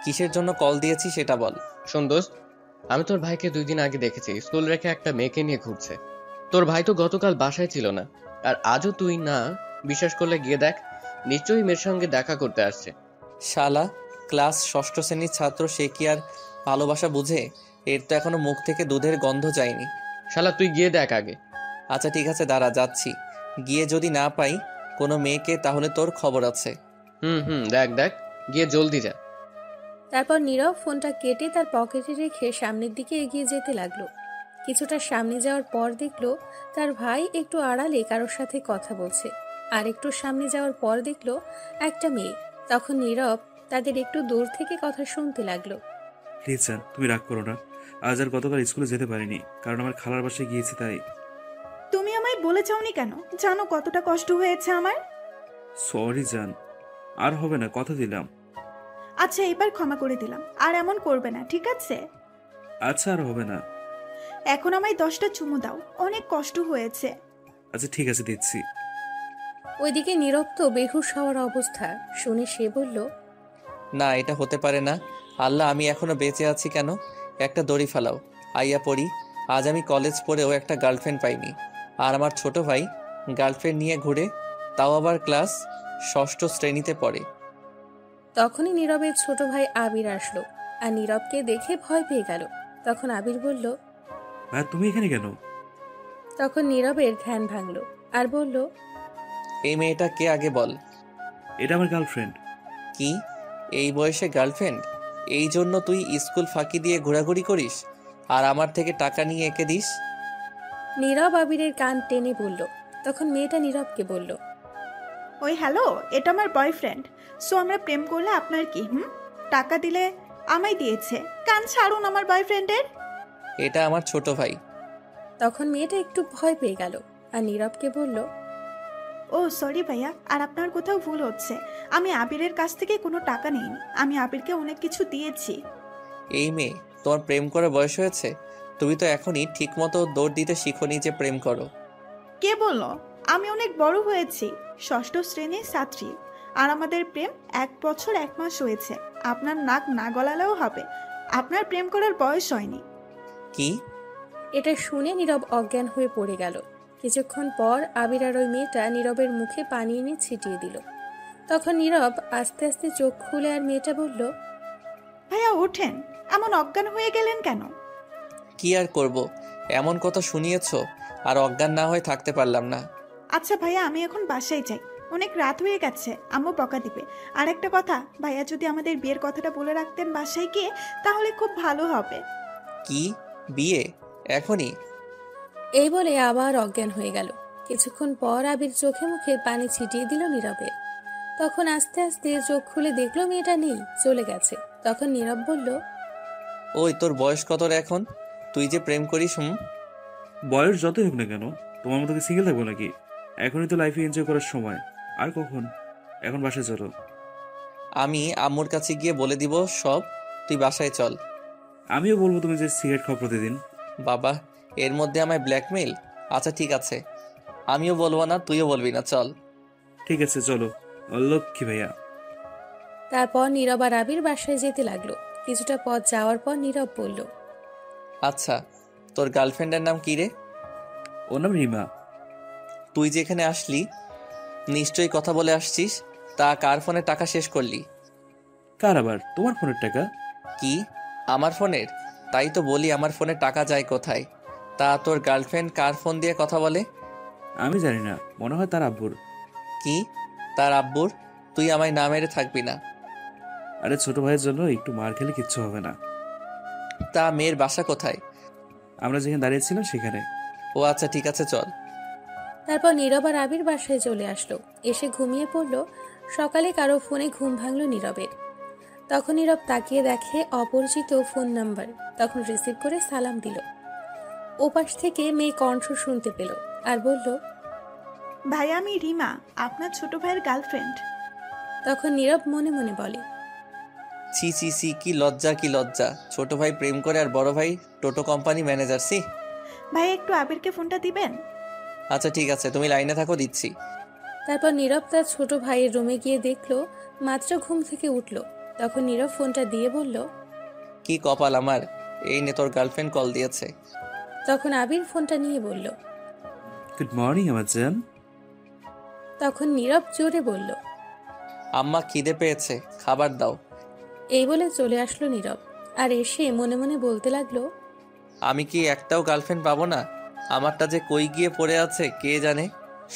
কিসের জন্য কল দিয়েছি সেটা বল। শোন দোস্ত, আমি তোর ভাইকে 2 দিন আগে দেখেছি স্কুল রেখে একটা মেয়েকে নিয়ে ঘুরছে। তোর ভাই তো গতকাল বাসায় ছিল না, আর আজও তুই না বিশ্বাস করলে গিয়ে দেখ, নিশ্চয়ই মেয়ের সঙ্গে দেখা করতে আসছে। শালা, ক্লাস ষষ্ঠ শ্রেণীর ছাত্র, সে কি আর ভালোবাসা বুঝে? এর তো এখনো মুখ থেকে দুধের গন্ধ যায়নি। শালা তুই গিয়ে দেখ আগে। আচ্ছা ঠিক আছে, দাঁড়া যাচ্ছি। গিয়ে যদি না পাই কোনো মেয়েকে, তাহলে তোর খবর আছে। হুম, দেখ দেখ, গিয়ে জলদি যা। তারপর নীরব ফোনটা কেটে তার পকেটে রেখে সামনের দিকে এগিয়ে যেতে লাগলো। কিছুটা সামনে যাওয়ার পর দেখলো তার ভাই একটু আড়ালে কারোর সাথে কথা বলছে, আর একটু সামনে যাওয়ার পর দেখলো একটা মেয়ে। তখন নীরব তাদের একটু দূর থেকে কথা শুনতে লাগলো। প্লিজ জান, তুমি রাগ করো না। আজ আর গতকাল স্কুলে যেতে পারিনি, কারণ আমার খালার বাসায় গিয়েছি তাই। তুমি আমায় বলে যাওনি কেন? জানো কতটা কষ্ট হয়েছে আমার। সরি জান, আর হবে না, কথা দিলাম। আচ্ছা এবার ক্ষমা করে দিলাম, আর এমন করবে না, ঠিক আছে? আচ্ছা আর হবে না। এখন আমায় 10টা চুমু দাও, অনেক কষ্ট হয়েছে। আচ্ছা ঠিক আছে, দিচ্ছি। ওইদিকে নীরব তো বেহুশ হওয়ার অবস্থা। শুনে সে বলল, না, এটা হতে পারে না। আল্লাহ, আমি এখনো বেঁচে আছি কেন? একটা দড়ি ফালাও, আইয়া পড়ি। আজ আমি কলেজ পড়েও একটা গার্লফ্রেন্ড পাইনি, আর আমার ছোট ভাই গার্লফ্রেন্ড নিয়ে ঘুরে, তাও আবার ক্লাস ষষ্ঠ শ্রেণীতে পড়ে। তখনই নীরবের ছোট ভাই আবির আসলো, আর নীরবকে দেখে ভয় পেয়ে গেল। তখন আবির বলল, ভাই তুমি এখানে কেন? তখন নীরবের ধ্যান ভাঙলো আর বলল, এই মেয়েটা কে আগে বল। এটা আমার গার্লফ্রেন্ড। কি, এই বয়সে গার্লফ্রেন্ড? এই জন্য তুই স্কুল ফাঁকি দিয়ে ঘোরাঘুরি করিস আর আমার থেকে টাকা নিয়ে এঁকে দিস? নীরব আবিরের কান টেনে বলল। তখন মেয়েটা নীরবকে বলল, ওই হ্যালো, এটা আমার বয়ফ্রেন্ড। সো আমরা প্রেম করলে আপনার কি? টাকা দিলে আমায় দিয়েছে। কান ছাড়ুন আমার বয়ফ্রেন্ডের। এটা আমার ছোট ভাই। তখন মেয়েটা একটু ভয় পেয়ে গেল আর নীরবকে বলল, ও সরি ভাইয়া, আর আপনার কোথাও ভুল হচ্ছে। আমি আবিরের কাছ থেকে কোনো টাকা নিইনি, আমি আবিরকে অনেক কিছু দিয়েছি। এই মেয়ে, তোমার প্রেম করার বয়স হয়েছে? তুমি তো এখনই ঠিক মতো দৌড় দিতে শিখোনি যে প্রেম করো। কে বলল? আমি অনেক বড় হয়েছি, ষষ্ঠ শ্রেণীর ছাত্রী, আর আমাদের প্রেম 1 বছর 1 মাস হয়েছে। আপনার নাক না গলালেও হবে, আপনার প্রেম করার বয়স হয়নি। কি? এটা শুনে নীরব অজ্ঞান হয়ে পড়ে গেল। কিছুক্ষণ পর আবির আর ওই মেয়েটা নীরবের মুখে পানি এনে ছিটিয়ে দিল। তখন নীরব আস্তে আস্তে চোখ খুলে আর মেয়েটা বলল, ভাইয়া ওঠেন, এমন অজ্ঞান হয়ে গেলেন কেন? কি আর করব, এমন কথা শুনিয়েছো, আর অজ্ঞান না হয়ে থাকতে পারলাম না। আচ্ছা ভাইয়া, আমি এখন বাসায় যাই, অনেক রাত হয়ে গেছে, আম্মু বকা দিবে। আর একটা কথা, ভাইয়া যদি আমাদের বিয়ের কথাটা বলে রাখতেন বাসায় গিয়ে, তাহলে খুব ভালো হবে। কি, বিয়ে এখনই? এই বলে আবার অজ্ঞান হয়ে গেল। কিছুক্ষণ পর আবির চোখে মুখে পানি ছিটিয়ে দিল নীরবের। তখন আস্তে আস্তে চোখ খুলে দেখলো মেয়েটা নেই, চলে গেছে। তখন নীরব বলল, ওই তোর বয়স কত রে এখন? তুই যে প্রেম করিস? বয়স যতই হোক না কেন, তোমার মতো কি সিঙ্গেল থাকবো নাকি? এখনই তো লাইফে এনজয় করার সময়। আর কখন? এখন বাসায় চলো। আমি আম্মুর কাছে গিয়ে বলে দিব সব, তুই বাসায় চল। আমিও বলবো তুমি যে সিগারেট খাও প্রতিদিন। বাবা, এর মধ্যে আমায় ব্ল্যাকমেইল? আচ্ছা ঠিক আছে, আমিও বলবো না, তুইও বলবি না, চল। ঠিক আছে চলো। লক্ষ্মী ভাইয়া। তারপর নীরব আর আবির বাসায় যেতে লাগলো। কিছুটা পথ যাওয়ার পর নীরব বলল, আচ্ছা, তোর গার্লফ্রেন্ডের নাম কি রে? ওর নাম রিমা। তুই যেখানে আসলি নিশ্চয়ই কথা বলে আসছিস, তা কার ফোনে টাকা শেষ করলি? কার আবার? তোমার ফোনের টাকা। কি, আমার ফোনের? তাই তো বলি, আমার ফোনে টাকা যায় কোথায়? তা তোর গার্লফ্রেন্ড কার ফোন দিয়ে কথা বলে? আমি জানি না, মনে হয় তার আব্বুর। কি, তার আব্বুর? তুই আমায় না মেরে থাকবি না। আরে ছোট ভাইয়ের জন্য একটু মার খেলে কিচ্ছু হবে না। তা মেয়ের বাসা কোথায়? আমরা যেখানে দাঁড়িয়েছিলাম সেখানে। ও আচ্ছা ঠিক আছে, চল। তারপর নীরব আর আবির বাসায় চলে আসলো। এসে ঘুমিয়ে পড়ল। সকালে কারো ফোনে ঘুম ভাঙল নীরবের। তখন নীরব তাকিয়ে দেখে অপরিচিত ফোন নাম্বার। তখন রিসিভ করে সালাম দিল। ওপাশ থেকে মেয়ে কণ্ঠ শুনতে পেল আর বলল, ভাইয়া আমি রিমা, আপনার ছোট ভাইয়ের গার্লফ্রেন্ড। তখন নীরব মনে মনে বলে, ছি ছি ছি, কি লজ্জা কি লজ্জা! ছোট ভাই প্রেম করে আর বড় ভাই টোটো কোম্পানি ম্যানেজার, সি। ভাইয়া একটু আবিরকে ফোনটা দিবেন? আচ্ছা ঠিক আছে, তুমি লাইনে থাকো, দিচ্ছি। তারপর নীরব তার ছোট ভাইয়ের রুমে গিয়ে দেখলো মাত্র ঘুম থেকে উঠল। তখন নীরব ফোনটা দিয়ে বলল, কি কপাল আমার, এই নে তোর গার্লফ্রেন্ড কল দিয়েছে। তখন আবির ফোনটা নিয়ে বলল। গুড মর্নিং আমার জান। তখন নীরব জোরে বলল, আম্মা খিদে পেয়েছে, খাবার দাও। এই বলে চলে আসলো নীরব। আর এসে মনে মনে বলতে লাগলো, আমি কি একটাও গার্লফ্রেন্ড পাবো না? আমারটা যে কই গিয়ে পড়ে আছে কে জানে।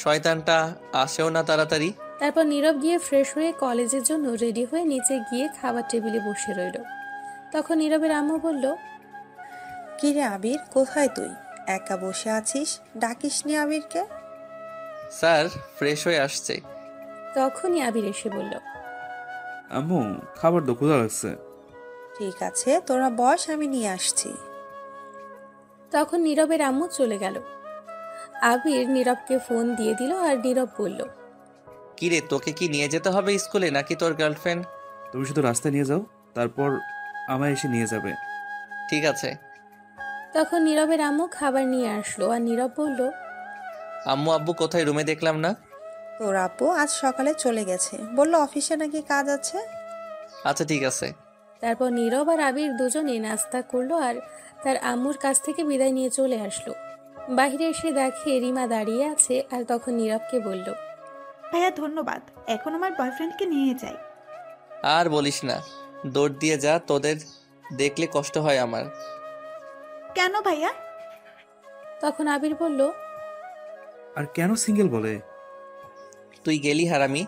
শয়তানটা আসেও না তাড়াতাড়ি। তারপর নীরব গিয়ে ফ্রেশ হয়ে কলেজের জন্য রেডি হয়ে নিচে গিয়ে খাবার টেবিলে বসে রইল। তখন নীরবের আম্মু বলল, কিরে আবির, কোথায় তুই? একা বসে আছিস, ডাকিসনি আবিরকে? স্যার ফ্রেশ হয়ে আসছে। তখনই আবির এসে বলল, আম্মু খাবার তো ক্ষুধা লাগছে। ঠিক আছে, তোরা বস, আমি নিয়ে আসছি। তখন নীরবের আম্মু চলে গেল। আবির নীরবকে ফোন দিয়ে দিল আর নীরব বলল, কিরে তোকে কি নিয়ে যেতে হবে স্কুলে নাকি তোর গার্লফ্রেন্ড? তুমি শুধু রাস্তায় নিয়ে যাও, তারপর আমায় এসে নিয়ে যাবে। ঠিক আছে। তখন নীরবের আম্মু খাবার নিয়ে আসলো আর নীরব বলল, আম্মু আব্বু কোথায়, রুমে দেখলাম না। তোর আপু আজ সকালে চলে গেছে, বললো অফিসে নাকি কাজ আছে। আচ্ছা ঠিক আছে। তারপর নীরব আর আবির দুজনে নাস্তা করলো আর তার আম্মুর কাছ থেকে বিদায় নিয়ে চলে আসলো। বাইরে এসে দেখে রিমা দাঁড়িয়ে আছে আর তখন নীরবকে বলল, ভাইয়া ধন্যবাদ, এখন আমার বয়ফ্রেন্ডকে নিয়ে যাই। আর বলিস না, দৌড় দিয়ে যা, তোদের দেখলে কষ্ট হয় আমার। কেন ভাইয়া? তখন আবির বলল, আর কেন সিঙ্গেল বলে? তুই গেলি হারামি,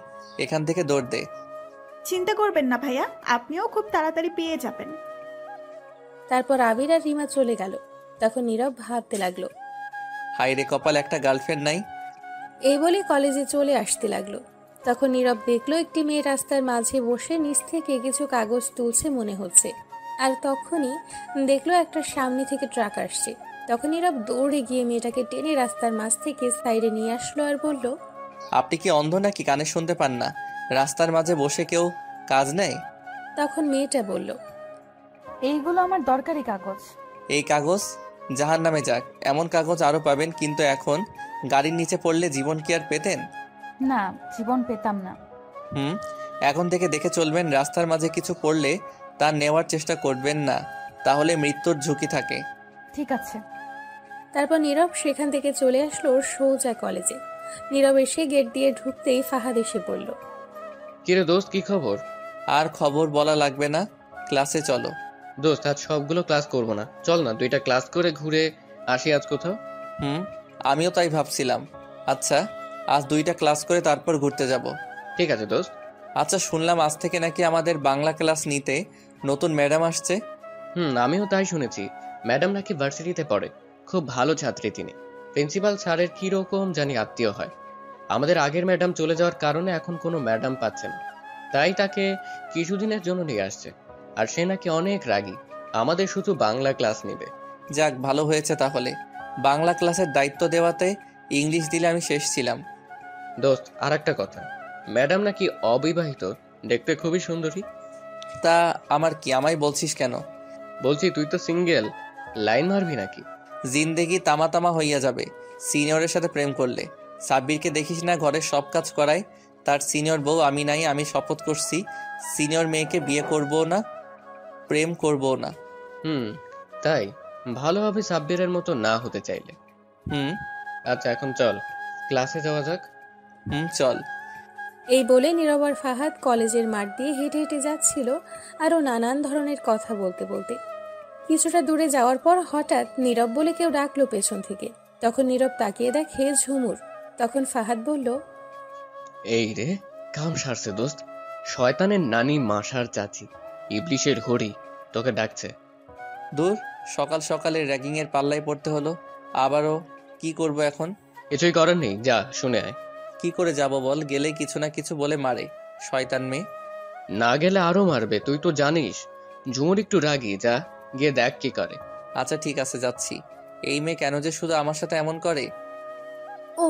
এখান থেকে দৌড় দে। চিন্তা করবেন না ভাইয়া, আপনিও খুব তাড়াতাড়ি পেয়ে যাবেন। তারপর আবির আর রিমা চলে গেল। তখন নীরব ভাবতে লাগলো, হাই রে কপাল, একটা গার্লফ্রেন্ড নাই। এই বলে কলেজে চলে আসতে লাগলো। তখন নীরব দেখলো একটি মেয়ে রাস্তার মাঝে বসে নিচ থেকে কিছু কাগজ তুলছে মনে হচ্ছে। আর তখনই দেখলো একটা সামনে থেকে ট্রাক আসছে। তখন নীরব দৌড়ে গিয়ে মেয়েটাকে টেনে রাস্তার মাঝ থেকে সাইডে নিয়ে আসলো আর বলল, আপনি কি অন্ধ নাকি, কানে শুনতে পান না? রাস্তার মাঝে বসে কেউ কাজ নেয়? তখন মেয়েটা বলল, এইগুলো আমার দরকারি কাগজ। এই কাগজ জাহান নামে যাক, এমন কাগজ আরো পাবেন, কিন্তু এখন গাড়ির নিচে পড়লে জীবন কি আর পেতেন? না, জীবন পেতাম না। এখন থেকে দেখে চলবেন, রাস্তার মাঝে কিছু পড়লে তা নেওয়ার চেষ্টা করবেন না, তাহলে মৃত্যুর ঝুঁকি থাকে। ঠিক আছে। তারপর নীরব সেখান থেকে চলে আসলো সোজা কলেজে। নীরব এসে গেট দিয়ে ঢুকতেই ফাহাদ এসে পড়ল। কিরে দোস্ত, কি খবর? আর খবর বলা লাগবে না, ক্লাসে চলো। দোস্ত আজ সবগুলো ক্লাস করব না, চল না 2টা ক্লাস করে ঘুরে আসি আজ কোথাও। আমিও তাই ভাবছিলাম। আচ্ছা, আজ 2টা ক্লাস করে তারপর ঘুরতে যাব। ঠিক আছে দোস্ত। আচ্ছা, শুনলাম আজ থেকে নাকি আমাদের বাংলা ক্লাস নিতে নতুন ম্যাডাম আসছে। আমিও তাই শুনেছি। ম্যাডাম নাকি ভার্সিটিতে পড়ে, খুব ভালো ছাত্রী তিনি। প্রিন্সিপাল স্যারের কিরকম জানি আত্মীয় হয়। আমাদের আগের ম্যাডাম চলে যাওয়ার কারণে এখন কোনো ম্যাডাম পাচ্ছে না, তাই তাকে কিছুদিনের জন্য নিয়ে আসছে। আর সে নাকি অনেক রাগী, আমাদের শুধু বাংলা ক্লাস নেবে। যাক, ভালো হয়েছে তাহলে। বাংলা ক্লাসের দায়িত্ব দেওয়াতে ইংলিশ দিলে আমি শেষ ছিলাম। দোস্ত আর একটা কথা, ম্যাডাম নাকি অবিবাহিত, দেখতে খুবই সুন্দরী। তা আমার কি, আমায় বলছিস কেন? বলছি তুই তো সিঙ্গেল, লাইন মারবি নাকি? জিন্দেগি তামা তামা হইয়া যাবে সিনিয়রের সাথে প্রেম করলে। সাব্বিরকে দেখিস না, ঘরের সব কাজ করায়। তার সিনিয়র বউ আমি নাই। আমি শপথ করছি সিনিয়র মেয়েকে বিয়ে করবো না, প্রেম করবো না। তাই ভালোভাবে সাব্বিরের মতো না হতে চাইলে। আচ্ছা এখন চল ক্লাসে যাওয়া যাক। চল। এই বলে নীরব আর ফাহাদ কলেজের মাঠ দিয়ে হেঁটে হেঁটে যাচ্ছিল আরও নানান ধরনের কথা বলতে বলতে। কিছুটা দূরে যাওয়ার পর হঠাৎ নীরব বলে কেউ ডাকলো পেছন থেকে। তখন নীরব তাকিয়ে দেখে ঝুমুর। তখন ফাহাদ বলল, এই রে, কাম সারছে দোস্ত, শয়তানের নানি মাসার চাচি ইবলিশের হরি তোকে ডাকছে। দূর, সকাল সকালে র্যাগিং এর পাল্লায় পড়তে হলো। আবারও কি করব এখন? কিছুই করার নেই, যা শুনে আয়। কি করে যাব বল? গেলে কিছু না কিছু বলে মারে, শয়তান মেয়ে। না গেলে আরো মারবে, তুই তো জানিস। ঝুমুর একটু রাগি, যা গিয়ে দেখ কি করে। আচ্ছা ঠিক আছে, যাচ্ছি। এই মেয়ে কেন যে শুধু আমার সাথে এমন করে? ও,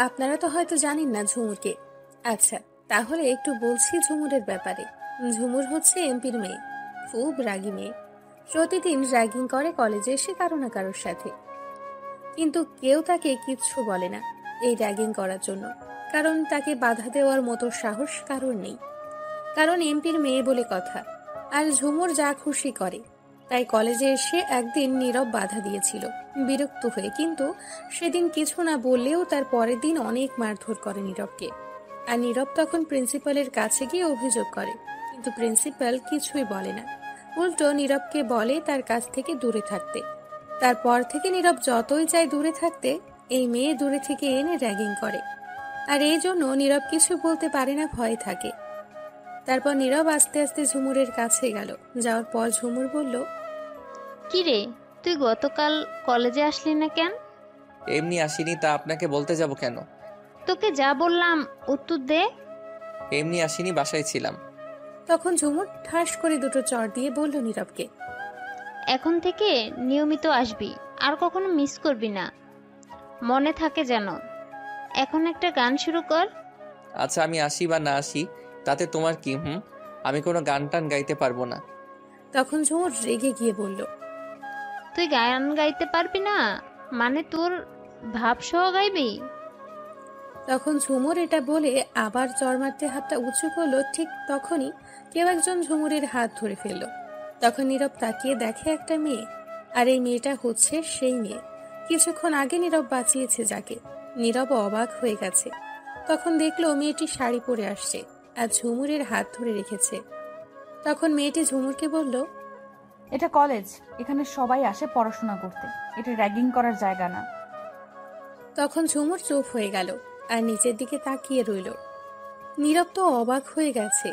আপনারা তো হয়তো জানেন না ঝুমুরকে। আচ্ছা, তাহলে একটু বলছি ঝুমুরের ব্যাপারে। ঝুমুর হচ্ছে এমপির মেয়ে, খুব রাগী মেয়ে। প্রতিদিন র্যাগিং করে কলেজে এসে কারো না কারোর সাথে, কিন্তু কেউ তাকে কিচ্ছু বলে না এই র্যাগিং করার জন্য, কারণ তাকে বাধা দেওয়ার মতো সাহস কারোর নেই। কারণ এমপির মেয়ে বলে কথা, আর ঝুমুর যা খুশি করে। তাই কলেজে এসে একদিন নীরব বাধা দিয়েছিল বিরক্ত হয়ে, কিন্তু সেদিন কিছু না বললেও তার পরের দিন অনেক মারধর করে নীরবকে। আর নীরব তখন প্রিন্সিপালের কাছে গিয়ে অভিযোগ করে, কিন্তু প্রিন্সিপাল কিছুই বলে না, উল্টো নীরবকে বলে তার কাছ থেকে দূরে থাকতে। তারপর থেকে নীরব যতই চায় দূরে থাকতে, এই মেয়ে দূরে থেকে এনে র্যাগিং করে। আর এই জন্য নীরব কিছু বলতে পারে না, ভয়ে থাকে। তারপর নীরব আস্তে আস্তে ঝুমুরের কাছে গেল। যাওয়ার পর ঝুমুর বলল, কি রে, তুই গতকাল কলেজে আসলি না কেন? এমনি আসিনি, তা আপনাকে বলতে যাব কেন? তোকে যা বললাম উত্তর দে। এমনি আসিনি, বাসায় ছিলাম। তখন ঝুমুর ঠাস করে দুটো চড় দিয়ে বলল নীরবকে, এখন থেকে নিয়মিত আসবি, আর কখনো মিস করবি না, মনে থাকে যেন। এখন একটা গান শুরু কর। আচ্ছা, আমি আসি বা না আসি তাতে তোমার কি? আমি কোনো গান টান গাইতে পারবো না। তখন ঝুমুর রেগে গিয়ে বলল, তুই গান গাইতে পারবি না মানে তোর ভাব সহ গাইবি? তখন ঝুমুর এটা বলে আবার চড় মারতে হাতটা উঁচু করলো। ঠিক তখনই কেউ একজন ঝুমুরের হাত ধরে ফেলল। তখন নীরব তাকিয়ে দেখে একটা মেয়ে, আর এই মেয়েটা হচ্ছে সেই মেয়ে কিছুক্ষণ আগে নীরব বাঁচিয়েছে যাকে। নীরব অবাক হয়ে গেছে। তখন দেখলো মেয়েটি শাড়ি পরে আসছে আর ঝুমুরের হাত ধরে রেখেছে। তখন মেয়েটি ঝুমুরকে বলল, এটা কলেজ, এখানে সবাই আসে পড়াশোনা করতে, এটা র্যাগিং করার জায়গা না। তখন ঝুমুর চুপ হয়ে গেল আর নিচের দিকে তাকিয়ে রইল। নীরব তো অবাক হয়ে গেছে,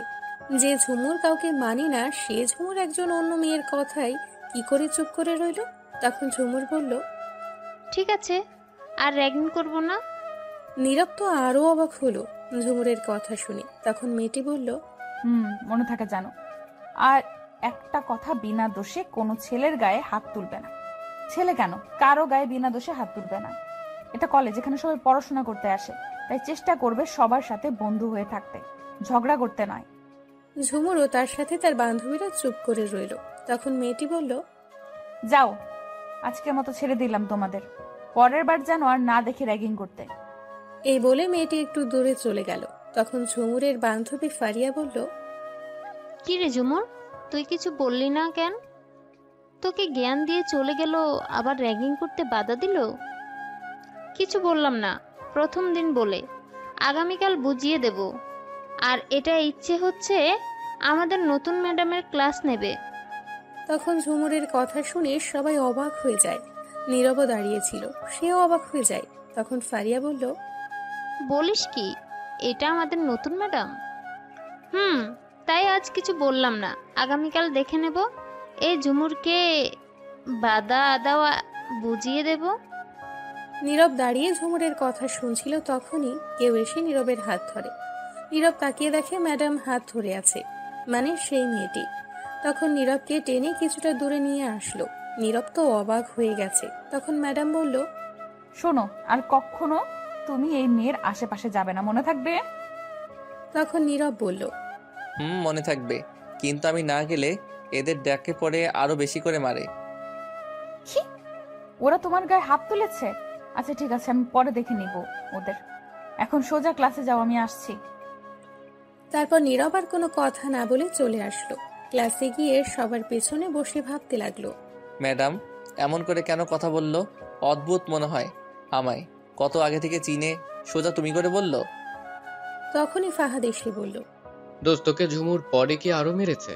যে ঝুমুর কাউকে মানে না, সে ঝুমুর একজন অন্য মেয়ের কথায় কি করে চুপ করে রইল। তখন ঝুমুর বলল, ঠিক আছে, আর র্যাগিং করব না। নীরব তো আরো অবাক হলো ঝুমুরের কথা শুনে। তখন মেয়েটি বলল, মনে থাকে জানো, আর একটা কথা, বিনা দোষে কোনো ছেলের গায়ে হাত তুলবে না। ছেলে কেন, কারো গায়ে বিনা দোষে হাত তুলবে না। এটা কলেজ, এখানে সবাই পড়াশোনা করতে আসে, তাই চেষ্টা করবে সবার সাথে বন্ধু হয়ে থাকতে, ঝগড়া করতে নয়। ঝুমুরও তার সাথে তার বান্ধবীরা চুপ করে রইল। তখন মেয়েটি বলল, যাও, আজকের মতো ছেড়ে দিলাম তোমাদের, পরের বার যেন আর না দেখে র্যাগিং করতে। এই বলে মেয়েটি একটু দূরে চলে গেল। তখন ঝুমুরের বান্ধবী ফারিয়া বলল, কি রে ঝুমুর, তুই কিছু বললি না কেন? তোকে জ্ঞান দিয়ে চলে গেল, আবার র্যাগিং করতে বাধা দিল? কিছু বললাম না, প্রথম দিন বলে, আগামীকাল বুঝিয়ে দেব। আর এটা ইচ্ছে হচ্ছে আমাদের নতুন ম্যাডামের ক্লাস নেবে। তখন ঝুমুরের কথা শুনে সবাই অবাক হয়ে যায়। নীরব দাঁড়িয়েছিল, সেও অবাক হয়ে যায়। তখন ফারিয়া বলল, বলিস কি, এটা আমাদের নতুন ম্যাডাম? তাই আজ কিছু বললাম না, আগামীকাল দেখে নেব। এই ঝুমুরকে বাধা দেওয়া বুঝিয়ে দেব। নীরব দাঁড়িয়ে ঝুমুরের কথা শুনছিল। তখনই কেউ এসে নীরবের হাত ধরে। নীরব তাকিয়ে দেখে ম্যাডাম হাত ধরে আছে, মানে সেই মেয়েটি। তখন নীরবকে টেনে কিছুটা দূরে নিয়ে আসলো। নীরব তো অবাক হয়ে গেছে। তখন ম্যাডাম বলল, শোনো, আর কখনো তুমি এই মেয়ের আশেপাশে যাবে না, মনে থাকবে? তখন নীরব বলল, মনে থাকবে, কিন্তু আমি না গেলে এদের ডাকে পড়ে আরো বেশি করে মারে। কি, ওরা তোমার গায়ে হাত তুলেছে? আচ্ছা ঠিক আছে, আমি পরে দেখে নিব ওদের। এখন সোজা ক্লাসে যাও, আমি আসছি। তারপর নীরব আর কোনো কথা না বলে চলে আসলো। ক্লাসে গিয়ে সবার পেছনে বসে ভাবতে লাগলো, ম্যাডাম এমন করে কেন কথা বললো? অদ্ভুত মনে হয় আমায়, কত আগে থেকে চিনে সোজা তুমি করে বলল। তখনই ফাহাদ এসে বলল, দোস্ত, তোকে ঝুমুর পরে কি আরো মেরেছে?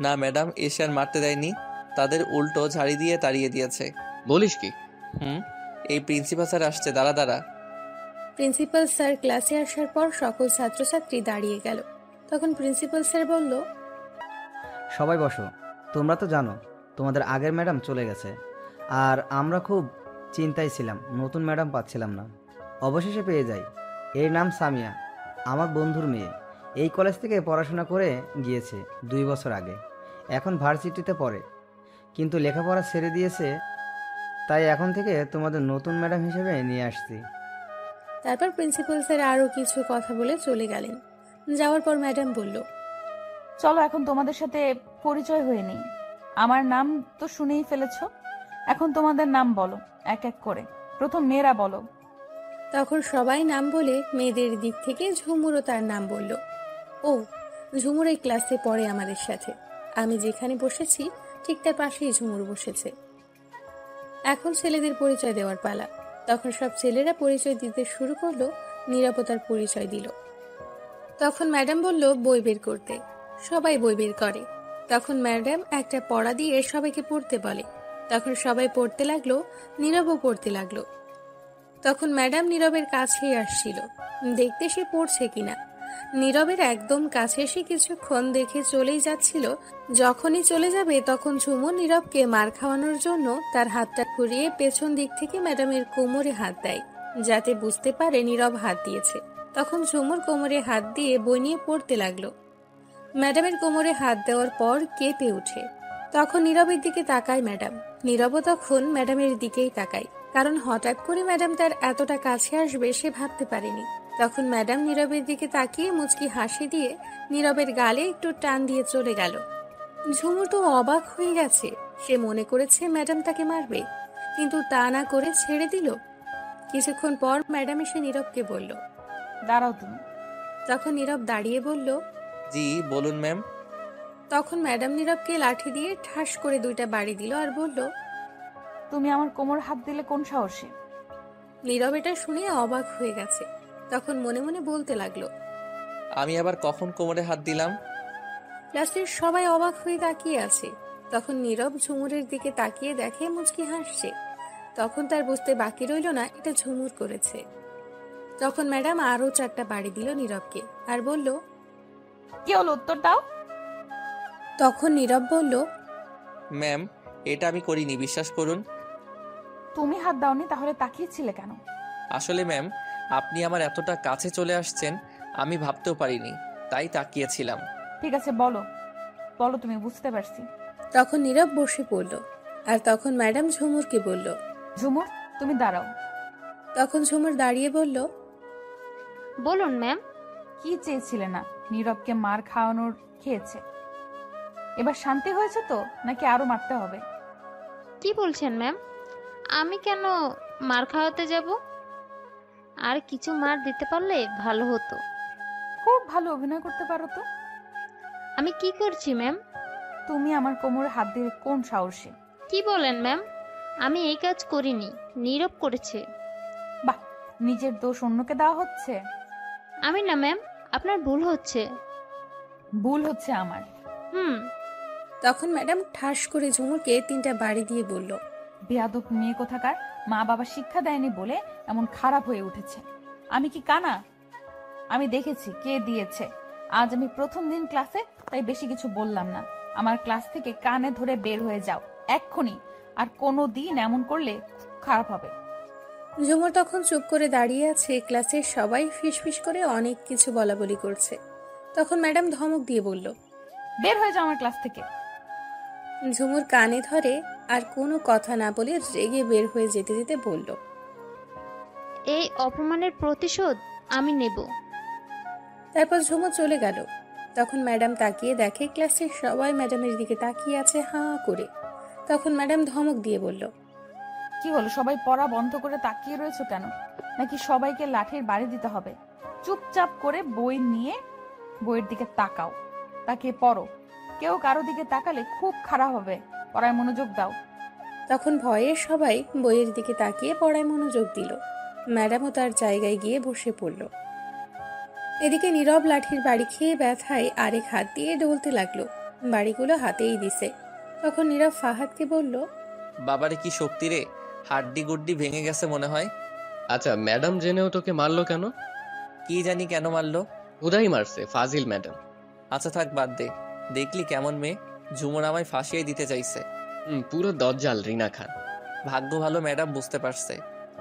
না ম্যাডাম, এসে আর মারতে দেয়নি, তাদের উল্টো ঝাড়ি দিয়ে তাড়িয়ে দিয়েছে। বলিস কি? এই প্রিন্সিপাল স্যার আসছে, দাঁড়া দাঁড়া। প্রিন্সিপাল স্যার ক্লাসে আসার পর সকল ছাত্রছাত্রী দাঁড়িয়ে গেল। তখন প্রিন্সিপাল স্যার বলল, সবাই বসো। তোমরা তো জানো তোমাদের আগের ম্যাডাম চলে গেছে, আর আমরা খুব চিন্তায় ছিলাম, নতুন ম্যাডাম পাচ্ছিলাম না। অবশেষে পেয়ে যাই। এর নাম সামিয়া, আমার বন্ধুর মেয়ে। এই কলেজ থেকে পড়াশোনা করে গিয়েছে 2 বছর আগে, এখন ভার্সিটিতে পড়ে, কিন্তু লেখাপড়া ছেড়ে দিয়েছে। তাই এখন থেকে তোমাদের নতুন ম্যাডাম হিসেবে নিয়ে আসছি। তারপর প্রিন্সিপাল স্যার আরো কিছু কথা বলে চলে গেলেন। যাওয়ার পর ম্যাডাম বলল, চলো এখন তোমাদের সাথে পরিচয় হয়ে নেই। আমার নাম তো শুনেই ফেলেছ, এখন তোমাদের নাম বলো এক এক করে। প্রথম মেয়েরা বলো। তখন সবাই নাম বলে মেয়েদের দিক থেকে ঝুমুরও তার নাম বলল। ও ঝুমুর এই ক্লাসে পড়ে আমাদের সাথে। আমি যেখানে বসেছি ঠিক তার পাশেই ঝুমুর বসেছে। এখন ছেলেদের পরিচয় দেওয়ার পালা। তখন সব ছেলেরা পরিচয় দিতে শুরু করলো। নিরাপত্তার পরিচয় দিল। তখন ম্যাডাম বলল বই বের করতে। সবাই বই বের করে। তখন ম্যাডাম একটা পড়া দিয়ে সবাইকে পড়তে বলে। তখন সবাই পড়তে লাগলো, নীরবও পড়তে লাগলো। তখন ম্যাডাম নীরবের কাছেই আসছিল, দেখতে সে পড়ছে কিনা। নীরবের একদম কাছে এসে কিছুক্ষণ দেখে চলেই যাচ্ছিল। যখনই চলে যাবে তখন ঝুমুর নীরবকে মার খাওয়ানোর জন্য তার হাতটা ঘুরিয়ে পেছন দিক থেকে ম্যাডামের কোমরে হাত দেয়, যাতে বুঝতে পারে নীরব হাত দিয়েছে। তখন ঝুমুর কোমরে হাত দিয়ে বই নিয়ে পড়তে লাগলো। ম্যাডামের কোমরে হাত দেওয়ার পর কেঁপে ওঠে। তখন নীরবের দিকে তাকায় ম্যাডাম। নীরবও তখন ম্যাডামের দিকেই তাকায়, কারণ হঠাৎ করে ম্যাডাম তার এতটা কাছে আসবে সে ভাবতে পারেনি। তখন ম্যাডাম নীরবের দিকে তাকিয়ে মুচকি হাসি দিয়ে নীরবের গালে একটু টান দিয়ে চলে গেল। ঝুমুর তো অবাক হয়ে গেছে। সে মনে করেছে ম্যাডাম তাকে মারবে, কিন্তু তা না করে ছেড়ে দিল। কিছুক্ষণ পর ম্যাডাম এসে নীরবকে বলল, দাঁড়াও তুমি। তখন নীরব দাঁড়িয়ে বলল, জি বলুন ম্যাম। তখন ম্যাডাম নীরবকে লাঠি দিয়ে ঠাস করে 2টা বাড়ি দিল আর বলল, তুমি আমার কোমর হাত দিলে কোন সাহসে? নীরব এটা শুনে অবাক হয়ে গেছে। তখন মনে মনে বলতে লাগলো, আমি আবার কখন কোমরে হাত দিলাম? ক্লাসের সবাই অবাক হয়ে তাকিয়ে আছে। তখন নীরব ঝুমুরের দিকে তাকিয়ে দেখে মুচকি হাসছে। তখন তার বুঝতে বাকি রইল না এটা ঝুমুর করেছে। তখন ম্যাডাম আরো 4টা বাড়ি দিল নীরবকে আর বলল, কি হলো উত্তর দাও। তখন নীরব বলল, ম্যাম এটা আমি করিনি, বিশ্বাস করুন। তুমি হাত দাওনি, তাহলে তাকিয়েছিলে কেন? আসলে ম্যাম আপনি আমার এতটা কাছে চলে আসছেন আমি ভাবতেও পারিনি, তাই তাকিয়েছিলাম। ঠিক আছে বলো, বলো তুমি, বুঝতে পারছি। তখন নীরব বসে পড়ল। আর তখন ম্যাডাম ঝুমুরকে বলল, ঝুমুর তুমি দাঁড়াও। তখন ঝুমুর দাঁড়িয়ে বলল, বলুন ম্যাম। কি চেয়েছিলে না নীরবকে মার খাওয়ানোর? খেয়েছে। এবার শান্তি হয়েছে তো, নাকি আরো মারতে হবে? কি বলছেন ম্যাম? আমি কেন মার খাওয়াতে যাব? আর কিছু মার দিতে পারলে ভালো হতো। খুব ভালো অভিনয় করতে পারো তো। আমি কি করছি ম্যাম? তুমি আমার কোমরে হাত দিলে কোন সাহসে? কি বলেন ম্যাম? আমি এই কাজ করিনি, নীরব করেছে। বাহ, নিজের দোষ অন্যকে দেওয়া হচ্ছে। আমি না ম্যাম, আপনার ভুল হচ্ছে। ভুল হচ্ছে আমার। তখন ম্যাডাম ঠাস করে ঝুমুরকে 3টা বাড়ি দিয়ে বলল, বেয়াদব মেয়ে কোথাকার, মা বাবা শিক্ষা দেয়নি বলে এমন খারাপ হয়ে উঠেছে। আমি কি কানা? আমি দেখেছি কে দিয়েছে। আজ আমি প্রথম দিন ক্লাসে, তাই বেশি কিছু বললাম না। আমার ক্লাস থেকে কানে ধরে বের হয়ে যাও এক্ষুনি। আর কোনো দিন এমন করলে খুব খারাপ হবে। ঝুমুর তখন চুপ করে দাঁড়িয়ে আছে। ক্লাসের সবাই ফিসফিস করে অনেক কিছু বলাবলি করছে। তখন ম্যাডাম ধমক দিয়ে বলল, বের হয়ে যাও আমার ক্লাস থেকে। ঝুমুর কানে ধরে আর কোনো কথা না বলে রেগে বের হয়ে যেতে যেতে বলল, এই অপমানের প্রতিশোধ আমি নেব। তারপর ঝুমুর চলে গেল। তখন ম্যাডাম তাকিয়ে দেখে ক্লাসের সবাই ম্যাডামের দিকে তাকিয়ে আছে হাঁ করে। তখন ম্যাডাম ধমক দিয়ে বলল, কি হলো, সবাই পড়া বন্ধ করে তাকিয়ে রয়েছে কেন? নাকি সবাইকে লাঠির বাড়ি দিতে হবে? চুপচাপ করে বই নিয়ে বইয়ের দিকে তাকাও, তাকিয়ে পড়ো। কেউ কারো দিকে তাকালে খুব খারাপ হবে। পড়ায় মনোযোগ দাও। তখন ভয়ে সবাই বইয়ের দিকে তাকিয়ে পড়ায় মনোযোগ দিল। ম্যাডামও তার জায়গায় গিয়ে বসে পড়ল। এদিকে নীরব লাঠির বাড়ি খেয়ে ব্যথায় আরেক হাত দিয়ে ডলতে লাগলো। বাড়িগুলো হাতেই দিছে। তখন নীরব ফাহাদকে বলল, বাবারে কি শক্তি রে, হাড্ডি গুড্ডি ভেঙে গেছে মনে হয়। আচ্ছা, ম্যাডাম জেনেও তোকে মারলো কেন? কি জানি কেন মারলো। উদাই মারছে, ফাজিল ম্যাডাম। আচ্ছা থাক, বাদ দে। দেখলি কেমন মেয়ে, ঝুমুর আমায় ফাঁসিয়ে দিতে চাইছে। পুরো দজ্জাল রিনা খান। ভাগ্য ভালো ম্যাডাম বুঝতে পারছে।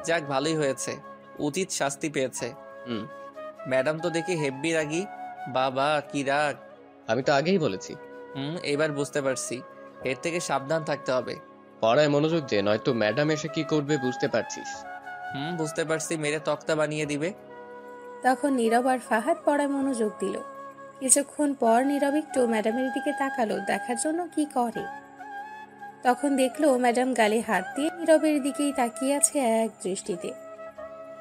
যাক ভালোই হয়েছে, উচিত শাস্তি পেয়েছে। ম্যাডাম তো দেখি হেব্বি রাগী। বাবা কি রাগ। আমি তো আগেই বলেছি। এবার বুঝতে পারছি, এর থেকে সাবধান থাকতে হবে। পড়ায় মনোযোগ দে, নয়তো ম্যাডাম এসে কি করবে বুঝতে পারছিস। বুঝতে পারছি, মেরে তক্তা বানিয়ে দিবে। তখন নীরব আর ফাহাদ পড়ায় মনোযোগ দিল। কিছুক্ষণ পর নীরব একটু ম্যাডামের দিকে তাকালো দেখার জন্য কি করে। তখন দেখলো ম্যাডাম গালে হাত দিয়ে নীরবের দিকেই তাকিয়ে আছে এক দৃষ্টিতে।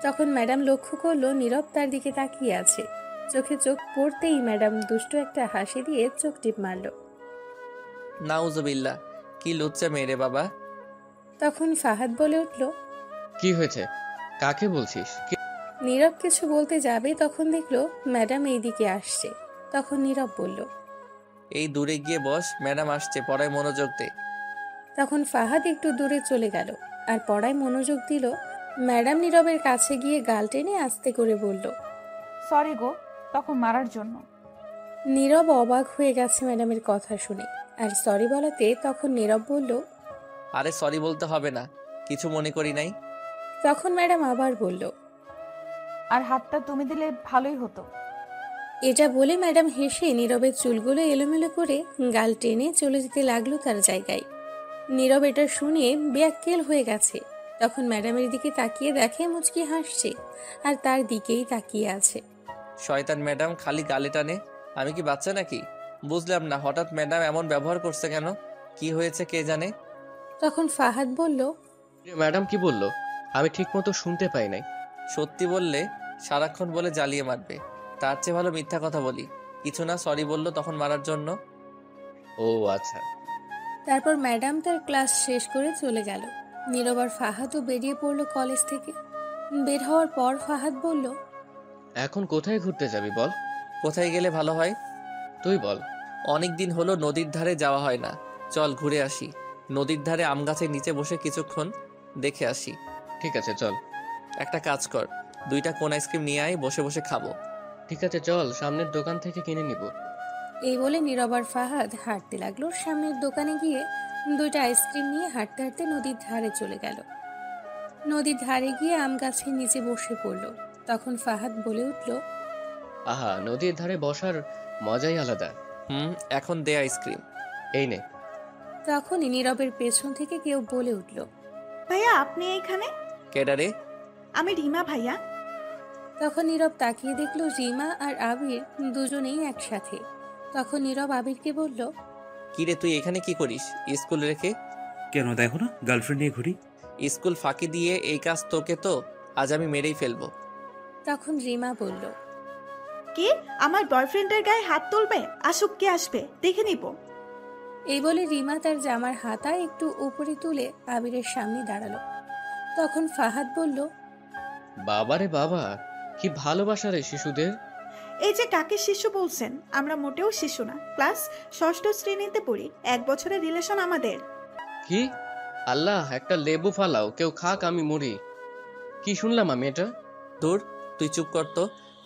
তখন ম্যাডাম লক্ষ্য করলো নীরব তার দিকে তাকিয়ে আছে। চোখে চোখ পড়তেই ম্যাডাম দুষ্টু একটা হাসি দিয়ে চোখ টিপ মারল। নাউজুবিল্লাহ, কি লুচ্চা মেরে বাবা। তখন ফাহাদ বলে উঠল। কি হয়েছে? কাকে বলছিস? নীরব কিছু বলতে যাবে তখন দেখলো ম্যাডাম এইদিকে আসছে। তখন নীরব বলল। এই দূরে গিয়ে বস, ম্যাডাম আসছে, পড়ায় মনোযোগ দে। তখন ফাহাদ একটু দূরে চলে গেল আর পড়ায় মনোযোগ দিল। ম্যাডাম নীরবের কাছে গিয়ে গাল টেনে আস্তে করে বলল, সরি গো, তখন মারার জন্য। নীরব অবাক হয়ে গেছে ম্যাডামের কথা শুনে, আর সরি বলাতে তখন নীরব বলল, আরে সরি বলতে হবে না, কিছু মনে করি নাই। তখন ম্যাডাম আবার বলল, আর হাতটা তুমি দিলে ভালোই হতো। এটা বলে ম্যাডাম হেসে নীরবের চুলগুলো এলোমেলো করে গাল টেনে চলে যেতে লাগলো তার জায়গায়। নীরব এটা শুনে ব্যাকুল হয়ে গেছে। তখন ম্যাডামের দিকে তাকিয়ে দেখে মুচকি হাসছে আর তার দিকেই তাকিয়ে আছে। শয়তান ম্যাডাম খালি গালে টানে, আমি কি বাচ্চা নাকি? বুঝলাম না হঠাৎ ম্যাডাম এমন ব্যবহার করছে কেন, কি হয়েছে কে জানে। তখন ফাহাদ বলল, ম্যাডাম কি বললো? আমি ঠিক মতো শুনতে পাই নাই। সত্যি বললে সারাক্ষণ বলে জ্বালিয়ে মারবে, তার চেয়ে ভালো মিথ্যা কথা বলি। কিছু না, সরি বললো তখন মারার জন্য। ও আচ্ছা। তারপর ম্যাডাম তার ক্লাস শেষ করে চলে গেল। নীরব আর ফাহাদও বেরিয়ে পড়লো কলেজ থেকে। বের হওয়ার পর ফাহাদ বলল, এখন কোথায় ঘুরতে যাবি বল? কোথায় গেলে ভালো হয়? তুই বল। অনেক দিন হলো নদীর ধারে যাওয়া হয় না, চল ঘুরে আসি। নদীর ধারে আম গাছের নিচে বসে কিছুক্ষণ দেখে আসি। ঠিক আছে চল। একটা কাজ কর, 2টা কোন আইসক্রিম নিয়ে আয়, বসে বসে খাবো। ঠিক আছে চল, সামনের দোকান থেকে কিনে নিব। এই বলে নীরব আর ফাহাদ হাঁটতে লাগলো। সামনের দোকানে গিয়ে 2টা আইসক্রিম নিয়ে হাঁটতে হাঁটতে নদীর ধারে চলে গেল। নদীর ধারে গিয়ে আম গাছের নিচে বসে পড়ল। তখন ফাহাদ বলে উঠল, আহা, নদীর ধারে বসার মজাই আলাদা। এখন দে আইসক্রিম। এই নে। তখনই নীরবের পেছন থেকে কেউ বলে উঠল, ভাইয়া আপনি এইখানে? কেডারে? আমি রিমা ভাইয়া। তখন নীরব তাকিয়ে দেখলো রিমা আর আবির দুজনেই একসাথে। তখন নীরব আবিরকে বলল, কিরে তুই এখানে কি করিস স্কুল রেখে? কেন, দেখো না গার্লফ্রেন্ড নিয়ে ঘুরি। স্কুল ফাঁকি দিয়ে এই কাজ তোকে তো আজ আমি মেরেই ফেলবো। তখন রিমা বলল, কি আমার বয়ফ্রেন্ডের গায়ে হাত তুলবে? আসুক, কে আসবে দেখে নিব। এই বলে রিমা তার জামার হাতা একটু উপরে তুলে আবিরের সামনে দাঁড়ালো। তখন ফাহাদ বলল, বাবারে বাবা, কি ভালোবাসা রে শিশুদের। এই যে কাকে শিশু বলছেন? আমরা মোটেও শিশু না, ক্লাস 6ষ্ঠ শ্রেণীতে পড়ি। 1 বছরের রিলেশন আমাদের। কি? আল্লাহ, একটা লেবু ফালাও, কেউ খাক আমি মরি। কি শুনলাম আমি এটা? দূর, তুই চুপ কর তো।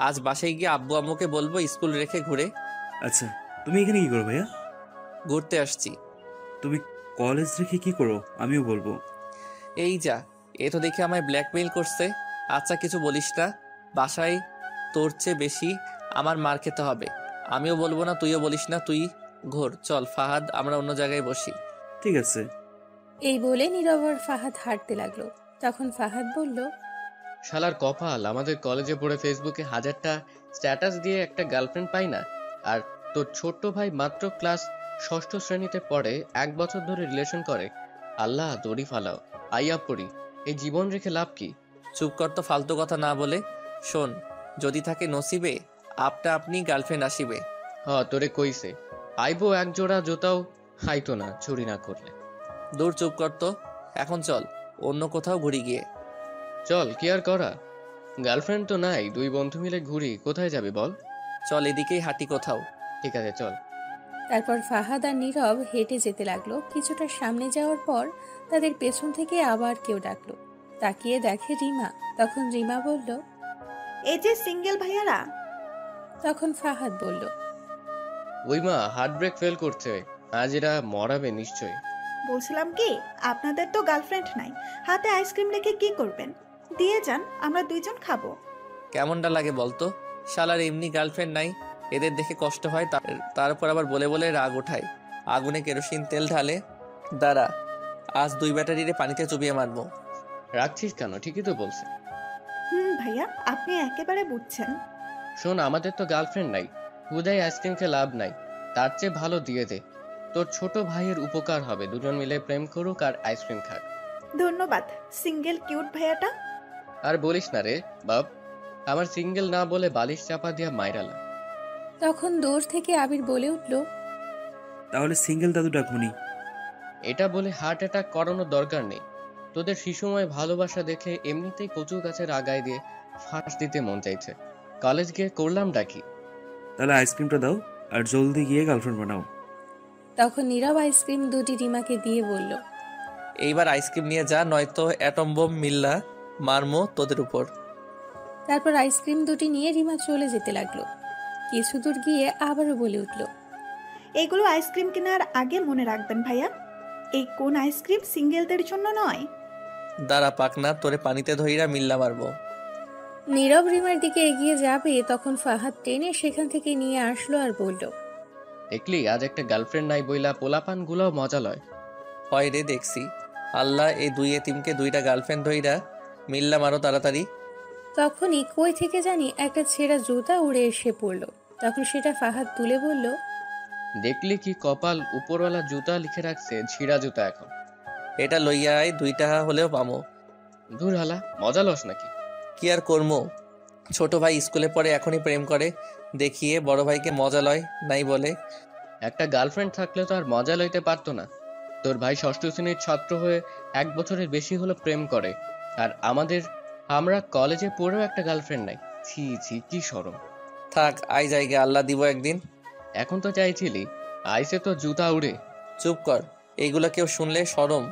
আজ বাসায় গিয়ে আব্বু আম্মুকে বলবো স্কুল রেখে ঘুরে। আচ্ছা, তুমি এখানে কি করো ভাইয়া? ঘুরতে আসছি। তুমি কলেজ রেখে কি করো আমিও বলবো। এই যা, এ তো দেখে আমায় ব্ল্যাকমেইল করছে। আচ্ছা কিছু বলিস না, বাসায় তোর চেয়ে বেশি আমার মার খেতে হবে। আমিও বলবো না, তুইও বলিস না, তুই ঘোর। চল ফাহাদ, আমরা অন্য জায়গায় বসি। ঠিক আছে। এই বলে নীরব আর ফাহাদ হাঁটতে লাগলো। তখন ফাহাদ বলল, শালার কপাল, আমাদের কলেজে পড়ে ফেসবুকে 1000টা স্ট্যাটাস দিয়ে একটা গার্লফ্রেন্ড পাই না, আর তোর ছোট্ট ভাই মাত্র ক্লাস 6ষ্ঠ শ্রেণীতে পড়ে, 1 বছর ধরে রিলেশন করে। আল্লাহ, দড়ি ফালাও, আইয়া পড়ি। এই জীবন রেখে লাভ কি? চুপ কর তো, ফালতু কথা না বলে। শোন, যদি থাকে নসিবে আপনা আপনি গার্লফ্রেন্ড আসিবে। তোরে কইছে আইবো, এক জোড়া জুতাও হাইতো না চুরি না করলে। দূর, চুপ কর তো। এখন চল অন্য কোথাও ঘুরি গিয়ে। চল, কি আর করা, গার্লফ্রেন্ড তো নাই, 2 বন্ধু মিলে ঘুরি। কোথায় যাবে বল? চল এদিকেই হাঁটি কোথাও। ঠিক আছে চল। তারপর ফাহাদ আর নীরব হেঁটে যেতে লাগলো। কিছুটা সামনে যাওয়ার পর তাদের পেছন থেকে আবার কেউ ডাকলো। তাকিয়ে দেখে রিমা। তখন রিমা বলল, এই যে সিঙ্গেল ভাইয়ারা। তখন ফাহাদ বলল, ওই মা, হার্ট ব্রেক ফেল করছে, আজ এরা মরাবে নিশ্চয়। বলছিলাম কি, আপনাদের তো গার্লফ্রেন্ড নাই, হাতে আইসক্রিম রেখে কি করবেন? দিয়ে যান, আমরা 2 জন খাবো। কেমনটা লাগে বলতো? শালার এমনি গার্লফ্রেন্ড নাই, এদের দেখে কষ্ট হয়, তার উপর আবার বলে বলে রাগ ওঠায়। আগুনে কেরোসিন তেল ঢালে। দাঁড়া, আজ 2 ব্যাটারিরে পানিতে চুবিয়ে মারবো। রাখছিস কেন? ঠিকই তো বলছে। ভাইয়া আপনি একেবারে বুঝছেন। শোন, আমাদের তো গার্লফ্রেন্ড নাই, হুদাই আইসক্রিম খেয়ে লাভ নাই, তার চেয়ে ভালো দিয়ে দে। তোর ছোট ভাইয়ের উপকার হবে, 2 জন মিলে প্রেম করুক আর আইসক্রিম খাক। ধন্যবাদ সিঙ্গেল কিউট ভাইয়াটা। আর বলিস না রে বাপ, আমার সিঙ্গেল না বলে বালিশ চাপা দিয়া মাইরালা। তখন দূর থেকে আবির বলে উঠল, তাহলে সিঙ্গেল দাদু ডাকুনি। এটা বলে হার্ট অ্যাটাক করানোর দরকার নেই। তোদের শিশুময় ভালোবাসা দেখে এমনিতেই কচু গাছের আগায় দিয়ে ফাঁস দিতে মন চাইছে। কলেজ গিয়ে করলাম ডাকি। তাহলে আইসক্রিমটা দাও আর জলদি গিয়ে গার্লফ্রেন্ড বানাও। তখন নীরব আইসক্রিম দুটি রিমাকে দিয়ে বলল, এইবার আইসক্রিম নিয়ে যা, নয়তো অ্যাটম বোম মিল্লা মারমো তোদের উপর। তারপর আইসক্রিম দুটি নিয়ে রিমা চলে যেতে লাগলো। কিছু দূর গিয়ে আবারও বলে উঠল, এগুলো আইসক্রিম কেনার আগে মনে রাখবেন ভাইয়া, এই কোন আইসক্রিম সিঙ্গেলদের জন্য নয়। দাঁড়া পাকনা, তোরে পানিতে ধইরা মিল্লা মারবো। নীরব রিমার দিকে এগিয়ে যাবে তখন ফাহাদ টেনে সেখান থেকে নিয়ে আসলো আর বলল, দেখলি আজ একটা গার্লফ্রেন্ড নাই বইলা পোলাপান গুলাও মজা লয়। হয় রে দেখছি। আল্লাহ এই দুই এতিমকে দুইটা গার্লফ্রেন্ড ধইরা মিল্লা মারো তাড়াতাড়ি। তখনই কই থেকে জানি একটা ছেঁড়া জুতা উড়ে এসে পড়ল। তখন সেটা ফাহাদ তুলে বলল, দেখলি কি কপাল, উপরওয়ালা জুতা লিখে রাখছে ছিঁড়া জুতা। এখন এটা লইয়া আয়, 2 টাকা হলেও পামো। দূর হালা, মজা লস নাকি? কি আর করমো, ছোট ভাই স্কুলে পড়ে এখনই প্রেম করে দেখিয়ে বড় ভাইকে মজা লয় নাই বলে। একটা গার্লফ্রেন্ড থাকলে তো আর মজা লইতে পারতো না। তোর ভাই ষষ্ঠ শ্রেণীর ছাত্র হয়ে 1 বছরের বেশি হলো প্রেম করে, আর আমরা কলেজে পড়েও একটা গার্লফ্রেন্ড নাই। ছি ছি, কি শরম। থাক, আই জায়গা, আল্লাহ দিব একদিন। এখন তো চাইছিলি, আইসে তো জুতা উড়ে। চুপ কর, এইগুলো কেউ শুনলে শরম।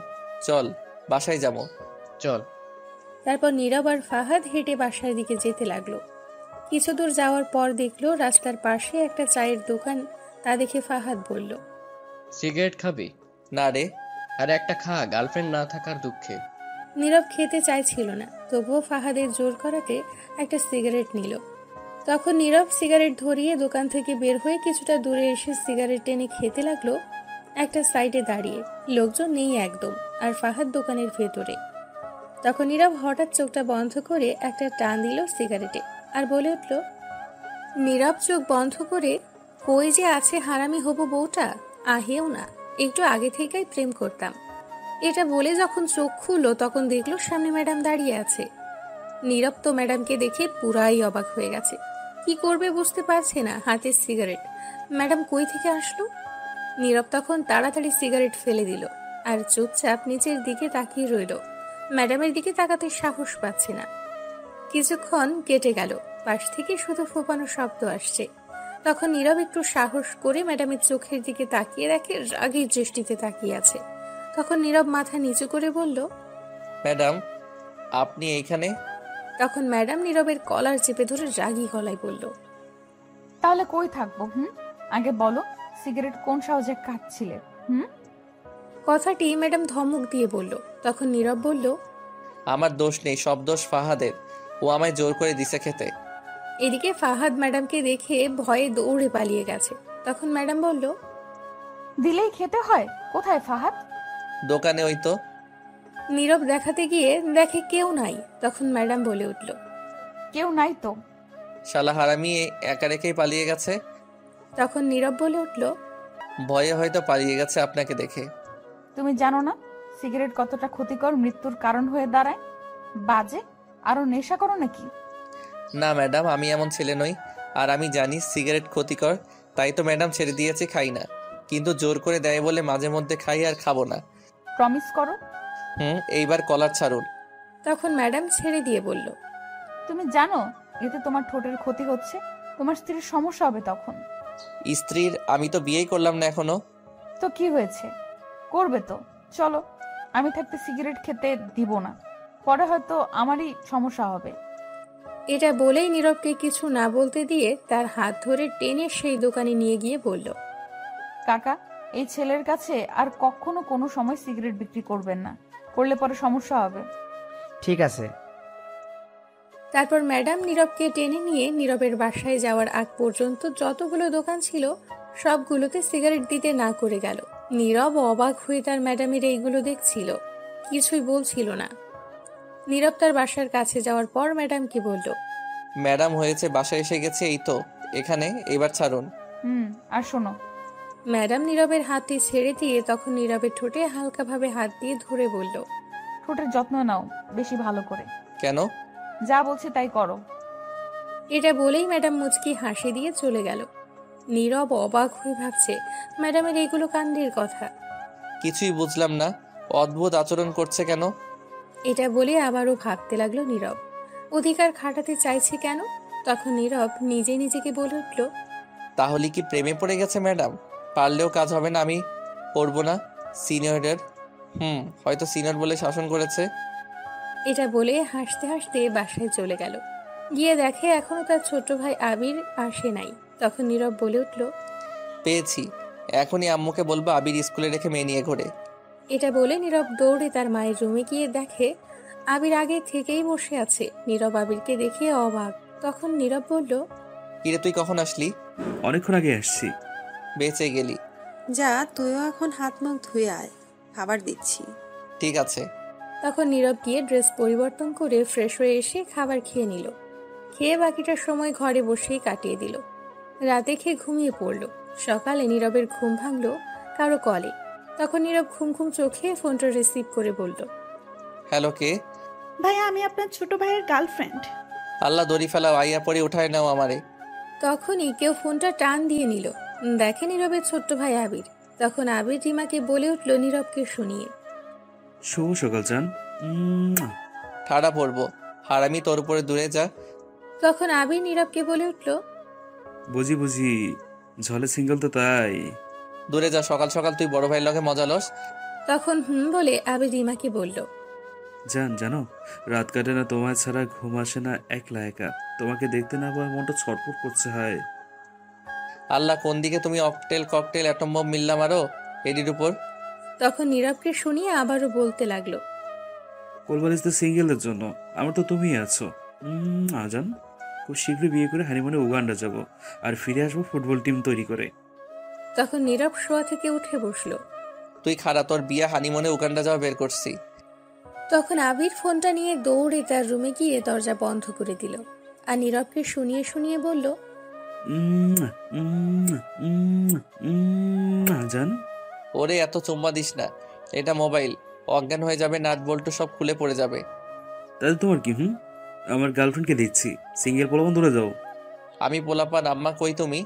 চল বাসায় যাবো। চল। তারপর নীরব আর ফাহাদ হেঁটে বাসার দিকে যেতে লাগলো। কিছু দূর যাওয়ার পর দেখলো রাস্তার পাশে একটা চায়ের দোকান। তা দেখে ফাহাদ বলল, সিগারেট খাবি? না রে। আর একটা খা, গার্লফ্রেন্ড না থাকার দুঃখে। নীরব খেতে চাইছিল না, তবুও ফাহাদের জোর করাতে একটা সিগারেট নিল। তখন নীরব সিগারেট ধরিয়ে দোকান থেকে বের হয়ে কিছুটা দূরে এসে সিগারেট টেনে খেতে লাগলো। একটা সাইডে দাঁড়িয়ে, লোকজন নেই একদম, আর ফাহাদ দোকানের ভেতরে। তখন নীরব হঠাৎ চোখটা বন্ধ করে একটা টান দিল সিগারেটে আর বলে উঠল, নীরব চোখ বন্ধ করে, কই যে আছে হারামি হবু বউটা, আহেও না, একটু আগে থেকেই প্রেম করতাম। এটা বলে যখন চোখ খুললো তখন দেখলো সামনে ম্যাডাম দাঁড়িয়ে আছে। নীরব তো ম্যাডামকে দেখে পুরাই অবাক হয়ে গেছে, কি করবে বুঝতে পারছে না। হাতের সিগারেট, ম্যাডাম কই থেকে আসলো? নীরব তখন তাড়াতাড়ি সিগারেট ফেলে দিল আর চুপচাপ নিচের দিকে তাকিয়ে রইল। ম্যাডামের দিকে তাকাতে সাহস পাচ্ছে না। কিছুক্ষণ কেটে গেল, পাশ থেকে শুধু ফোপানো শব্দ আসছে। তখন নীরব একটু সাহস করে ম্যাডামের চোখের দিকে তাকিয়ে দেখে রাগের দৃষ্টিতে তাকিয়ে আছে। তখন নীরব মাথা নিচু করে বলল, ম্যাডাম আপনি এইখানে? তখন ম্যাডাম নীরবের কলার চেপে ধরে রাগী গলায় বলল, তাহলে কই থাকবো? আগে বলো, সিগারেট কোন সাহসে খাচ্ছিলে? কথাটি ম্যাডাম ধমক দিয়ে বলল। তখন নীরব বলল, আমার দোষ নেই, সব দোষ ফাহাদের, ও আমায় জোর করে দিছে খেতে। এদিকে ফাহাদ ম্যাডামকে দেখে ভয়ে দৌড়ে পালিয়ে গেছে। তখন ম্যাডাম বলল, দিলেই খেতে হয়? কোথায় ফাহাদ? দোকানে ওই তো। নীরব দেখাতে গিয়ে দেখে কেউ নাই। তখন ম্যাডাম বলে উঠল, কেউ নাই তো? শালা হারামি একা রেখেই পালিয়ে গেছে। তখন নীরব বলে উঠল, ভয়ে হয়তো পালিয়ে গেছে আপনাকে দেখে। তুমি জানো না সিগারেট কতটা ক্ষতিকর, মৃত্যুর কারণ হয়ে দাঁড়ায়? বাজে, আরো নেশা করো নাকি? না ম্যাডাম, আমি এমন ছেলে নই। আর আমি জানি সিগারেট ক্ষতিকর, তাই তো ম্যাডাম ছেড়ে দিয়েছি, খাই না। কিন্তু জোর করে দেয় বলে মাঝে মধ্যে খাই, আর খাবো না। প্রমিস করো। এইবার কলার ছাড়ুন। তখন ম্যাডাম ছেড়ে দিয়ে বলল, তুমি জানো এতে তোমার ঠোঁটের ক্ষতি হচ্ছে, তোমার স্ত্রীর সমস্যা হবে তখন। স্ত্রীর? আমি তো বিয়েই করলাম না এখনো। তো কি হয়েছে, করবে তো। চলো, আমি থাকতে সিগারেট খেতে দিব না, পরে হয়তো আমারই সমস্যা হবে। এটা বলেই নীরবকে কিছু না বলতে দিয়ে তার হাত ধরে টেনে সেই দোকানে নিয়ে গিয়ে বলল, কাকা, এই ছেলের কাছে আর কখনো কোনো সময় সিগারেট বিক্রি করবেন না, করলে পরে সমস্যা হবে। ঠিক আছে। তারপর ম্যাডাম নীরবকে টেনে নিয়ে নীরবের বাসায় যাওয়ার আগ পর্যন্ত যতগুলো দোকান ছিল সবগুলোতে সিগারেট দিতে না করে গেল। নীরব অবাক হয়ে তার ম্যাডামের এইগুলো দেখছিল, কিছুই বলছিল না। নীরব তার বাসার কাছে যাওয়ার পর ম্যাডামকে বলল, ম্যাডাম হয়েছে, বাসায় এসে গেছে, এই তো এখানে, এবার ছাড়ুন। আর শোনো। ম্যাডাম নীরবের হাতটি ছেড়ে দিয়ে তখন নীরবের ঠোঁটে হালকাভাবে হাত দিয়ে ধরে বলল, ঠোঁটের যত্ন নাও বেশি ভালো করে। কেন? যা বলছি তাই করো। এটা বলেই ম্যাডাম মুচকি হাসি দিয়ে চলে গেল। নীরব অবাক হয়ে ভাবছে ম্যাডামের এইগুলো কাণ্ডের কথা। কিছুই বুঝলাম না, অদ্ভুত আচরণ করছে কেন? এটা বলে আবারও ভাবতে লাগলো নীরব, অধিকার খাটাতে চাইছে কেন? তখন নীরব নিজে নিজেকে বলে উঠল, তাহলে কি প্রেমে পড়ে গেছে ম্যাডাম? পারলেও কাজ হবে না, আমি পড়বো না সিনিয়রের। হয়তো সিনিয়র বলে শাসন করেছে। এটা বলে হাসতে হাসতে বাসায় চলে গেল। গিয়ে দেখে এখনো তার ছোট ভাই আবির আসে নাই। তখন নীরব বলে উঠল, পেয়েছি, এখনই আম্মুকে বলবো আবির স্কুলে রেখে মেয়ে নিয়ে ঘোরে। এটা বলে নীরব দৌড়ে তার মায়ের রুমে গিয়ে দেখে আবির আগে থেকেই বসে আছে। নীরব আবিরকে দেখে অবাক। তখন নীরব বলল, কিরে তুই কখন আসলি? অনেকক্ষণ আগে আসছি। বেঁচে গেলি। যা, তুইও এখন হাত মুখ ধুয়ে আয়, খাবার দিচ্ছি। ঠিক আছে। তখন নীরব গিয়ে ড্রেস পরিবর্তন করে ফ্রেশ হয়ে এসে খাবার খেয়ে নিল। খেয়ে বাকিটা সময় ঘরে বসেই কাটিয়ে দিল। রাতে খেয়ে ঘুমিয়ে পড়ল। সকালে নীরবের ঘুম ভাঙল কারো কলে। তখন নীরব ঘুম ঘুম চোখে ফোনটা রিসিভ করে বলল, হ্যালো, কে? ভাইয়া, আমি আপনার ছোট ভাইয়ের গার্লফ্রেন্ড। আল্লাহ দড়ি ফেলাও, আইয়া পরে উঠায় নাও আমারে। তখনই কেউ ফোনটা টান দিয়ে নিল। দেখে নীরবের ছোট্ট ভাই আবির। তখন আবির রিমাকে বলে উঠল নীরবকে শুনিয়ে, শুভ সকাল জান। ঠাড়া পড়বো, হারামি তোর উপরে দূরে যা। তখন আবির নীরবকে বলে উঠল, বুঝি বুঝি, ঝলে সিঙ্গেল তো তাই। দূরে যা, সকাল সকাল তুই বড় ভাইয়ের লগে মজা লস। তখন বলে আবির রিমাকে বলল, জান জানো, রাত কাটে না তোমায় ছাড়া, ঘুম আসে না একলা একা। তোমাকে দেখতে না পাওয়ার মনটা ছটফট করছে। হয় আল্লাহ, কোন দিকে তুমি অকটেল ককটেল অ্যাটম বম মিললাম আরো এডির উপর। তখন নীরবকে শুনিয়ে আবারও বলতে লাগলো, কোলবালিশ তো সিঙ্গেলদের জন্য, আমার তো তুমিই আছো। আজান, খুব শীঘ্রই বিয়ে করে হানিমুনে উগান্ডা যাব, আর ফিরে আসবো ফুটবল টিম তৈরি করে। তখন নীরব শোয়া থেকে উঠে বসলো। তুই খাড়া, তোর বিয়া হানিমুনে উগান্ডা যাওয়া বের করছি। তখন আবির ফোনটা নিয়ে দৌড়ে তার রুমে গিয়ে দরজা বন্ধ করে দিল। আর নীরবকে শুনিয়ে শুনিয়ে বলল, আজান, ওরে এত চুম্মা দিস না, এটা মোবাইল, অজ্ঞান হয়ে যাবে, নাট বল্টু সব খুলে পড়ে যাবে। তাহলে তোমার কি? আমার গার্লফ্রেন্ডকে দিচ্ছি, সিঙ্গেল পোলাপন ধরে যাও। আমি পোলাপান, আম্মা কই তুমি?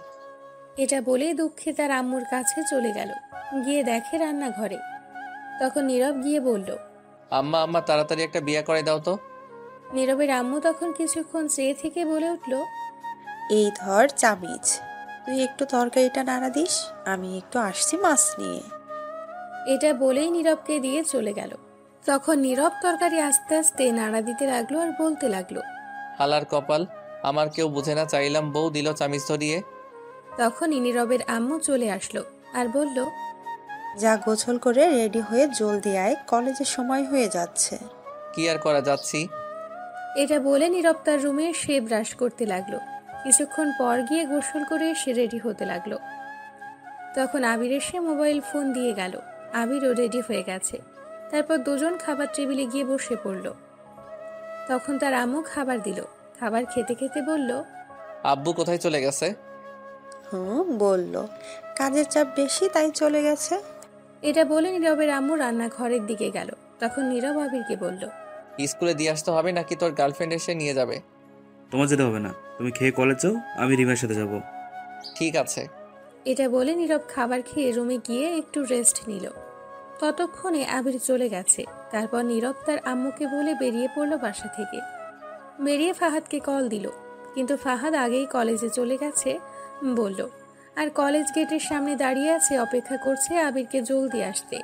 এটা বলে দুঃখে তার আম্মুর কাছে চলে গেল। গিয়ে দেখে রান্নাঘরে। তখন নীরব গিয়ে বলল, আম্মা আম্মা তাড়াতাড়ি একটা বিয়া করে দাও তো। নীরবের আম্মু তখন কিছুক্ষণ চেয়ে থেকে বলে উঠল, এই ধর চামিচ, তুই একটু তরকারিটা নাড়া দিস, আমি একটু আসছি মাছ নিয়ে। এটা বলেই নীরবকে দিয়ে চলে গেল। তখন নীরব তরকারি আস্তে আস্তে নাড়া দিতে লাগলো আর বলতে লাগলো, হালার কপাল, আমার কেউ বুঝে না, চাইলাম বউ দিল চামিচ ধরিয়ে। তখনই নীরবের আম্মু চলে আসলো আর বলল, যা, গোছল করে রেডি হয়ে জলদি আয়, কলেজের সময় হয়ে যাচ্ছে। কি আর করা, যাচ্ছি। এটা বলে নীরব তার রুমে সে ব্রাশ করতে লাগলো। কিছুক্ষণ পর গিয়ে গোসল করে সে রেডি হতে লাগলো। তখন আবির এসে মোবাইল ফোন দিয়ে গেল। আবিরও রেডি হয়ে গেছে। তারপর দুজন খাবার টেবিলে গিয়ে বসে পড়ল। তখন তার আম্মু খাবার দিল। খাবার খেতে খেতে বলল, আব্বু কোথায় চলে গেছে? বলল কাজের চাপ বেশি তাই চলে গেছে। এটা বলে নীরবের আম্মু রান্নাঘরের দিকে গেল। তখন নীরব আবিরকে বলল, স্কুলে দিয়ে আসতে হবে নাকি তোর গার্লফ্রেন্ড এসে নিয়ে যাবে? তোমার যেতে হবে না, তুমি খেয়ে কলেজ যাও, আমি রিমার সাথে যাব। ঠিক আছে। এটা বলে নীরব খাবার খেয়ে রুমে গিয়ে একটু রেস্ট নিল। ততক্ষণে আবির চলে গেছে। তারপর নীরব তার আম্মুকে বলে বেরিয়ে পড়ল বাসা থেকে। বেরিয়ে ফাহাদকে কল দিল, কিন্তু ফাহাদ আগেই কলেজে চলে গেছে বলল, আর কলেজ গেটের সামনে দাঁড়িয়ে আছে, অপেক্ষা করছে আবিরকে জলদি আসতে।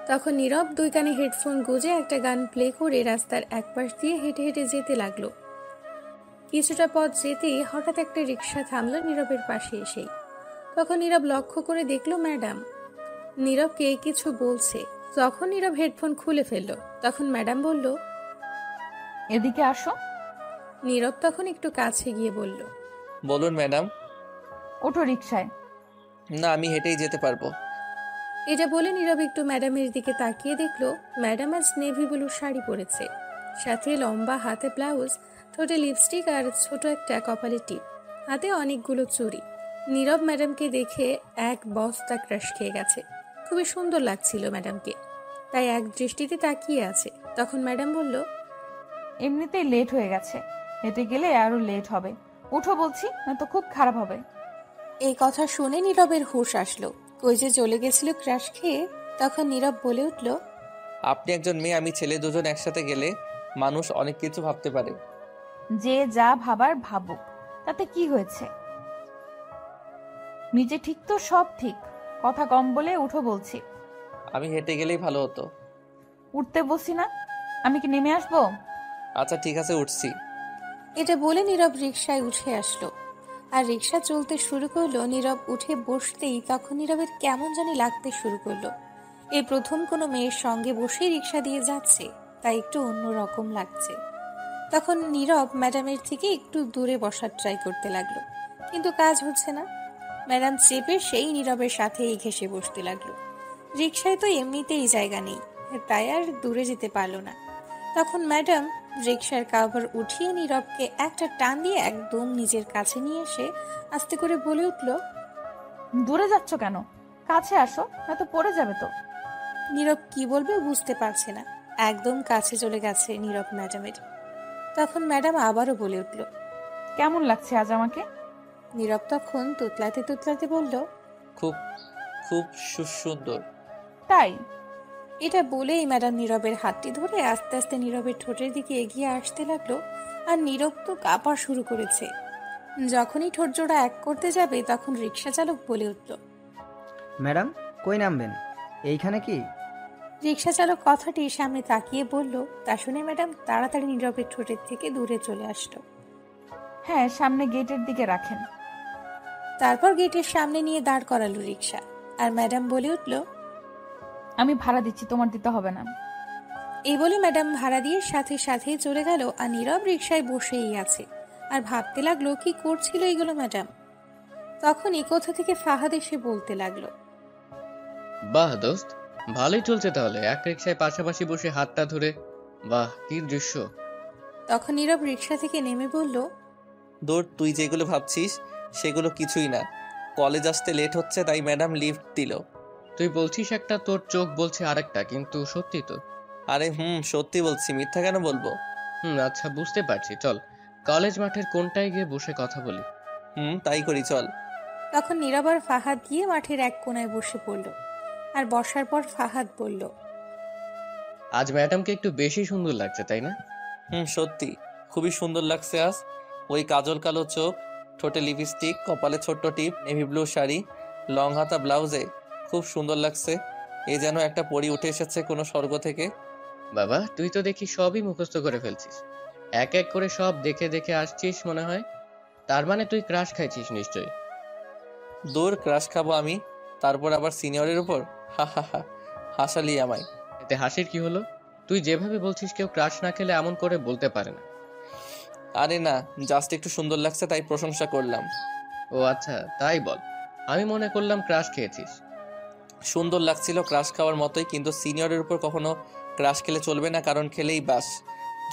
তখন নীরব দুই কানে হেডফোন গুঁজে একটা গান প্লে করে রাস্তার একপাশ দিয়ে হেঁটে হেঁটে যেতে লাগলো। কিছুটা পথ যেতেই হঠাৎ একটা রিক্সা থামলো নীরবের পাশে এসেই। তখন নীরব লক্ষ্য করে দেখলো ম্যাডাম নীরবকে কিছু বলছে। তখন নীরব হেডফোন খুলে ফেললো। তখন ম্যাডাম বলল, এদিকে আসো। নীরব তখন একটু কাছে গিয়ে বলল, বলুন ম্যাডাম। ওঠো রিক্সায়। না, আমি হেঁটেই যেতে পারবো। এটা বলে নীরব একটু ম্যাডামের দিকে তাকিয়ে দেখলো ম্যাডাম আজ নেভি ব্লু শাড়ি পরেছে, সাথে লম্বা হাতে ব্লাউজ, ঠোঁটে লিপস্টিক আর ছোট একটা কপালে টিপ, হাতে অনেকগুলো চুড়ি। নীরব ম্যাডামকে দেখে এক বস্তা ক্রাশ খেয়ে গেছে। খুবই সুন্দর লাগছিল ম্যাডামকে, তাই এক দৃষ্টিতে তাকিয়ে আছে। তখন ম্যাডাম বলল, এমনিতেই লেট হয়ে গেছে, হেঁটে গেলে আরো লেট হবে। উঠো বলছি, না তো খুব খারাপ হবে। এই কথা শুনে নীরবের হুঁশ আসলো। কই যে চলে গেছিল ক্রাশ খেয়ে। তখন নীরব বলে উঠল, আপনি একজন মেয়ে, আমি ছেলে, দুজন একসাথে গেলে মানুষ অনেক কিছু ভাবতে পারে। যে যা ভাবার ভাবুক, তাতে কি হয়েছে? নিজে ঠিক তো সব ঠিক। কথা কম বলে উঠো বলছি। আমি হেঁটে গেলেই ভালো হতো। উঠতে বসি না, আমি কি নেমে আসবো? আচ্ছা ঠিক আছে, উঠছি। এটা বলে নীরব রিকশায় উঠে আসলো। আর রিকশা চলতে শুরু করলো। নীরব উঠে বসতেই তখন নীরবের কেমন জানি লাগতে শুরু করলো। এই প্রথম কোনো মেয়ের সঙ্গে বসে রিকশা দিয়ে যাচ্ছে, তাই একটু অন্যরকম লাগছে। তখন নীরব ম্যাডামের থেকে একটু দূরে বসার ট্রাই করতে লাগলো, কিন্তু কাজ হচ্ছে না। ম্যাডাম চেপে সেই নীরবের সাথেই ঘেঁষে বসতে লাগলো। রিকশায় তো এমনিতেই জায়গা নেই, তাই আর দূরে যেতে পারলো না। তখন ম্যাডাম রিকশার কাভার উঠিয়ে নীরবকে একটা টান দিয়ে একদম নিজের কাছে নিয়ে এসে আস্তে করে বলে উঠল, দূরে যাচ্ছ কেন? কাছে আসো, না তো পড়ে যাবে তো। নীরব কি বলবে বুঝতে পারছে না। একদম কাছে চলে গেছে নীরব ম্যাডামের। তখন ম্যাডাম আবারও বলে উঠল, কেমন লাগছে আজ আমাকে? নীরব তখন তুতলাতে তুতলাতে বলল, খুব খুব সুন্দর। তাই? এটা বলেই ম্যাডাম নীরবের হাতটি ধরে আস্তে আস্তে নীরবের ঠোঁটের দিকে এগিয়ে আসতে লাগলো। আর নীরব তো কাঁপা শুরু করেছে। যখনই ঠোঁট জোড়া এক করতে যাবে তখন রিকশা চালক বলে উঠল, ম্যাডাম কই নামবেন? এইখানে কি? রিকশা চালক কথাটি সামনে তাকিয়ে বলল। তা শুনে ম্যাডাম তাড়াতাড়ি নীরবের ঠোঁটের থেকে দূরে চলে আসলো। হ্যাঁ, সামনে গেটের দিকে রাখেন। তারপর গেটের সামনে নিয়ে দাঁড় করালো রিকশা। আর ম্যাডাম বলে উঠল, আমি ভাড়া দিচ্ছি, তোমার দিতে হবে না। এই বলে ম্যাডাম ভাড়া দিয়ে সাথে সাথে চলে গেল। আর নীরব রিকশায় বসেই আছে আর ভাবতে লাগলো কি করছিল এগুলো ম্যাডাম। তখন এই কোথা থেকে ফাহাদ এসে বলতে লাগলো, বাহ দোস্ত, ভালোই চলছে তাহলে, এক রিকশায় পাশাপাশি বসে হাতটা ধরে। বাহ, কি দৃশ্য। তখন নীরব রিকশা থেকে নেমে বলল, দূর, তুই যেগুলো ভাবছিস সেগুলো কিছুই না। কলেজ আসতে লেট হচ্ছে তাই ম্যাডাম লিফট দিল। তুই বলছিস একটা, তোর চোখ বলছে আরেকটা, কিন্তু সত্যি তো। আরে সত্যি বলছি, মিথ্যা কেন বলবো? আচ্ছা বুঝতে পারছি, চল কলেজ মাঠের কোনটায় গিয়ে বসে কথা বলি। তাই করি, চল। তখন নীরব আর ফাহাদ গিয়ে মাঠের এক কোনায় বসে পড়ল। আর বসার পর ফাহাদ বলল, আজ ম্যাডামকে একটু বেশি সুন্দর লাগছে, তাই না? সত্যি খুবই সুন্দর লাগছে আজ। ওই কাজল কালো চোখ, ঠোঁটে লিপস্টিক, কপালে ছোট্ট টিপ, নেভি ব্লু শাড়ি, লং হাতা ব্লাউজে খুব সুন্দর লাগছে। এ যেন একটা পরী উঠে এসেছে কোনো স্বর্গ থেকে। বাবা, তুই তো দেখি সবই মুখস্থ করে ফেলছিস। এক এক করে সব দেখে দেখে আসছিস মনে হয়। তার মানে তুই ক্রাশ খাইছিস নিশ্চয়ই। দূর, ক্রাশ খাবো আমি, তারপর আবার সিনিয়রের উপর? হা হা হা, হাসালি আমায়। এতে হাসির কি হলো? তুই যেভাবে বলছিস কেউ ক্রাশ না খেলে এমন করে বলতে পারে না। আরে না, জাস্ট একটু সুন্দর লাগছে তাই প্রশংসা করলাম। ও আচ্ছা, তাই বল। আমি মনে করলাম ক্রাশ খেয়েছিস। সুন্দর লাগছিল ক্রাশ খাওয়ার মতোই, কিন্তু সিনিয়রের উপর কখনো ক্রাশ খেলে চলবে না, কারণ খেলেই বাস।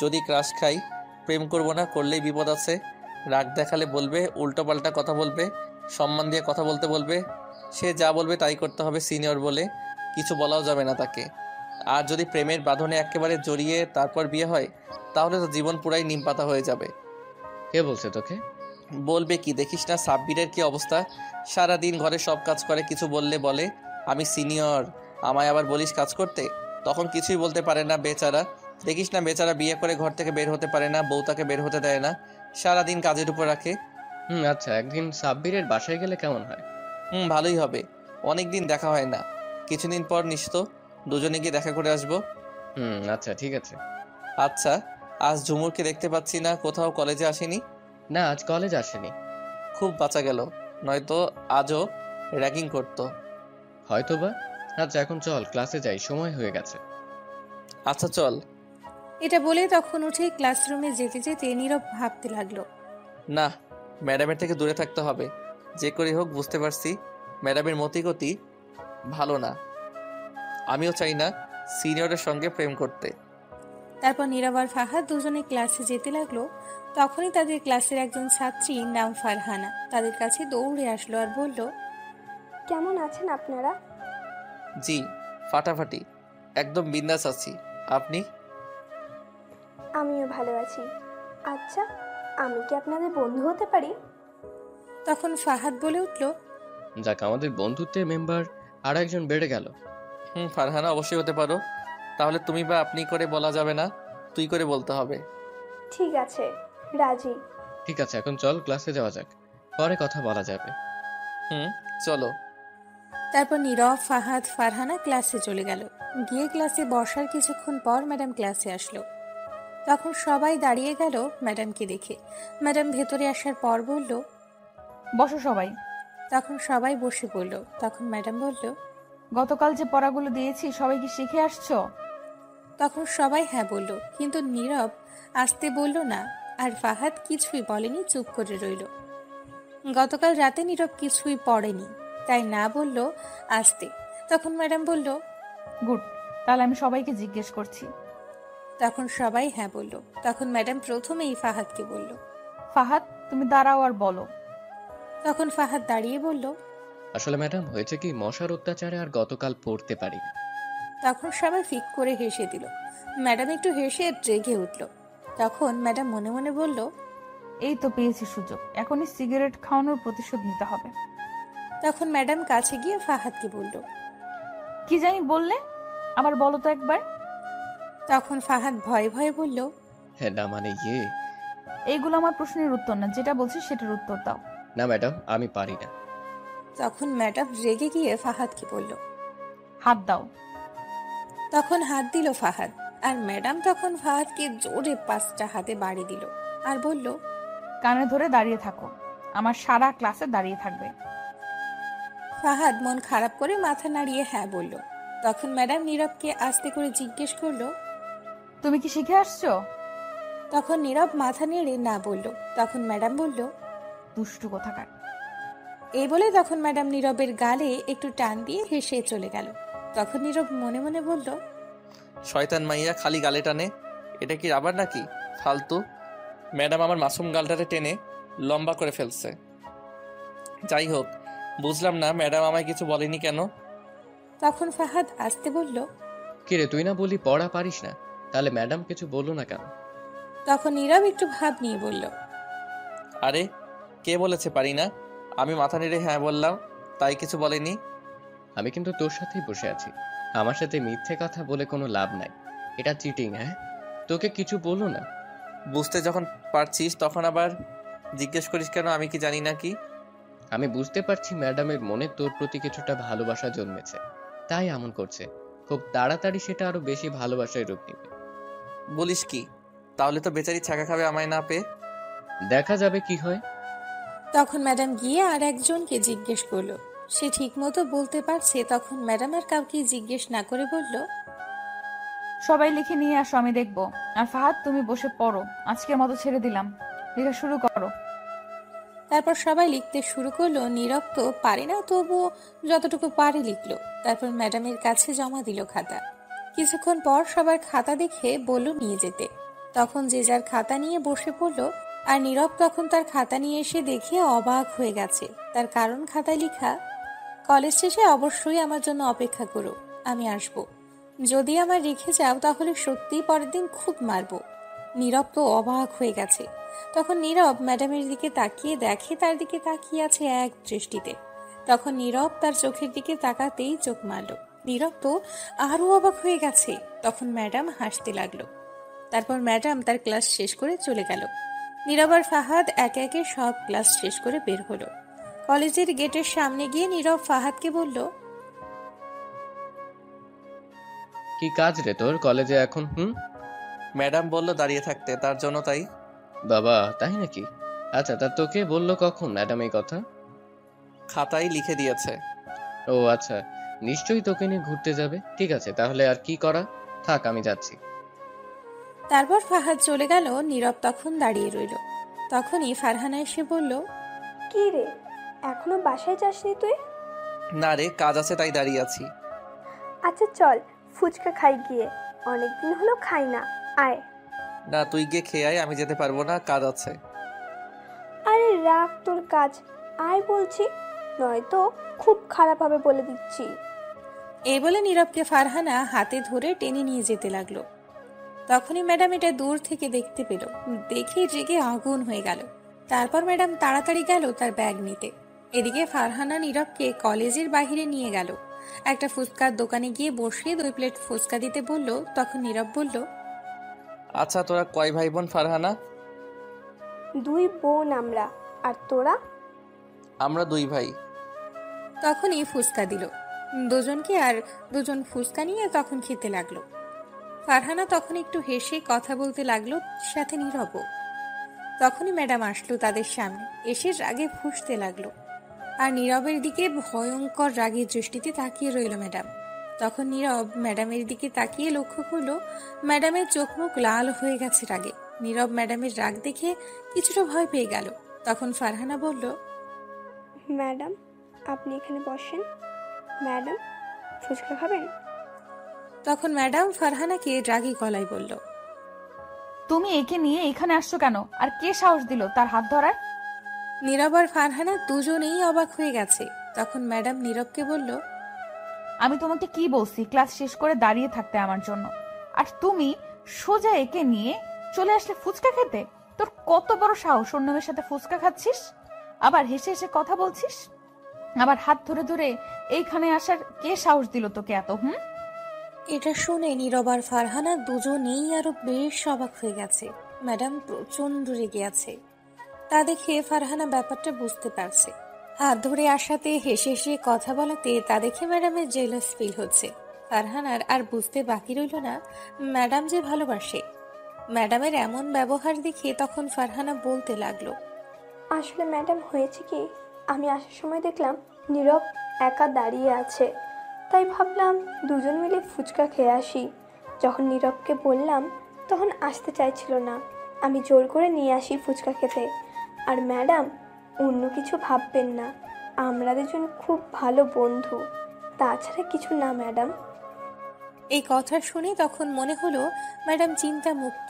যদি ক্রাশ খাই, প্রেম করব না, করলেই বিপদ আছে। রাগ দেখালে বলবে, উল্টোপাল্টা কথা বলবে, সম্মান দিয়ে কথা বলতে বলবে। সে যা বলবে তাই করতে হবে, সিনিয়র বলে কিছু বলাও যাবে না তাকে। আর যদি প্রেমের বাঁধনে একেবারে জড়িয়ে তারপর বিয়ে হয়, তাহলে তো জীবন পুরাই নিমপাতা হয়ে যাবে। কে বলছে তোকে? বলবে কি, দেখিস না সাব্বিরের কি অবস্থা। সারাদিন ঘরে সব কাজ করে, কিছু বললে বলে আমি সিনিয়র, আমায় আবার বলিস কাজ করতে। তখন কিছুই বলতে পারে না বেচারা। দেখিস না বেচারা বিয়ে করে ঘর থেকে বের হতে পারে না, বউ তাকে বের হতে দেয় না, সারাদিন কাজের উপর রাখে। আচ্ছা, একদিন সাব্বিরের বাসায় গেলে কেমন হয়? ভালোই হবে। অনেকদিন দেখা হয় না, কিছুদিন পর নিশ্চয় দুজনে গিয়ে দেখা করে আসবো। আচ্ছা ঠিক আছে। আচ্ছা, আজ ঝুমুরকে দেখতে পাচ্ছি না, কোথাও কলেজে আসেনি? না, আজ কলেজ আসেনি। খুব বাঁচা গেল, নয়তো আজও র্যাগিং করতো। হয়তোবা। আচ্ছা এখন চল ক্লাসে যাই, সময় হয়ে গেছে। আচ্ছা চল। এটা বলে তখন উঠে ক্লাসরুমে যেতে যেতে নীরব ভাবতে লাগলো, না, ম্যাডামের থেকে দূরে থাকতে হবে। যে করে হোক, বুঝতে পারছি ম্যাডামের মতিগতি ভালো না। আমিও চাই না সিনিয়রের সঙ্গে প্রেম করতে। তারপর নীরব আর ফাহাদ দুজনে ক্লাসে যেতে লাগলো। তখনই তাদের ক্লাসের একজন ছাত্রী নাম ফারহানা তাদের কাছে দৌড়ে আসলো আর বলল, কেমন আছেন আপনারা? জি, ফাটাফাটি, একদম বিন্দাস আছি। আপনি? আমিও ভালো আছি। আচ্ছা, আমি কি আপনাদের বন্ধু হতে পারি? তখন ফাহাদ বলে উঠল, যাক, আমাদের বন্ধুত্বের মেম্বার আর একজন বেড়ে গেল। ফারহানা অবশ্যই হতে পারো। তাহলে তুমি বা আপনি করে বলা যাবে না, তুই করে বলতে হবে। ঠিক আছে, রাজি। ঠিক আছে, এখন চল ক্লাসে যাওয়া যাক, পরে কথা বলা যাবে। চলো। তারপর নীরব, ফাহাদ, ফারহানা ক্লাসে চলে গেল। গিয়ে ক্লাসে বসার কিছুক্ষণ পর ম্যাডাম ক্লাসে আসলো। তখন সবাই দাঁড়িয়ে গেল ম্যাডামকে দেখে। ম্যাডাম ভেতরে আসার পর বলল, বসো সবাই। তখন সবাই বসে পড়ল। তখন ম্যাডাম বলল, গতকাল যে পড়াগুলো দিয়েছি সবাই কি শিখে আসছো? তখন সবাই হ্যাঁ বলল, কিন্তু নীরব আসতে বলল না। আর ফাহাদ কিছুই বলেনি, চুপ করে রইল। গতকাল রাতে নীরব কিছুই পড়েনি, তাই না বলল আসতে। তখন ম্যাডাম বলল, গুড, তাহলে আমি সবাইকে জিজ্ঞেস করছি। তখন সবাই হ্যাঁ বলল। তখন ম্যাডাম প্রথমেই ফাহাদকে বলল, ফাহাদ, তুমি দাঁড়াও আর বলো। তখন ফাহাদ দাঁড়িয়ে বলল, আসলে ম্যাডাম, হয়েছে কি, মশার অত্যাচারে আর গতকাল পড়তে পারি। তখন সবাই ফিক করে হেসে দিল। ম্যাডাম একটু হেসে রেগে উঠল। তখন ম্যাডাম মনে মনে বলল, এই তো পেয়েছি সুযোগ, এখনই সিগারেট খাওয়ানোর প্রতিশোধ নিতে হবে। তখন ম্যাডাম কাছে গিয়ে ফাহাদকে বলল, কি জানি বললে, আবার বলো তো একবার। তখন ফাহাদ ভয়ে ভয়ে বলল, হ্যাঁ, না মানে এইগুলো আমার প্রশ্নের উত্তর না, যেটা বলছি সেটার উত্তর দাও। না ম্যাডাম, আমি পারি না। তখন ম্যাডাম রেগে গিয়ে ফাহাদকে বলল, হাত দাও। তখন হাত দিল ফাহাদ। আর ম্যাডাম তখন ফাহাদকে জোরে 5টা হাতে বাড়ি দিল আর বলল, কানে ধরে দাঁড়িয়ে থাকো, আমার সারা ক্লাসে দাঁড়িয়ে থাকবে। ফাহাদ মন খারাপ করে মাথা নাড়িয়ে হ্যাঁ বলল। তখন ম্যাডাম নীরবকে আস্তে করে জিজ্ঞেস করলো, তুমি কি শিখে আসছো? তখন নীরব মাথা নেড়ে না বলল। তখন ম্যাডাম বলল, দুষ্টু কোথাকার। এই বলে তখন ম্যাডাম নীরবের গালে একটু টান দিয়ে হেসে চলে গেল। তখন নীরব মনে মনে বলল, শয়তান মাইয়া খালি গালে টানে, এটা কি রাবার নাকি? ফালতু। ম্যাডাম আমার মাসুম গালটারে টেনে লম্বা করে ফেলছে। যাই হোক, বুঝলাম না ম্যাডাম আমায় কিছু বলেনি কেন। তখন ফাহাদ আসতে বলল, কিরে, তুই না বলি পড়া পারিস না, তাহলে ম্যাডাম কিছু বললো না কেন? তখন নীরব একটু ভাব নিয়ে বলল, আরে কে বলেছে পারি না? আমি মাথা নেড়ে হ্যাঁ বললাম, তাই কিছু বলেনি। আমি কিন্তু তোর সাথেই বসে আছি, আমার সাথে মিথ্যে কথা বলে কোনো লাভ নাই, এটা চিটিং। হ্যাঁ, তোকে কিছু বললো না? বুঝতে যখন পারছিস তখন আবার জিজ্ঞেস করিস কেন? আমি কি জানি না কি? আমি বুঝতে পারছি ম্যাডামের মনে তোর প্রতি কিছুটা ভালোবাসা জন্মেছে, তাই এমন করছে। খুব তাড়াতাড়ি সেটা আরো বেশি ভালোবাসায় রূপ নেবে। বলিস কি? তাহলে তো বেচারি ছাকা খাবে আমায় না পেয়ে। দেখা যাবে কি হয়। তখন ম্যাডাম গিয়ে আর একজনকে জিজ্ঞেস করলো। সে ঠিক মতো বলতে পারছে। তখন ম্যাডাম আর কাউকে জিজ্ঞেস না করে বলল, সবাই লিখে নিয়ে আসো, আমি দেখবো। আর ফাহাদ, তুমি বসে পড়ো, আজকের মতো ছেড়ে দিলাম, লেখা শুরু করো। তারপর সবাই লিখতে শুরু করলো। নীরব তো পারে না, তবুও যতটুকু পারে লিখলো। তারপর ম্যাডামের কাছে জমা দিল খাতা। কিছুক্ষণ পর সবার খাতা দেখে বলল নিয়ে যেতে। তখন যে যার খাতা নিয়ে বসে পড়লো। আর নীরব তখন তার খাতা নিয়ে এসে দেখে অবাক হয়ে গেছে। তার কারণ খাতায় লেখা, কলেজ শেষে অবশ্যই আমার জন্য অপেক্ষা করো, আমি আসবো। যদি আমার রেখে যাও তাহলে সত্যিই পরের দিন খুব মারবো। নীরব তো অবাক হয়ে গেছে। তখন নীরব ম্যাডামের দিকে তাকিয়ে দেখে তার দিকে তাকিয়ে আছে এক দৃষ্টিতে। তখন নীরব তার চোখের দিকে তাকাতেই চোখ মারল। নীরব তো আরো অবাক হয়ে গেছে। তখন ম্যাডাম হাসতে লাগলো। তারপর ম্যাডাম তার ক্লাস শেষ করে চলে গেল। নীরব আর ফাহাদ একে একে সব ক্লাস শেষ করে বের হলো। কলেজের গেটের সামনে গিয়ে নীরব ফাহাদকে বলল, কি কাজ রে তোর কলেজে এখন? ম্যাডাম বললো দাঁড়িয়ে থাকতে, তার জন্য তাই। বাবা, তাই নাকি? আচ্ছা, তা তোকে বললো কখন ম্যাডাম এই কথা? খাতায় লিখে দিয়েছে। ও আচ্ছা, নিশ্চয়ই তোকে নিয়ে ঘুরতে যাবে। ঠিক আছে, তাহলে আর কি করা, থাক, আমি যাচ্ছি। তারপর ফাহাদ চলে গেল। নীরব তখন দাঁড়িয়ে রইল। তখনই ফারহানা এসে বলল, কি রে, এখনো বাসায় যাসনি তুই? না রে, কাজ আছে তাই দাঁড়িয়ে আছি। আচ্ছা চল, ফুচকা খাই গিয়ে, অনেকদিন হলো খাই না, আয়। না, তুই গিয়ে খেয়ে আয়, আমি যেতে পারবো না, কাজ আছে। আরে রাখ তোর কাজ, আয় বলছি, নয়তো খুব খারাপ হবে বলে দিচ্ছি। এই বলে নীরবকে ফারহানা হাতে ধরে টেনে নিয়ে যেতে লাগলো। তখনই ম্যাডাম এটা দূর থেকে দেখতে পেল, দেখে রেগে আগুন হয়ে গেল। তারপর ম্যাডাম তাড়াতাড়ি গেল তার ব্যাগ নিতে। এদিকে ফারহানা নীরবকে কলেজের বাইরে নিয়ে গেল। একটা ফুচকার দোকানে গিয়ে বসিয়ে 2 প্লেট ফুচকা দিতে বলল। তখন নীরব বলল, আচ্ছা তোরা কয় ভাই বোন ফারহানা? 2 বোন আমরা। আর তোরা? আমরা 2 ভাই। তখনই ফুচকা দিল দুজনকে, আর দুজন ফুচকা নিয়ে তখন খেতে লাগলো। ফারহানা তখন একটু হেসে কথা বলতে লাগলো, সাথে নীরবও। তখনই ম্যাডাম আসলো তাদের সামনে, এসে রাগে ফুঁসতে লাগলো। আর নীরবের দিকে ভয়ঙ্কর রাগের দৃষ্টিতে তাকিয়ে রইল ম্যাডাম। তখন নীরব ম্যাডামের দিকে তাকিয়ে লক্ষ্য করলো ম্যাডামের চোখ মুখ লাল হয়ে গেছে রাগে। নীরব ম্যাডামের রাগ দেখে কিছুটা ভয় পেয়ে গেল। তখন ফারহানা বলল, ম্যাডাম আপনি এখানে বসেন। ম্যাডাম ফুচকা খাবেন? তখন ম্যাডাম ফারহানাকে রাগী গলায় বলল, তুমি একে নিয়ে এখানে আসছো কেন? আর কে সাহস দিল তার হাত ধরার? নীরব আর ফারহানা দুজনেই অবাক হয়ে গেছে। তখন ম্যাডাম নীরবকে বলল, আমি তোমাকে কি বলছি ক্লাস শেষ করে দাঁড়িয়ে থাকতে আমার জন্য, আর তুমি সোজা একে নিয়ে চলে আসলে ফুচকা খেতে? তোর কত বড় সাহস অন্য মেয়ের সাথে ফুচকা খাচ্ছিস, আবার হেসে হেসে কথা বলছিস, আবার হাত ধরে ধরে এইখানে আসার কে সাহস দিল তোকে এত? এটা শুনে নীরব আর ফারহানা দুজনেই আরো বেশ অবাক হয়ে গেছে। ম্যাডাম প্রচন্ড রেগে আছে। তা দেখে ফারহানা ব্যাপারটা বুঝতে পারছে। হাত ধরে আসাতে হেসে হেসে কথা বলাতে তা দেখে ম্যাডামের জেলাস ফিল হচ্ছে। ফারহানার আর বুঝতে বাকি রইল না ম্যাডাম যে ভালোবাসে। ম্যাডামের এমন ব্যবহার দেখে তখন ফারহানা বলতে লাগলো, আসলে ম্যাডাম হয়েছে কি, আমি আসার সময় দেখলাম নীরব একা দাঁড়িয়ে আছে, তাই ভাবলাম দুজন মিলে ফুচকা খেয়ে আসি। যখন নীরবকে বললাম তখন আসতে চাইছিল না, আমি জোর করে নিয়ে আসি ফুচকা খেতে। আর ম্যাডাম অন্য কিছু ভাববেন না, আমরা দুজন খুব ভালো বন্ধু, তাছাড়া কিছু না ম্যাডাম। এই কথা শুনে তখন মনে হলো ম্যাডাম চিন্তা মুক্ত।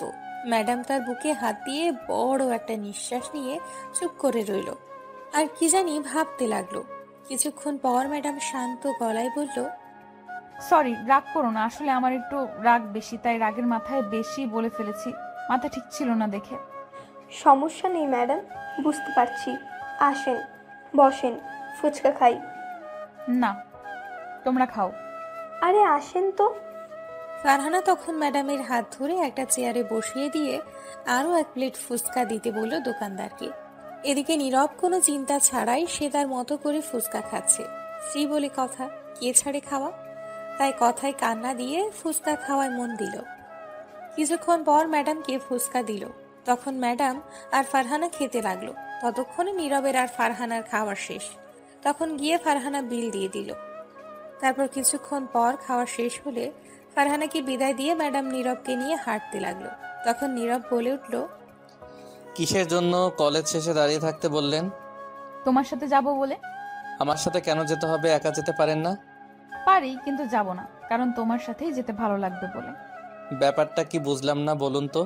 ম্যাডাম তার বুকে হাত দিয়ে বড় একটা নিঃশ্বাস নিয়ে চুপ করে রইল, আর কি জানি ভাবতে লাগলো। কিছুক্ষণ পর ম্যাডাম শান্ত গলায় বলল, সরি, রাগ করো না, আসলে আমার একটু রাগ বেশি, তাই রাগের মাথায় বেশি বলে ফেলেছি, মাথা ঠিক ছিল না দেখে। সমস্যা নেই ম্যাডাম, বুঝতে পারছি। আসেন বসেন, ফুচকা খাই। না, তোমরা খাও। আরে আসেন তো। ফারহানা তখন ম্যাডামের হাত ধরে একটা চেয়ারে বসিয়ে দিয়ে আরো 1 প্লেট ফুচকা দিতে বলল দোকানদারকে। এদিকে নীরব কোনো চিন্তা ছাড়াই সে তার মতো করে ফুচকা খাচ্ছে। স্ত্রী বলে কথা, কে ছাড়ে খাওয়া, তাই কথায় কান্না দিয়ে ফুচকা খাওয়ায় মন দিল। কিছুক্ষণ পর ম্যাডামকে ফুচকা দিল। তখন ম্যাডাম আর ফারহানা খেতে লাগলো। ততক্ষণে নীরবের আর ফারহানার খাওয়া শেষ। তখন গিয়ে ফারহানা বিল দিয়ে দিল। তারপর কিছুক্ষণ পর খাওয়া শেষ হলে ফারহানাকে বিদায় দিয়ে ম্যাডাম নীরবকে নিয়ে হাঁটতে লাগলো। তখন নীরব বলে উঠল, কিসের জন্য কলেজ শেষে দাঁড়িয়ে থাকতে বললেন? তোমার সাথে যাব বলে। আমার সাথে কেন যেতে হবে? একা যেতে পারেন না? পারি, কিন্তু যাব না, কারণ তোমার সাথেই যেতে ভালো লাগবে বলে। ব্যাপারটা কি বুঝলাম না, বলুন তো।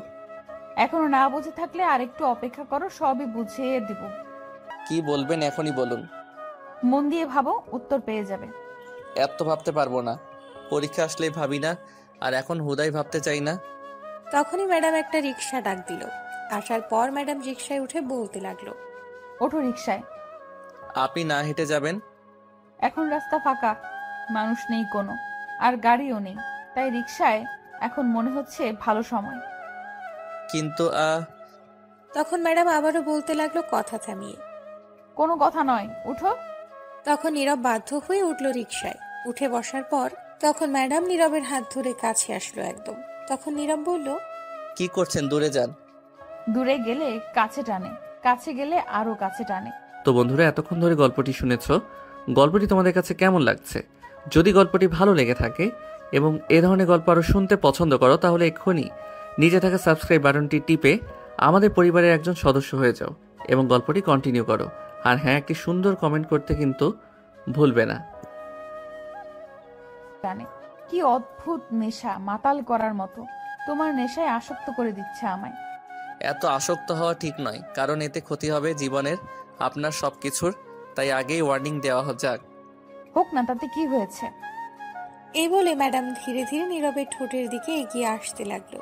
এখনো না বুঝে থাকলে আর একটু অপেক্ষা করো, সবই বুঝিয়ে দিব। কি বলবেন এখনই বলুন। মন দিয়ে ভাবো, উত্তর পেয়ে যাবে। এত ভাবতে পারবো না, পরীক্ষা আসলেই ভাবি না, আর এখন হুদাই ভাবতে চাই না। তখনই ম্যাডাম একটা রিক্সা ডাক দিল। আসার পর ম্যাডাম রিক্সায় উঠে বলতে লাগলো, ওঠো রিক্সায়। আপনি না হেঁটে যাবেন? এখন রাস্তা ফাঁকা, মানুষ নেই কোনো, আর গাড়িও নেই, তাই রিক্সায় এখন মনে হচ্ছে ভালো সময়। কিন্তু তখন ম্যাডাম আবারও বলতে লাগলো কথা থামিয়ে, কোনো কথা নয়, উঠো। তখন নীরব বাধ্য হয়ে উঠল রিক্সায়। উঠে বসার পর তখন ম্যাডাম নীরবের হাত ধরে কাছে আসলো একদম। তখন নীরব বলল, কি করছেন? দূরে যান। দূরে গেলে কাছে টানে, কাছে গেলে আরো কাছে টানে। তো বন্ধুরা, এতক্ষণ ধরে গল্পটি শুনেছ। গল্পটি তোমাদের কাছে কেমন লাগছে? যদি গল্পটি ভালো লেগে থাকে এবং এ ধরনের গল্প আরও শুনতে পছন্দ করো, তাহলে এক্ষুনি নিচে থাকা সাবস্ক্রাইব বাটনটি টিপে আমাদের পরিবারের একজন সদস্য হয়ে যাও এবং গল্পটি কন্টিনিউ করো। আর হ্যাঁ, একটি সুন্দর কমেন্ট করতে কিন্তু ভুলবে না। টানে, কি অদ্ভুত নেশা, মাতাল করার মতো। তোমার নেশায় আসক্ত করে দিচ্ছে আমায়। এত আসক্ত হওয়া ঠিক নয়, কারণ এতে ক্ষতি হবে জীবনের, আপনার সবকিছুর। তাই আগেই ওয়ার্নিং দেওয়া যাক। হোক না, তাতে কি হয়েছে? এই বলে ম্যাডাম ধীরে ধীরে নীরবের ঠোঁটের দিকে এগিয়ে আসতে লাগলো।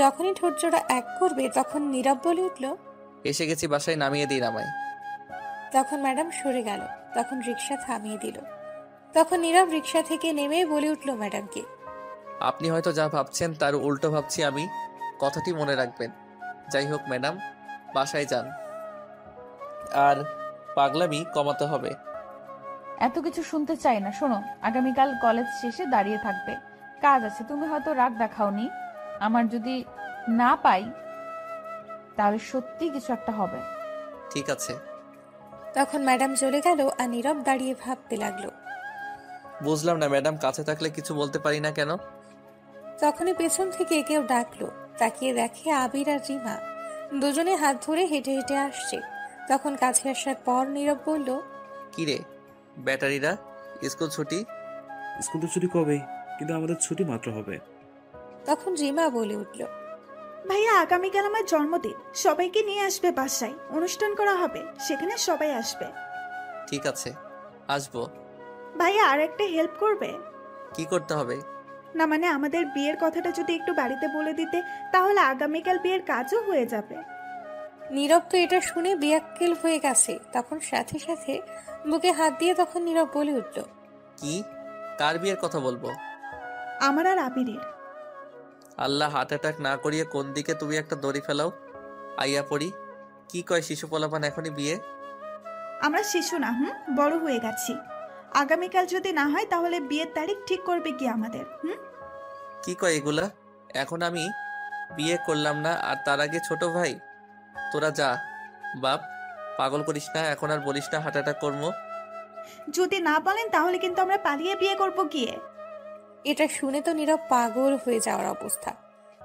যখনই ঠোঁটজোড়া এক করবে তখন নীরব বলে উঠল, এসে গেছি, বাসায় নামিয়ে দিন আমায়। তখন ম্যাডাম সরে গেল। তখন রিক্সা থামিয়ে দিল। তখন নীরব রিক্সা থেকে নেমে বলে উঠল ম্যাডামকে, আপনি হয়তো যা ভাবছেন তার উল্টো ভাবছি আমি, কথাটি মনে রাখবেন। যাই হোক ম্যাডাম, বাসায় যান, আর পাগলামি কমাতে হবে। এত কিছু শুনতে চাই না। শোনো, আগামীকাল কলেজ শেষে দাঁড়িয়ে থাকবে, কাজ আছে। তুমি হয়তো রাগ দেখাওনি, আমার যদি না পাই তাহলে সত্যি কিছু একটা হবে। ঠিক আছে। তখন ম্যাডাম চলে গেল আর নীরব দাঁড়িয়ে ভাবতে লাগলো। বুঝলাম না ম্যাডাম, কাছে থাকলে কিছু বলতে পারি না কেন? তখনই পেছন থেকে কেউ ডাকলো। তাকিয়ে দেখে আবির আর রিমা দুজনে হাত ধরে হেঁটে হেঁটে আসছে। তখন কাছে আসার পর নীরব বলল, কিরে ব্যাটারিরা, স্কুল ছুটি? স্কুল তো ছুটি কবেই, কিন্তু আমাদের ছুটি মাত্র হবে। তখন রিমা বলে উঠল, ভাইয়া আগামীকাল আমার জন্মদিন, সবাইকে নিয়ে আসবে বাসায়, অনুষ্ঠান করা হবে, সেখানে সবাই আসবে। ঠিক আছে, আসবো। ভাইয়া আর একটা হেল্প করবে? কি করতে হবে? না মানে আমাদের বিয়ের কথাটা যদি একটু বাড়িতে বলে দিতে, তাহলে আগামীকাল বিয়ের কাজও হয়ে যাবে। নীরব তো এটা শুনে বেয়াক্কেল হয়ে গেছে। তখন সাথে সাথে বুকে হাত দিয়ে তখন নীরব বলে উঠল, কি, কার বিয়ের কথা বলবো? আমার আর আবিরের। আল্লাহ হার্ট অ্যাটাক না করিয়ে কোন দিকে তুমি একটা দড়ি ফেলাও। আইয়া পড়ি, কি কয় শিশু পোলাপান এখনই বিয়ে? আমরা শিশু না, বড় হয়ে গেছি। আগামীকাল যদি না হয় তাহলে বিয়ের তারিখ ঠিক করবে কি আমাদের? কি কয় এগুলা? এখন আমি বিয়ে করলাম না, আর তার আগে ছোট ভাই? তোরা যা বাপ, পাগল করিস না, এখন আর বলিস না হার্ট অ্যাটাক করবো। যদি না বলেন তাহলে কিন্তু আমরা পালিয়ে বিয়ে করব গিয়ে। এটা শুনে তো নীরব পাগল হয়ে যাওয়ার অবস্থা।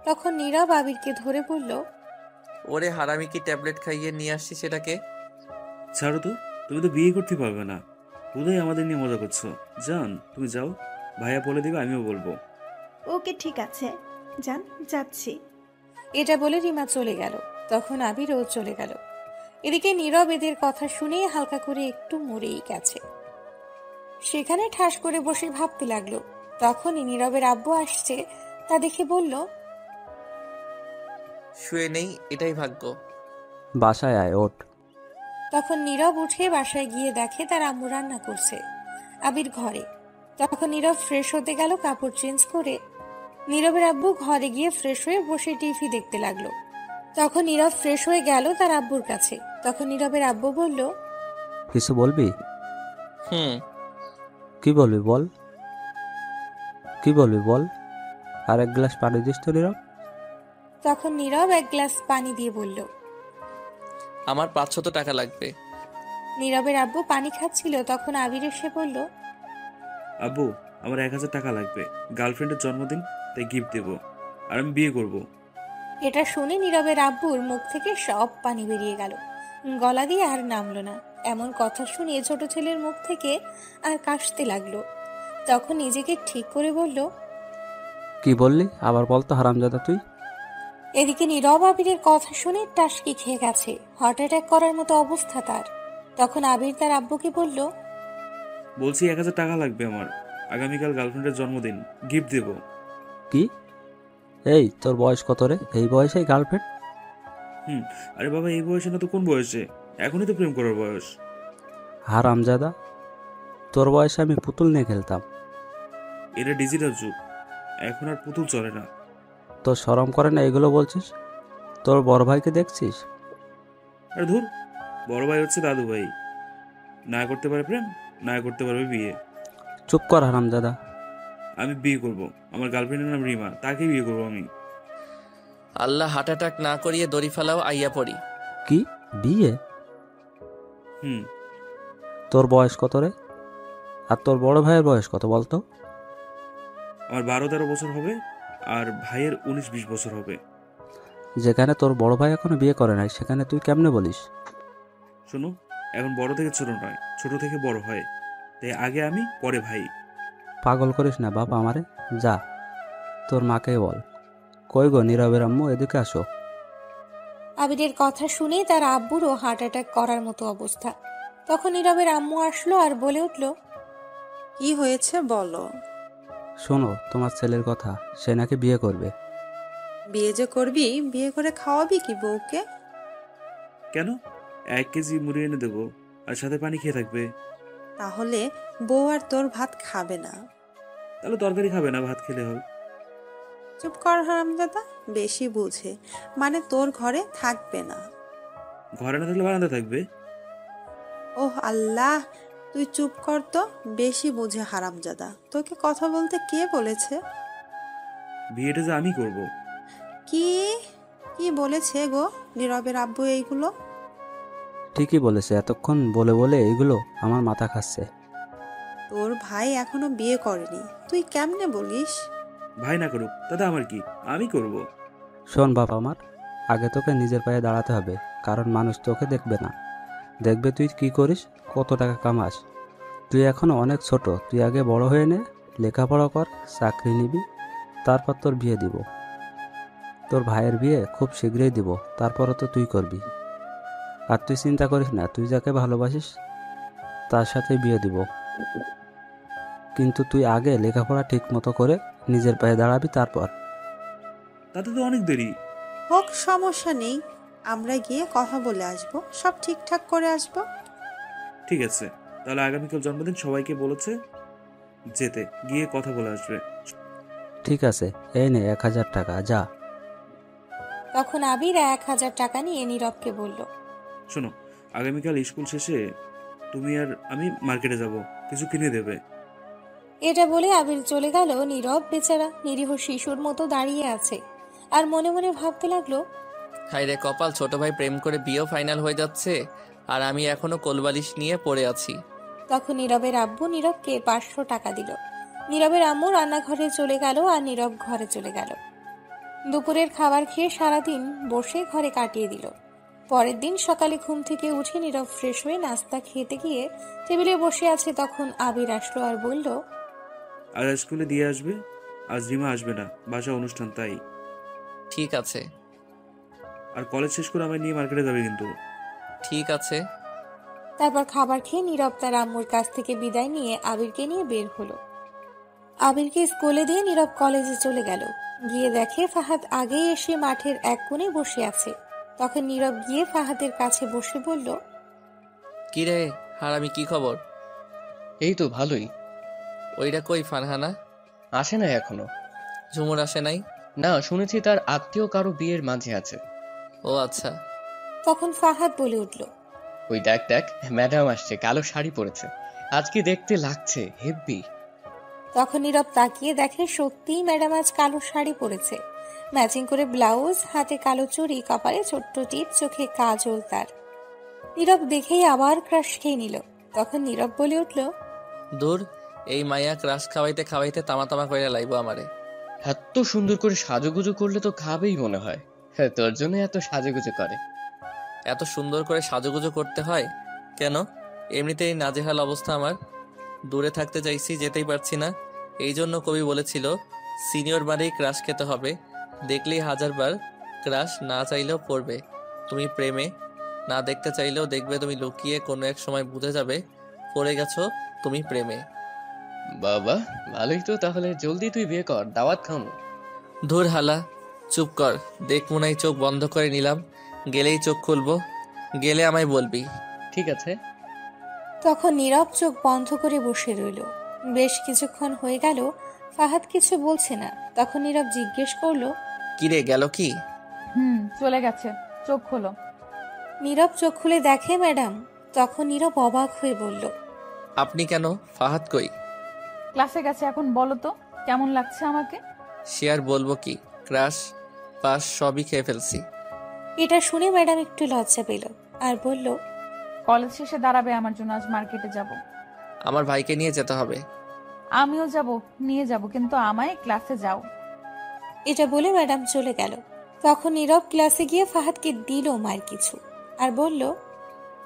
তখন নীরব আবিরকে ধরে বলল, ওরে হারামি, কি ট্যাবলেট খাইয়ে নিয়ে আসছি সেটাকে? ছাড়ো তো, তুমি তো বিয়ে করতে পারবে না। বোধহয় আমাদের নিয়ে মজা করছো। জান, তুমি যাও, ভাইয়া বলে দিবে, আমিও বলবো। ওকে ঠিক আছে, যান, যাচ্ছি। এটা বলে রিমা চলে গেল। তখন আবিরও চলে গেল। এদিকে নীরব এদের কথা শুনে হালকা করে একটু মরেই গেছে। সেখানে ঠাস করে বসে ভাবতে লাগলো। তখনই নীরবের আব্বু আসছে, তা দেখে বলল, শুয়ে নেই, এটাই ভাগ্য। বাসায় আয়, ওঠ। তখন নীরব উঠে বাসায় গিয়ে দেখে তার আম্মু রান্না করছে, আবির ঘরে। তখন নীরব ফ্রেশ হতে গেল কাপড় চেঞ্জ করে। নীরবের আব্বু ঘরে গিয়ে ফ্রেশ হয়ে বসে টিভি দেখতে লাগলো। তখন নীরব ফ্রেশ হয়ে গেল তার আব্বুর কাছে। তখন নীরবের আব্বু বলল, কিছু বলবি? হুম। কি বলবি বল, কি বলবি বল। আর এক গ্লাস পানি দিস তো নীরব। তখন নীরব এক গ্লাস পানি দিয়ে বলল, আমার 500 টাকা লাগবে। নীরবের আব্বু পানি খাচ্ছিল। তখন আবির এসে বলল, আব্বু, আমার 1000 টাকা লাগবে, গার্লফ্রেন্ডের জন্মদিন, তাই গিফট দেবো, আর আমি বিয়ে করব। এটা শুনে নীরবের আব্বুর মুখ থেকে সব পানি বেরিয়ে গেল, গলা দিয়ে আর নামলো না। এমন কথা শুনে ছোট ছেলের মুখ থেকে আর কাশতে লাগলো। তখন নিজেকে ঠিক করে বলল, কি বললি আবার বল তো হারামজাদা তুই। এদিকে নীরব আবিরের কথা শুনে টাসকি খেয়ে গেছে, হার্ট অ্যাটাক করার মতো অবস্থা তার। তখন আবির তার আব্বুকে বলল, বলছি 1000 টাকা লাগবে আমার, আগামীকাল গার্লফ্রেন্ডের জন্মদিন, গিফট দেবো। কি? এই তোর বয়স কত রে? এই বয়সে গার্লফ্রেন্ড? আরে বাবা, এই বয়সে না তো কোন বয়সে? এখনই তো প্রেম করার বয়স। হারামজাদা, তোর বয়সে আমি পুতুল নিয়ে খেলতাম। এটা ডিজিটাল যুগ, এখন আর পুতুল চলে না। তোর শরম করে না এগুলো বলছিস? তোর বড় ভাইকে দেখছিস? আরে ধুর, বড় ভাই হচ্ছে দাদু ভাই, না করতে পারে প্রেম, না করতে পারবে বিয়ে। চুপ কর হারামজাদা। আমি বিয়ে করব, আমার গার্লফ্রেন্ডের নাম রিমা, তাকে বিয়ে করবো আমি। আল্লাহ হার্ট অ্যাটাক না করিয়ে দড়ি ফেলাও, আইয়া পড়ি। কি বিয়ে? তোর বয়স কত রে? আর তোর বড় ভাইয়ের বয়স কত বলতো? আমার 12-13 বছর হবে, আর ভাইয়ের 19-20 বছর হবে। যেখানে তোর বড় ভাই এখনো বিয়ে করে নাই, সেখানে তুই কেমনে বলিস? শোনো, এখন বড় থেকে ছোট নয়, ছোট থেকে বড় হয়, তাই আগে আমি, পরে ভাই। পাগল করিস না বাপ আমারে। যা, তোর মাকে বল। কই গো নীরবের আম্মু, এদিকে আসো। আবিরের কথা শুনে তার আব্বুরও হার্ট অ্যাটাক করার মতো অবস্থা। তখন নীরবের আম্মু আসলো আর বলে উঠল, কি হয়েছে বলো। শোনো তোমার ছেলের কথা, সে নাকি বিয়ে করবে। বিয়ে যে করবি, বিয়ে করে খাওয়াবি কি বউকে? কেন? 1 কেজি মুড়ি এনে দেবো, আর সাথে পানি খেয়ে থাকবে। তাহলে বউ আর তোর ভাত খাবে না। তাহলে তরকারি খাবে না, ভাত খেলে হবে। চুপ কর হারামজাদা, বেশি বুঝে। মানে তোর ঘরে থাকবে না। ঘরে না থাকলে বারান্দা থাকবে। ওহ আল্লাহ, তুই চুপ কর তো, বেশি বুঝে হারামজাদা। তোকে কথা বলতে কে বলেছে? বিয়েটা যে আমি করব। কি কি বলেছে গো নীরবের আব্বু এইগুলো? ঠিকই বলেছে, এতক্ষণ বলে বলে এগুলো আমার মাথা খাচ্ছে। তোর ভাই এখনো বিয়ে করেনি, তুই কেমনে বলিস? ভাই না করুক, তাতে আমার কি, আমি করব। শোন বাপ আমার, আগে তোকে নিজের পায়ে দাঁড়াতে হবে, কারণ মানুষ তোকে দেখবে না, দেখবে তুই কি করিস, কত টাকা কামাস। তুই এখনো অনেক ছোট, তুই আগে বড় হয়ে নে, লেখাপড়া কর, চাকরি নিবি, তারপর তোর বিয়ে দিব। তোর ভাইয়ের বিয়ে খুব শীঘ্রই দিব, তারপরও তো তুই করবি। আর তুই চিন্তা করিস না, তুই যাকে ভালোবাসিস তার সাথে বিয়ে দিব, কিন্তু তুই আগে লেখাপড়া ঠিক মতো করে নিজের পায়ে দাঁড়াবি, তারপর। তাতে তো অনেক দেরি। হোক, সমস্যা নেই, আমরা গিয়ে কথা বলে আসবো, সব ঠিকঠাক করে আসবো। ঠিক আছে, তাহলে আগামীকাল জন্মদিন সবাইকে বলেছে যেতে, গিয়ে কথা বলে আসবে। ঠিক আছে, এই নে 1000 টাকা, যা। তখন আবির 1000 টাকা নিয়ে নীরবকে বলল, শোনো, আগামীকাল স্কুল শেষে তুমি আর আমি মার্কেটে যাব, কিছু কিনে দেবে। এটা বলে আবির চলে গেল। নীরব বেচারা নিরীহ শিশুর মতো দাঁড়িয়ে আছে আর মনে মনে ভাবতে লাগলো, হায় রে কপাল, ছোট ভাই প্রেম করে বিয়েও ফাইনাল হয়ে যাচ্ছে আর আমি এখনো কোলবালিশ নিয়ে পড়ে আছি। তখন নীরবের আব্বু নীরবকে 500 টাকা দিল। নীরবের আম্মু রান্নাঘরে চলে গেল আর নীরব ঘরে চলে গেল। দুপুরের খাবার খেয়ে সারাদিন বসে ঘরে কাটিয়ে দিল। পরের দিন সকালে ঘুম থেকে উঠে নীরব ফ্রেশ হয়ে নাস্তা খেতে গিয়ে টেবিলে বসে আছে। তখন আবির আসলো আর বলল, আজ স্কুলে দিয়ে আসবে, আজ রিমা আসবে না, বাসা অনুষ্ঠান তাই। ঠিক আছে। আর কলেজ শেষ করে আমায় নিয়ে মার্কেটে যাবে কিন্তু। ঠিক আছে। তারপর খাবার খেয়ে নীরব তার আম্মুর কাছ থেকে বিদায় নিয়ে আবিরকে নিয়ে বের হলো। আবিরকে স্কুলে দিয়ে নীরব কলেজে চলে গেল। গিয়ে দেখে ফাহাদ আগেই এসে মাঠের এক কোণে বসে আছে। তখন নীরব গিয়ে ফাহাদের কাছে বসে বলল, কি রে হারামি, কি খবর? এই তো ভালোই। ওইটা কই ফারহানা? আসে না এখনো। ঝুমুর আসে নাই? না, শুনেছি তার আত্মীয় কারো বিয়ের মাঝে আছে। ও আচ্ছা। তখন ফাহাদ বলে উঠল, ওই দেখ দেখ, ম্যাডাম আসছে, কালো শাড়ি পরেছে, আজকে দেখতে লাগছে হেব্বি। তখন নীরব তাকিয়ে দেখে সত্যিই ম্যাডাম আজ কালো শাড়ি পরেছে, ম্যাচিং করে ব্লাউজ, হাতে কালো চুড়ি, কপালে ছোট্ট টিপ, চোখে কাজল তার। নীরব দেখেই আবার ক্রাশ খেয়ে নিল। তখন নীরব বলে উঠল, দূর, এই মাইয়া ক্রাশ খাওয়াইতে খাওয়াইতে তামা তামা করে লাইব আমারে। এত সুন্দর করে সাজুগুজু করলে তো খাবেই মনে হয়। হ্যাঁ, তোর জন্য এত সাজুগুজু করে। এত সুন্দর করে সাজুগুজু করতে হয় কেন? এমনিতেই নাজেহাল অবস্থা আমার, দূরে থাকতে চাইছি, যেতেই পারছি না। এই জন্য কবি বলেছিল সিনিয়র বারেই ক্রাশ খেতে হবে, দেখলেই 1000 বার ক্রাশ না চাইলেও পড়বে তুমি প্রেমে, না দেখতে চাইলেও দেখবে তুমি, লুকিয়ে কোনো এক সময় বুঝে যাবে পড়ে গেছো তুমি প্রেমে। বাবা ভালোই তো, তাহলে জলদি তুই বিয়ে কর, দাওয়াত খামো। ধুর হালা, চুপ কর। দেখ মনাই, চোখ বন্ধ করে নিলাম, গেলেই চোখ খুলবো, গেলে আমায় বলবি। ঠিক আছে। তখন নীরব চোখ বন্ধ করে বসে রইল। বেশ কিছুক্ষণ হয়ে গেল, ফাহাদ কিছু বলছে না। তখন নীরব জিজ্ঞেস করলো, কিরে গেল কি? চলে গেছে, চোখ খোলো। নীরব চোখ খুলে দেখে ম্যাডাম। তখন নীরব অবাক হয়ে বলল, আপনি কেন? ফাহাদ কই? ক্লাসে গেছে। এখন বলো তো কেমন লাগছে আমাকে? সে আর বলবো কি, ক্রাশ পাস সবই খেয়ে ফেলছি। এটা শুনে ম্যাডাম একটু লজ্জা পেল আর বলল, কলেজ শেষে দাঁড়াবে আমার জন্য, আজ মার্কেটে যাব। আমার ভাইকে নিয়ে যেতে হবে। আমিও যাব, নিয়ে যাব, কিন্তু আমায় ক্লাসে যাও। এটা বলে ম্যাডাম চলে গেল। তখন নীরব ক্লাসে গিয়ে ফাহাদকে দিল মার কিছু আর বলল,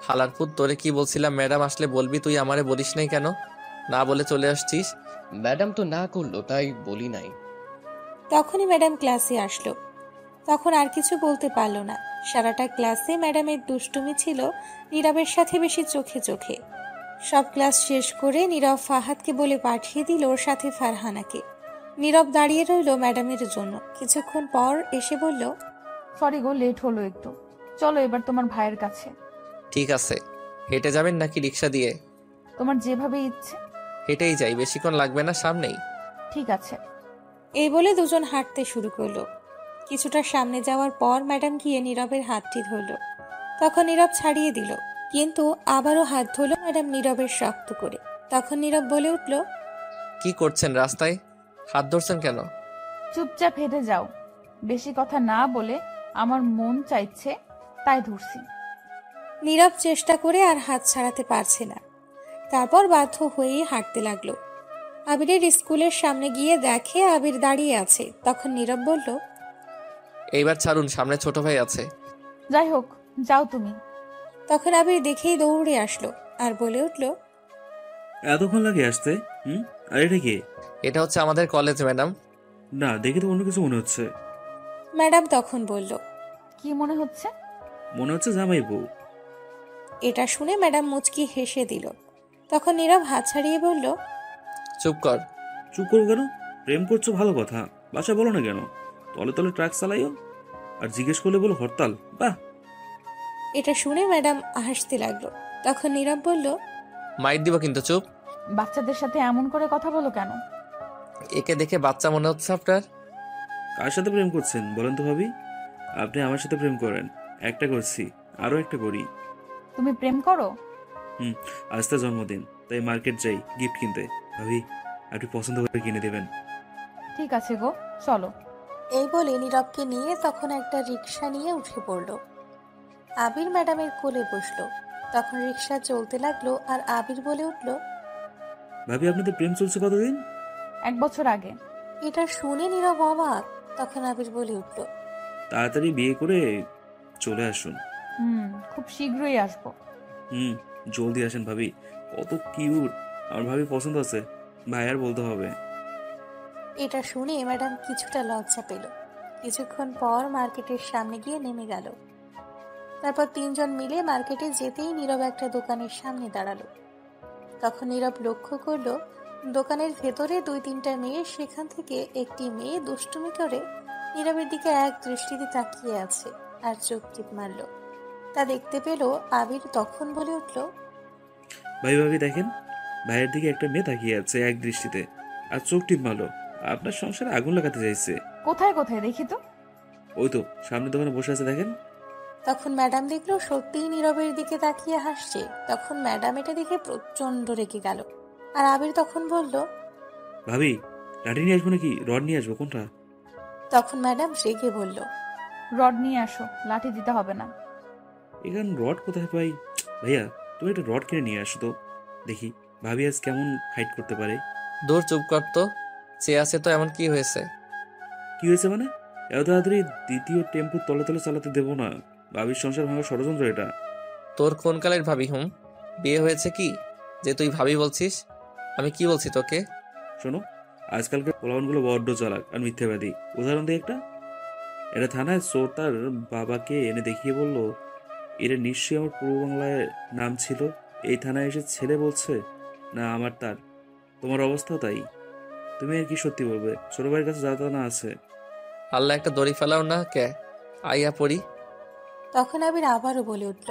হালারপুর, তোরে কি বলছিলাম ম্যাডাম আসলে বলবি, তুই আমারে বলিস নাই কেন? না বলে চলে আসছিস। ম্যাডাম তো না করলো তাই বলি নাই। তখনই ম্যাডাম ক্লাসে আসলো। তখন আর কিছু বলতে পারল না। সারাটা ক্লাসে ম্যাডামের দুষ্টুমি ছিল নীরবের সাথে বেশি চোখে চোখে। সব ক্লাস শেষ করে নীরব ফাহাদকে বলে পাঠিয়ে দিল ওর সাথে ফারহানাকে। নীরব দাঁড়িয়ে রইল ম্যাডামের জন্য। কিছুক্ষণ পর এসে বলল, সরি গো, লেট হলো একটু। চলো এবার তোমার ভাইয়ের কাছে। ঠিক আছে, হেঁটে যাবেন নাকি রিক্সা দিয়ে? তোমার যেভাবে ইচ্ছে। হেঁটেই যাই, বেশিক্ষণ লাগবে না, সামনেই। ঠিক আছে। এই বলে দুজন হাঁটতে শুরু করলো। কিছুটা সামনে যাওয়ার পর ম্যাডাম গিয়ে নীরবের হাতটি ধরল। তখন নীরব ছাড়িয়ে দিল, কিন্তু আবারও হাত ধরল ম্যাডাম নীরবের শক্ত করে। তখন নীরব বলে উঠল, কি করছেন রাস্তায়? হাত ধরছেন কেন? চুপচাপ হেঁটে যাও। বেশি কথা না বলে আমার মন চাইছে তাই ধরছি। নীরব চেষ্টা করে আর হাত ছাড়াতে পারছে না। তারপর বাধ্য হয়েই হাঁটতে লাগলো। আবিরের স্কুলের সামনে গিয়ে দেখে আবির দাঁড়িয়ে আছে। তখন নীরব বলল, এইবার ছাড়ুন, সামনে ছোট ভাই আছে। যাই হোক, যাও তুমি। তখন আবির দেখেই দৌড়ে আসলো আর বলে উঠল, এতক্ষণ লাগে আসতে? আর এটা কি? এটা হচ্ছে আমাদের কলেজ ম্যাডাম। না, দেখে তো অন্য কিছু মনে হচ্ছে। ম্যাডাম তখন বলল, কি মনে হচ্ছে? মনে হচ্ছে জামাই বউ। এটা শুনে ম্যাডাম মুচকি হেসে দিল। তখন নীরব হাত ছাড়িয়ে বলল, চুপ কর। চুপ করো কেন? প্রেম করছো ভালো কথা, বাসা বলো না কেন? তলে তলে ট্রাক চালাইও আর জিজ্ঞেস করলে বলো হরতাল। বাহ! এটা শুনে ম্যাডাম হাসতে লাগলো। তখন নীরব বলল, মাইর দিব কিন্তু, চুপ। বাচ্চাদের সাথে এমন করে কথা বলো কেন? একে দেখে বাচ্চা মনে হচ্ছে আপনার? কার সাথে প্রেম করছেন বলেন তো ভাবি? আপনি আমার সাথে প্রেম করেন। একটা করছি, আরো একটা করি। তুমি প্রেম করো? আজ তার জন্মদিন, তাই মার্কেট যাই গিফট কিনতে। ভাবি, আপনি পছন্দ করে কিনে দেবেন। ঠিক আছে গো, চলো। এই বলে নীরবকে নিয়ে তখন একটা রিক্সা নিয়ে উঠে পড়ল। আবির ম্যাডামের কোলে বসলো। তখন রিক্সা চলতে লাগলো আর আবির বলে উঠল, ভাবি, আপনাদের প্রেম চলছে কতদিন? 1 বছর আগে। এটা শুনে নীরব অবাক। তখন আবির বলে উঠল, তাড়াতাড়ি বিয়ে করে চলে আসুন। খুব শীঘ্রই আসবো। জলদি আসেন ভাবি, কত কিউট। আমার ভাবি পছন্দ আছে, ভাই আর বলতে হবে। এটা শুনে ম্যাডাম কিছুটা লজ্জা পেল। কিছুক্ষণ পর মার্কেটের সামনে গিয়ে নেমে গেল। তারপর 3 জন মিলে মার্কেটে যেতেই নীরব একটা দোকানের সামনে দাঁড়ালো। তখন নীরব লক্ষ্য করলো দোকানের ভেতরে 2-3টা মেয়ে, সেখান থেকে একটি মেয়ে দুষ্টুমি করে নীরবের দিকে এক দৃষ্টিতে তাকিয়ে আছে আর চোখ টিপ মারল। তা দেখতে পেল আবির। তখন বলে উঠল, ভাই ভাবি দেখেন, ভাইয়ের দিকে একটা মেয়ে তাকিয়ে আছে এক দৃষ্টিতে আর চোখ টিপ মারলো। আপনার সংসারে আগুন লাগাতে চাইছে। কোথায় কোথায় দেখি তো? ওই তো সামনে দোকানে বসে আছে, দেখেন। তখন ম্যাডাম দেখলো সত্যিই নীরবের দিকে তাকিয়ে হাসছে। তখন ম্যাডাম এটা দেখে প্রচন্ড রেগে গেল। আর আবির তখন বলল, ভাবি, লাঠি নিয়ে আসবো নাকি রড নিয়ে আসবো, কোনটা? তখন ম্যাডাম রেগে বলল, রড নিয়ে আসো, লাঠি দিতে হবে না। এখানে রড কোথায় পাই? ভাইয়া, তুমি একটা রড কিনে নিয়ে আসো তো, দেখি ভাবি আজ কেমন ফাইট করতে পারে। দূর, চুপ কর তো। চেয়ে আছে তো, এমন কি হয়েছে? কি হয়েছে মানে? এত তাড়াতাড়ি দ্বিতীয় টেম্পু তলে তলে চালাতে দেবো না। ভাবির সংসার ভাঙার ষড়যন্ত্র এটা। তোর কোন কালের ভাবি? বিয়ে হয়েছে কি যে তুই ভাবি বলছিস? আমি কি বলছি তোকে? শোনো, আজকালকার পোলাপানগুলো বড্ড চালাক আর মিথ্যাবাদী। উদাহরণ দিই একটা। এটা থানায় চোর তার বাবাকে এনে দেখিয়ে বলল, এরা নিশ্চয়ই আমার পূর্ব বাংলায় নাম ছিল। এই থানায় এসে ছেলে বলছে না আমার তার। তোমার অবস্থাও তাই। তুমি আর কি সত্যি বলবে? ছোট ভাইয়ের কাছে যা তা না আছে। আল্লাহ, একটা দড়ি ফেলাও না কে? আইয়া পড়ি। তখন আবির আবারও বলে উঠল,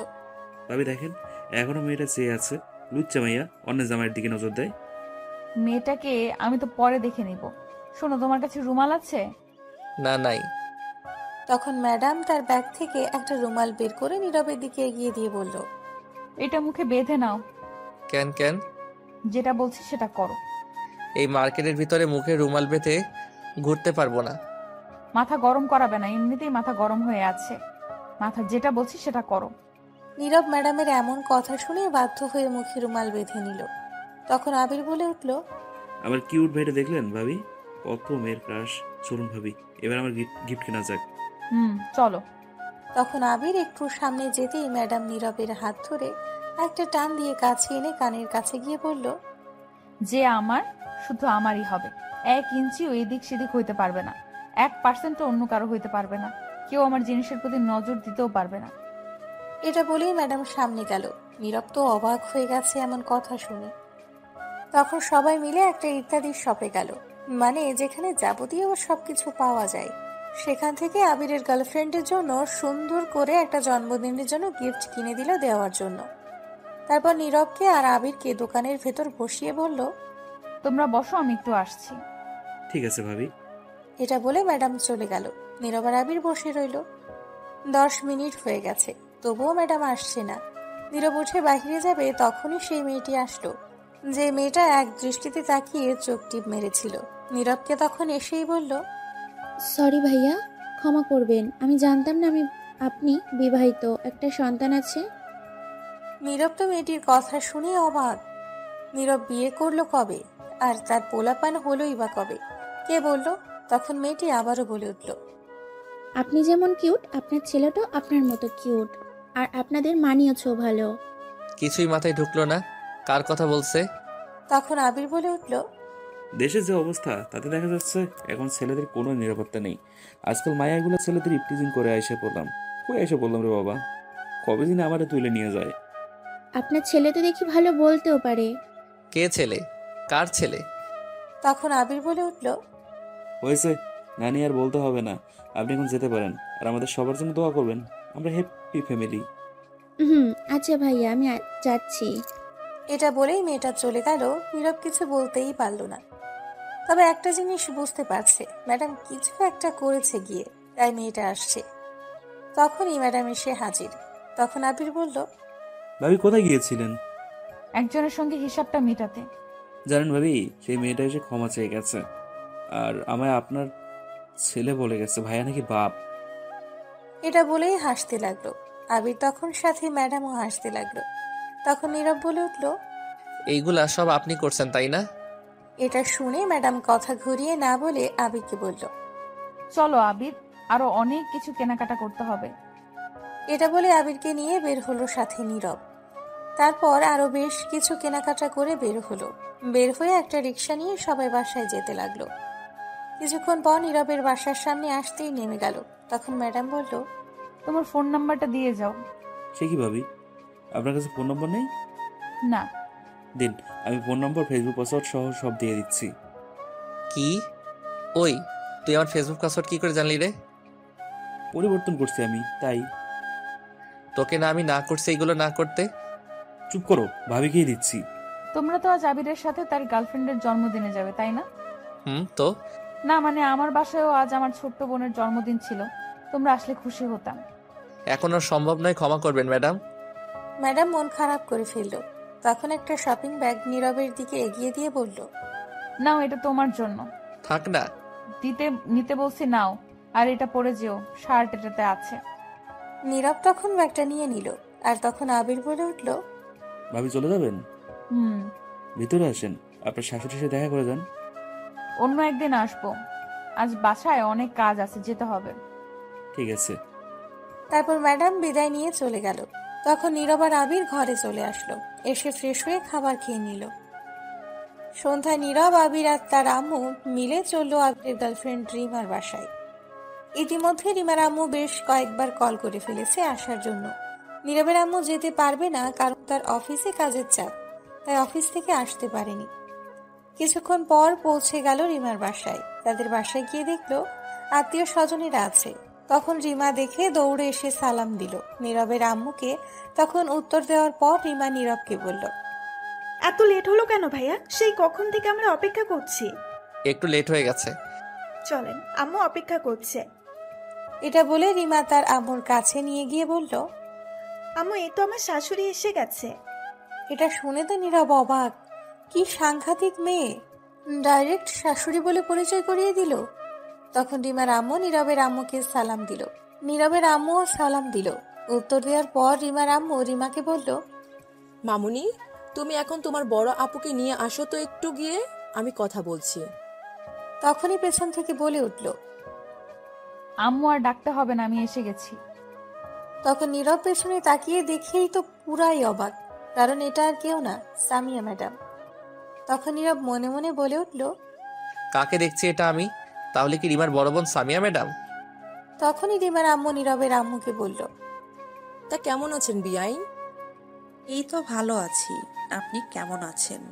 ভাবি দেখেন, এখনো মেয়েটা চেয়ে আছে। লুচ্চা মাইয়া অন্য জামাইয়ের দিকে নজর দেয়। মেয়েটাকে আমি তো পরে দেখে নিব। শোনো, তোমার কাছে রুমাল আছে? না, নাই। তখন ম্যাডাম তার ব্যাগ থেকে একটা রুমাল বের করে নীরবের দিকে এগিয়ে দিয়ে বলল, এটা মুখে বেঁধে নাও। কেন কেন? যেটা বলছি সেটা করো। এই মার্কেটের ভিতরে মুখে রুমাল বেঁধে ঘুরতে পারবো না। মাথা গরম করাবে না, এমনিতেই মাথা গরম হয়ে আছে। মাথা যেটা বলছি সেটা করো। নীরব ম্যাডামের এমন কথা শুনে বাধ্য হয়ে মুখে রুমাল বেঁধে নিল। তখন আবির বলে উঠল, আমার কিউট ভাইটা দেখলেন ভাবি? কত মেয়ের ক্রাশ। চলুন ভাবি, এবার আমার গিফট কেনা যাক। চলো। তখন আবির একটু সামনে যেতেই ম্যাডাম নীরবের হাত ধরে একটা টান দিয়ে কাছে এনে কানের কাছে গিয়ে বলল, যে আমার শুধু আমারই হবে। 1 ইঞ্চিও এদিক সেদিক হইতে পারবে না। 1% অন্য কারো হইতে পারবে না। কেউ আমার জিনিসের প্রতি নজর দিতেও পারবে না। এটা বলেই ম্যাডাম সামনে গেল। নীরব তো অবাক হয়ে গেছে এমন কথা শুনে। তখন সবাই মিলে একটা ইত্যাদির শপে গেল। মানে যেখানে যাবতীয় সবকিছু পাওয়া যায়। সেখান থেকে আবিরের গার্লফ্রেন্ডের জন্য সুন্দর করে একটা জন্মদিনের জন্য গিফট কিনে দিল দেওয়ার জন্য। তারপর নীরবকে আর আবিরকে দোকানের ভেতর বসিয়ে বলল, তোমরা বসো, আমি একটু আসছি। ঠিক আছে ভাবি। এটা বলে ম্যাডাম চলে গেল। নীরব আর আবির বসে রইল। 10 মিনিট হয়ে গেছে, তবুও ম্যাডাম আসছে না। নীরব উঠে বাহিরে যাবে, তখনই সেই মেয়েটি আসলো, যে মেয়েটা এক দৃষ্টিতে তাকিয়ে চোখ টিপ মেরেছিল। নীরবকে তখন এসেই বলল, সরি ভাইয়া, ক্ষমা করবেন, আমি জানতাম না আপনি বিবাহিত, একটা সন্তান আছে। নীরব তো মেয়েটির কথা শুনে অবাক। নীরব বিয়ে করলো কবে, আর তার পোলাপান হলোই বা কবে, কে বলল? তখন মেয়েটি আবারও বলে উঠল, আপনি যেমন কিউট, আপনার ছেলেটাও আপনার মতো কিউট, আর আপনাদের মানিয়েছেও ভালো। কিছুই মাথায় ঢুকলো না, কার কথা বলছে? তখন আবির বলে উঠল, দেশের যে অবস্থা তাতে দেখা যাচ্ছে এখন ছেলেদের কোনো নিরাপত্তা নেই। আজকাল মায়াগুলো ছেলেদের ইপটিজিং করে এসে পড়লাম রে বাবা, কবে দিন আমারে তুলে নিয়ে যায়। আপনার ছেলে তো দেখি ভালো বলতেও পারে। কে ছেলে? কার ছেলে? তখন আবির বলে উঠল, হয়েছে নানি, আর বলতে হবে না, আপনি এখন যেতে পারেন, আর আমাদের সবার জন্য দোয়া করবেন, আমরা হ্যাপি ফ্যামিলি। আচ্ছা ভাইয়া, আমি যাচ্ছি। এটা বলেই মেয়েটা চলে গেল। নীরব কিছু বলতেই পারল না। তবে একটা জিনিস বুঝতে পারছে, ম্যাডাম কিছু একটা করেছে গিয়ে, তাই মেয়েটা আসছে। তখনই ম্যাডাম এসে হাজির। তখন আবির বলল, ভাবি কোথায় গিয়েছিলেন? একজনের সঙ্গে হিসাবটা মেটাতে। জানেন ভাবি, সেই মেয়েটা এসে ক্ষমা চেয়ে গেছে, আর আমায় আপনার ছেলে বলে গেছে, ভাইয়া নাকি বাপ। এটা বলেই হাসতে লাগলো। আবির তখন সাথে ম্যাডামও হাসতে লাগলো। তখন নীরব বলে উঠল, এইগুলা সব আপনি করছেন তাই না? এটা শুনে ম্যাডাম কথা ঘুরিয়ে না বলে আবিরকে বলল, চলো আবির, আরো অনেক কিছু কেনাকাটা করতে হবে। এটা বলে আবিরকে নিয়ে বের হলো সাথে নীরব। তারপর আরো বেশ কিছু কেনাকাটা করে বের হলো। বের হয়ে একটা রিক্সা নিয়ে সবাই বাসায় যেতে লাগলো। কিছুক্ষণ পর নীরবের বাসার সামনে আসতেই নেমে গেল। তখন ম্যাডাম বলল, তোমার ফোন নাম্বারটা দিয়ে যাও। সে কি ভাবি, আপনার কাছে ফোন নম্বর নেই? না। দিন, আমি ফোন নম্বর, ফেসবুক পাসওয়ার্ড সহ সব দিয়ে দিচ্ছি। কি? ওই, তুই আমার ফেসবুক পাসওয়ার্ড কি করে জানলি রে? পরিবর্তন করছি আমি, তাই। তোকে না আমি না করছি এইগুলো না করতে? চুপ করো, ভাবিকেই দিচ্ছি। তোমরা তো আজ আবিরের সাথে তার গার্লফ্রেন্ডের জন্মদিনে যাবে, তাই না? তো না, মানে আমার বাসায়ও আজ আমার ছোট্ট বোনের জন্মদিন ছিল, তোমরা আসলে খুশি হতাম। এখনো সম্ভব নয়, ক্ষমা করবেন ম্যাডাম। ম্যাডাম মন খারাপ করে ফেলল। তখন একটা শপিং ব্যাগ নীরবের দিকে এগিয়ে দিয়ে বলল, নাও, এটা তোমার জন্য। থাক না। নিতে বলছি, নাও, আর এটা পরে যেও, শার্ট এটাতে আছে। নীরব তখন ব্যাগটা নিয়ে নিল। আর তখন আবির বলে উঠল, ভাবি চলে যাবেন? ভিতরে আসেন, আপনার শাশুড়ির সাথে দেখা করে যান। অন্য একদিন আসবো, আজ বাসায় অনেক কাজ আছে, যেতে হবে। ঠিক আছে। তারপর ম্যাডাম বিদায় নিয়ে চলে গেল। তখন নীরব আর আবির ঘরে চলে আসলো। এসে ফ্রেশ হয়ে খাবার খেয়ে নিল। সন্ধ্যায় নীরব, আবির আর তার আম্মু মিলে চললো আবিরের গার্লফ্রেন্ড রিমার বাসায়। ইতিমধ্যে রিমার আম্মু বেশ কয়েকবার কল করে ফেলেছে আসার জন্য। নীরবের আম্মু যেতে পারবে না, কারণ তার অফিসে কাজের চাপ, তাই অফিস থেকে আসতে পারেনি। কিছুক্ষণ পর পৌঁছে গেল রিমার বাসায়। তাদের বাসায় গিয়ে দেখলো আত্মীয় স্বজনেরা আছে। তখন রিমা দেখে দৌড়ে এসে সালাম দিল নীরবের আম্মুকে। তখন উত্তর দেওয়ার পর রিমা নীরবকে বলল, এত লেট হলো কেন ভাইয়া? সেই কখন থেকে আমরা অপেক্ষা করছি। একটু লেট হয়ে গেছে। চলেন, আম্মু অপেক্ষা করছে। এটা বলে রিমা তার আম্মুর কাছে নিয়ে গিয়ে বলল, আম্মু, এই তো আমার শাশুড়ি এসে গেছে। এটা শুনে তো নীরব অবাক। কি সাংঘাতিক মেয়ে, ডাইরেক্ট শাশুড়ি বলে পরিচয় করিয়ে দিল। তখন রিমার আম্মু নীরবের আম্মুকে সালাম দিল। নীরবের আম্মুও সালাম দিল। উত্তর দেওয়ার পর রিমার আম্মু রিমাকে বলল, মামুনি, তুমি এখন তোমার বড় আপুকে নিয়ে আসো তো একটু গিয়ে, আমি কথা বলছি। তখনই পেছন থেকে বলে উঠল, আম্মু আর ডাকতে হবে না, আমি এসে গেছি। তখন নীরব পেছনে তাকিয়ে দেখেই তো পুরাই অবাক, কারণ এটা আর কেউ না, সামিয়া ম্যাডাম। তখন নীরব মনে মনে বলে উঠল, কাকে দেখছি এটা আমি? তাহলে কি রিমার বড় বোন সামিয়া ম্যাডাম? তখনই রিমার আম্মু নীরবের আম্মুকে বলল, তা কেমন আছেন বিয়াইন? এই তো ভালো আছি, আপনি কেমন আছেন?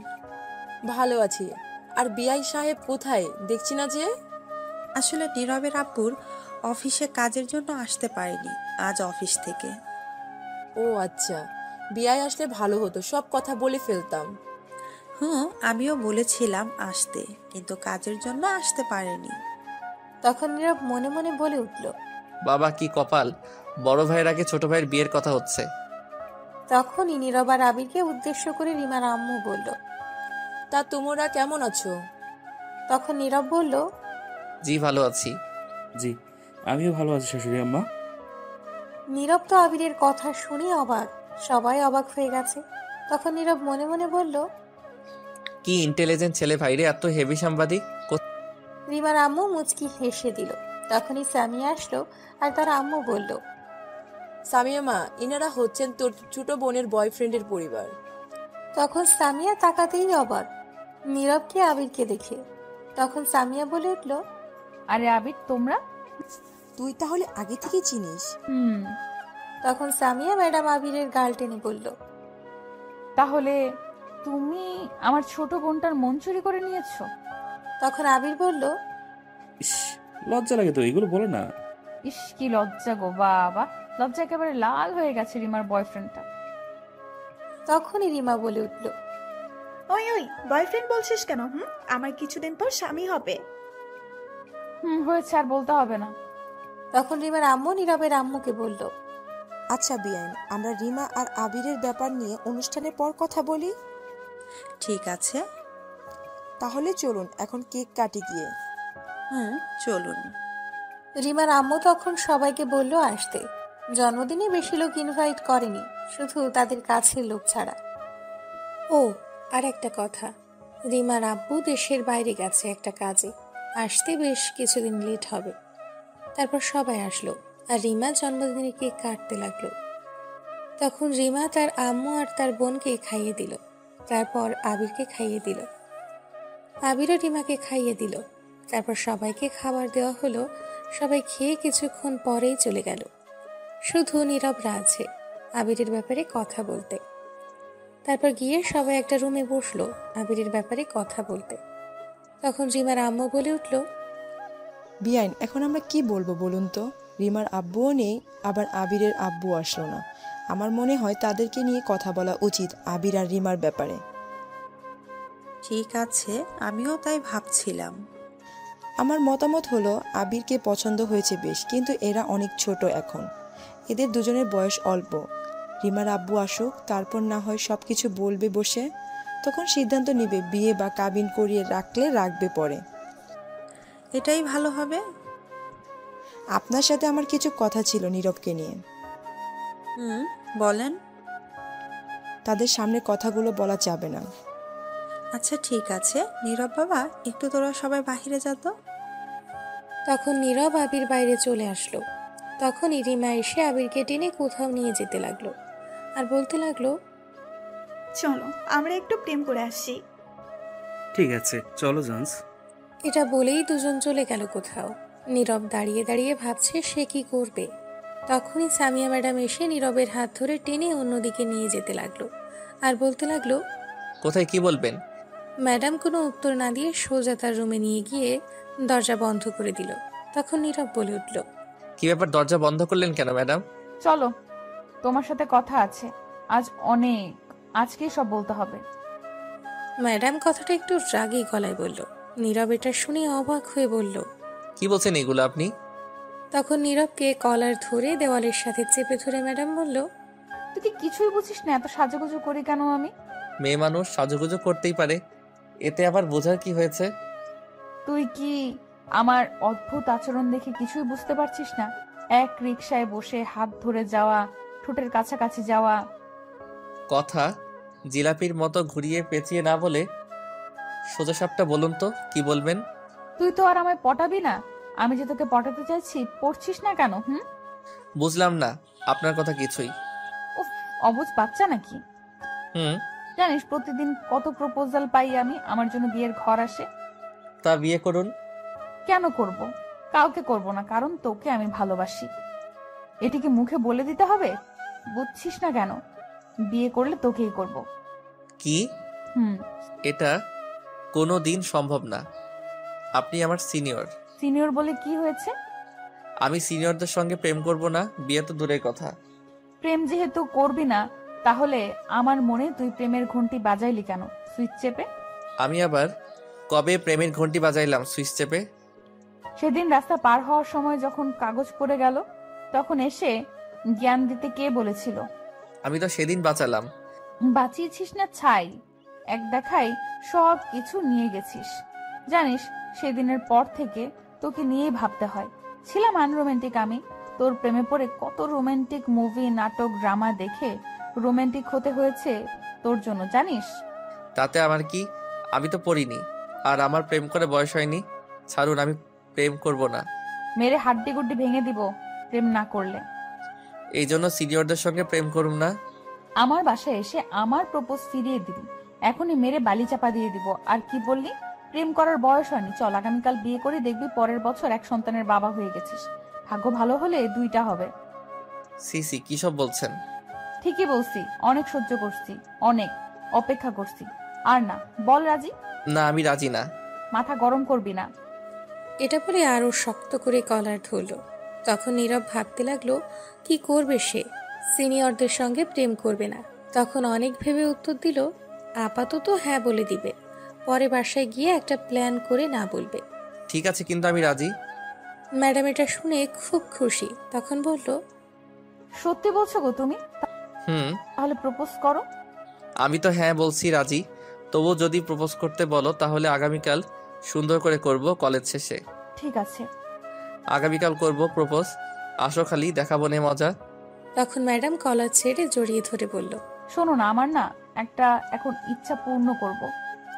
ভালো আছি। আর বিআই সাহেব কোথায় দেখছি না যে? আসলে নীরবের আব্বুর অফিসে কাজের জন্য আসতে পারেনি আজ অফিস থেকে। ও আচ্ছা, বিআই আসলে ভালো হতো, সব কথা বলে ফেলতাম। আমিও বলেছিলাম আসতে, কিন্তু কাজের জন্য আসতে পারেনি। তখন নীরব মনে মনে বলে উঠল, বাবা কি কপাল, বড় ভাইয়ের আগে ছোট ভাইয়ের বিয়ের কথা হচ্ছে। তখনই নীরব আর আবিরকে উদ্দেশ্য করে রিমার আম্মু বলল, তা তোমরা কেমন আছো? তখন নীরব বলল, জি ভালো আছি। জি, আমিও ভালো আছি শাশুড়ি আম্মা। নীরব তো আবিরের কথা শুনে অবাক, সবাই অবাক হয়ে গেছে। তখন নীরব মনে মনে বলল, কি ইন্টেলিজেন্ট ছেলে ভাইরে, এত হেভি সাংবাদিক। রিমার আম্মু মুচকি হেসে দিল। তখনই সামিয়া আসলো আর তার আম্মু বলল, সামিয়া মা, ইনারা হচ্ছেন তোর ছোট বোনের বয়ফ্রেন্ডের পরিবার। তখন সামিয়া তাকাতেই অবাক নীরবকে আবিরকে দেখে। তখন সামিয়া বলে উঠল, আরে আবির, তোমরা? তুই তাহলে আগে থেকে চিনিস? তখন সামিয়া ম্যাডাম আবিরের গাল টেনে বলল, তাহলে তুমি আমার ছোট বোনটার মন চুরি করে নিয়েছো? তখন আবির বলল, ইস, লজ্জা লাগে তো, এগুলো বলে না। ইস কি লজ্জা গো বাবা, লজ্জা একেবারে লাল হয়ে গেছে রিমার বয়ফ্রেন্ডটা। তখনই রিমা বলে উঠল, ওই ওই, বয়ফ্রেন্ড বলছিস কেন? আমার কিছুদিন পর স্বামী হবে। হয়েছে, আর বলতে হবে না। তখন রিমার আম্মু নীরবের আম্মুকে বলল, আচ্ছা বিআইন, আমরা রিমা আর আবিরের ব্যাপার নিয়ে অনুষ্ঠানের পর কথা বলি। ঠিক আছে, তাহলে চলুন এখন কেক কাটি গিয়ে। চলুন। রিমার আম্মু তখন সবাইকে বলল আসতে। জন্মদিনে বেশি লোক ইনভাইট করেনি, শুধু তাদের কাছের লোক ছাড়া। ও আর একটা কথা, রিমার আব্বু দেশের বাইরে গেছে একটা কাজে, আসতে বেশ কিছুদিন লেট হবে। তারপর সবাই আসলো আর রিমা জন্মদিনে কেক কাটতে লাগলো। তখন রিমা তার আম্মু আর তার বোনকে খাইয়ে দিল, তারপর আবিরকে খাইয়ে দিল, আবিরও রিমাকে খাইয়ে দিল। তারপর সবাইকে খাবার দেওয়া হলো। সবাই খেয়ে কিছুক্ষণ পরেই চলে গেল। শুধু নীরবরা আছে আবিরের ব্যাপারে কথা বলতে। তারপর গিয়ে সবাই একটা রুমে বসলো আবিরের ব্যাপারে কথা বলতে। তখন রিমার আম্মু বলে উঠল, বিআইন, এখন আমরা কি বলবো বলুন তো? রিমার আব্বুও নেই, আবার আবিরের আব্বু আসলো না। আমার মনে হয় তাদেরকে নিয়ে কথা বলা উচিত আবির আর রিমার ব্যাপারে। ঠিক আছে, আমিও তাই ভাবছিলাম। আমার মতামত হলো আবিরকে পছন্দ হয়েছে বেশ, কিন্তু এরা অনেক ছোট এখন, এদের দুজনের বয়স অল্প। রিমার আব্বু আসুক, তারপর না হয় সবকিছু বলবে বসে, তখন সিদ্ধান্ত নিবে বিয়ে বা কাবিন করিয়ে রাখলে রাখবে পরে। এটাই ভালো হবে। আপনার সাথে আমার কিছু কথা ছিল নীরবকে নিয়ে। বলেন। তাদের সামনে কথাগুলো বলা যাবে না। আচ্ছা ঠিক আছে, নীরব বাবা, একটু তোরা সবাই বাহিরে যা তো। তখন নীরব আবির বাইরে চলে আসলো। তখনই রিমা এসে আবিরকে টেনে কোথাও নিয়ে যেতে লাগলো আর বলতে লাগলো, চলো আমরা একটু প্রেম করে আসি। ঠিক আছে, চলো জান্স। এটা বলেই দুজন চলে গেল কোথাও। নীরব দাঁড়িয়ে দাঁড়িয়ে ভাবছে সে কি করবে। তখনই সামিয়া ম্যাডাম এসে নীরবের হাত ধরে টেনে অন্যদিকে নিয়ে যেতে লাগলো আর বলতে লাগলো, কোথায় কি বলবেন? ম্যাডাম কোনো উত্তর না দিয়ে সোজা তার রুমে নিয়ে গিয়ে দরজা বন্ধ করে দিল। তখন নীরব বলে উঠল, কি ব্যাপার, দরজা বন্ধ করলেন কেন ম্যাডাম? চলো, তোমার সাথে কথা আছে আজ অনেক, আজকেই সব বলতে হবে। ম্যাডাম কথাটা একটু রাগী গলায় বলল। নীরব এটা শুনে অবাক হয়ে বলল, কি বলছেন এগুলো আপনি? তখন নীরবকে কলার ধরে দেওয়ালের সাথে চেপে ধরে ম্যাডাম বলল, তুই কি কিছুই বুঝিস না এত সাজুগুজু করি কেন আমি? মেয়ে মানুষ সাজুগুজু করতেই পারে, এতে আবার বোঝার কি হয়েছে? তুই কি আমার অদ্ভুত আচরণ দেখে কিছুই বুঝতে পারছিস না? এক রিকশায় বসে হাত ধরে যাওয়া, ঠোঁটের কাছাকাছি যাওয়া। কথা জিলাপির মতো ঘুরিয়ে পেঁচিয়ে না বলে সোজা সাপটা বলুন তো, কি বলবেন? তুই তো আর আমায় পটাবি না, আমি যে তোকে পটাতে চাইছি, পড়ছিস না কেন? বুঝলাম না আপনার কথা কিছুই। উফ, অবুঝ বাচ্চা নাকি? জানিস প্রতিদিন কত প্রপোজাল পাই আমি, আমার জন্য বিয়ের ঘর আসে। তা বিয়ে করুন। কেন করব? কাউকে করব না, কারণ তোকে আমি ভালোবাসি। এটিকে মুখে বলে দিতে হবে? বুঝছিস না কেন? বিয়ে করলে তোকেই করব। কি? এটা কোনো দিন সম্ভব না। আপনি আমার সিনিয়র। সিনিয়র বলে কি হয়েছে? আমি সিনিয়রদের সঙ্গে প্রেম করব না, বিয়ে তো দূরের কথা। প্রেম যেহেতু করবি না, তাহলে আমার মনে তুই প্রেমের ঘন্টি বাজাইলি কেন সুইচ চেপে? আমি আবার কবে প্রেমের ঘন্টি বাজাইলাম সুইচ চেপে? সেদিন রাস্তা পার হওয়ার সময় যখন কাগজ পড়ে গেল, তখন এসে জ্ঞান দিতে কে বলেছিল? আমি তো সেদিন বাঁচালাম। বাঁচিয়েছিস না ছাই, এক দেখাই সব কিছু নিয়ে গেছিস। জানিস, সেদিনের পর থেকে তোকে নিয়েই ভাবতে হয়। ছিলাম আনরোম্যান্টিক আমি, তোর প্রেমে পড়ে কত রোমান্টিক মুভি, নাটক, ড্রামা দেখে রোমান্টিক হতে হয়েছে তোর জন্য, জানিস? তাতে আমার কি? আমি তো পড়িনি, আর আমার প্রেম করে বয়স হয়নি। ছাড়ুন, আমি প্রেম করব না। মেরে হাড্ডি গুড্ডি ভেঙে দিব প্রেম না করলে। এই জন্য সিনিয়রদের সঙ্গে প্রেম করুম না। আমার বাসায় এসে আমার প্রপোজ ফিরিয়ে দিবি, এখনই মেরে বালি চাপা দিয়ে দিব। আর কি বললি? প্রেম করার বয়স হয়নি। চল, আগামীকাল বিয়ে করে দেখবি পরের বছর এক সন্তানের বাবা হয়ে গেছিস। ভাগ্য ভালো হলে 2টা হবে। সিসি কি সব বলছেন? ঠিকই বলছি, অনেক সহ্য করছি, অনেক অপেক্ষা করছি। আর না, বল রাজি? না, আমি রাজি না। মাথা গরম করবি না। এটা বলে আরো শক্ত করে কলার ধরল। তখন নীরব ভাবতে লাগলো কি করবে সে। সিনিয়রদের সঙ্গে প্রেম করবে না। তখন অনেক ভেবে উত্তর দিল, আপাতত হ্যাঁ বলে দিবে, পরে বাসায় গিয়ে একটা প্ল্যান করে না বলবে। ঠিক আছে, কিন্তু আমি রাজি। ম্যাডাম এটা শুনে খুব খুশি। তখন বলল, সত্যি বলছো গো তুমি? তাহলে প্রপোজ করো। আমি তো হ্যাঁ বলছি, রাজি। তবু যদি প্রপোজ করতে বলো তাহলে আগামীকাল সুন্দর করে করব, কলেজ শেষে। ঠিক আছে, আগামীকাল করব প্রপোজ। আসো, খালি দেখাবো নে মজা। তখন ম্যাডাম কলার ছেড়ে জড়িয়ে ধরে বলল, শোনো না, আমার না একটা এখন ইচ্ছা পূর্ণ করব।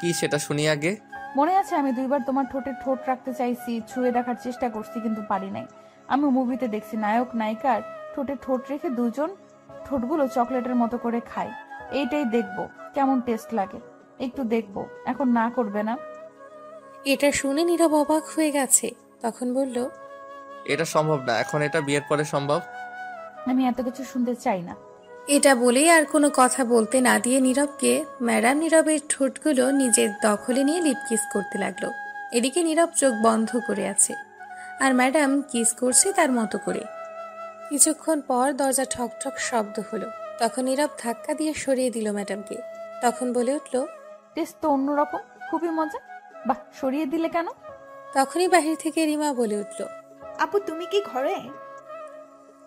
কি সেটা শুনি আগে। মনে আছে আমি 2বার তোমার ঠোঁটে ঠোঁট রাখতে চাইছি, ছুঁয়ে দেখার চেষ্টা করছি, কিন্তু পারি নাই। আমি মুভিতে দেখছি নায়ক নায়িকার ঠোঁটে ঠোঁট রেখে দুজন ঠোঁটগুলো চকলেটের মতো করে খায়। এইটাই দেখবো কেমন টেস্ট লাগে, একটু দেখবো। এখন না করবে না? এটা শুনে নীরব অবাক হয়ে গেছে। তখন বলল, এটা সম্ভব না, এখন এটা বিয়ের পরে সম্ভব। আমি এত কিছু শুনতে চাই না। এটা বলেই আর কোনো কথা বলতে না দিয়ে নীরবকে ম্যাডাম নীরবের ঠোঁটগুলো নিজের দখলে নিয়ে লিপ কিস করতে লাগলো। এদিকে নীরব চোখ বন্ধ করে আছে, আর ম্যাডাম কিস করছে তার মতো করে। কিছুক্ষণ পর দরজা ঠক ঠক শব্দ হলো। তখন নীরব ধাক্কা দিয়ে সরিয়ে দিল ম্যাডামকে। তখন বলে উঠল, টেস্ট তো অন্যরকম, খুবই মজা। বাহ, সরিয়ে দিলে কেন? তখনই বাহির থেকে রিমা বলে উঠল, আপু তুমি কি ঘরে?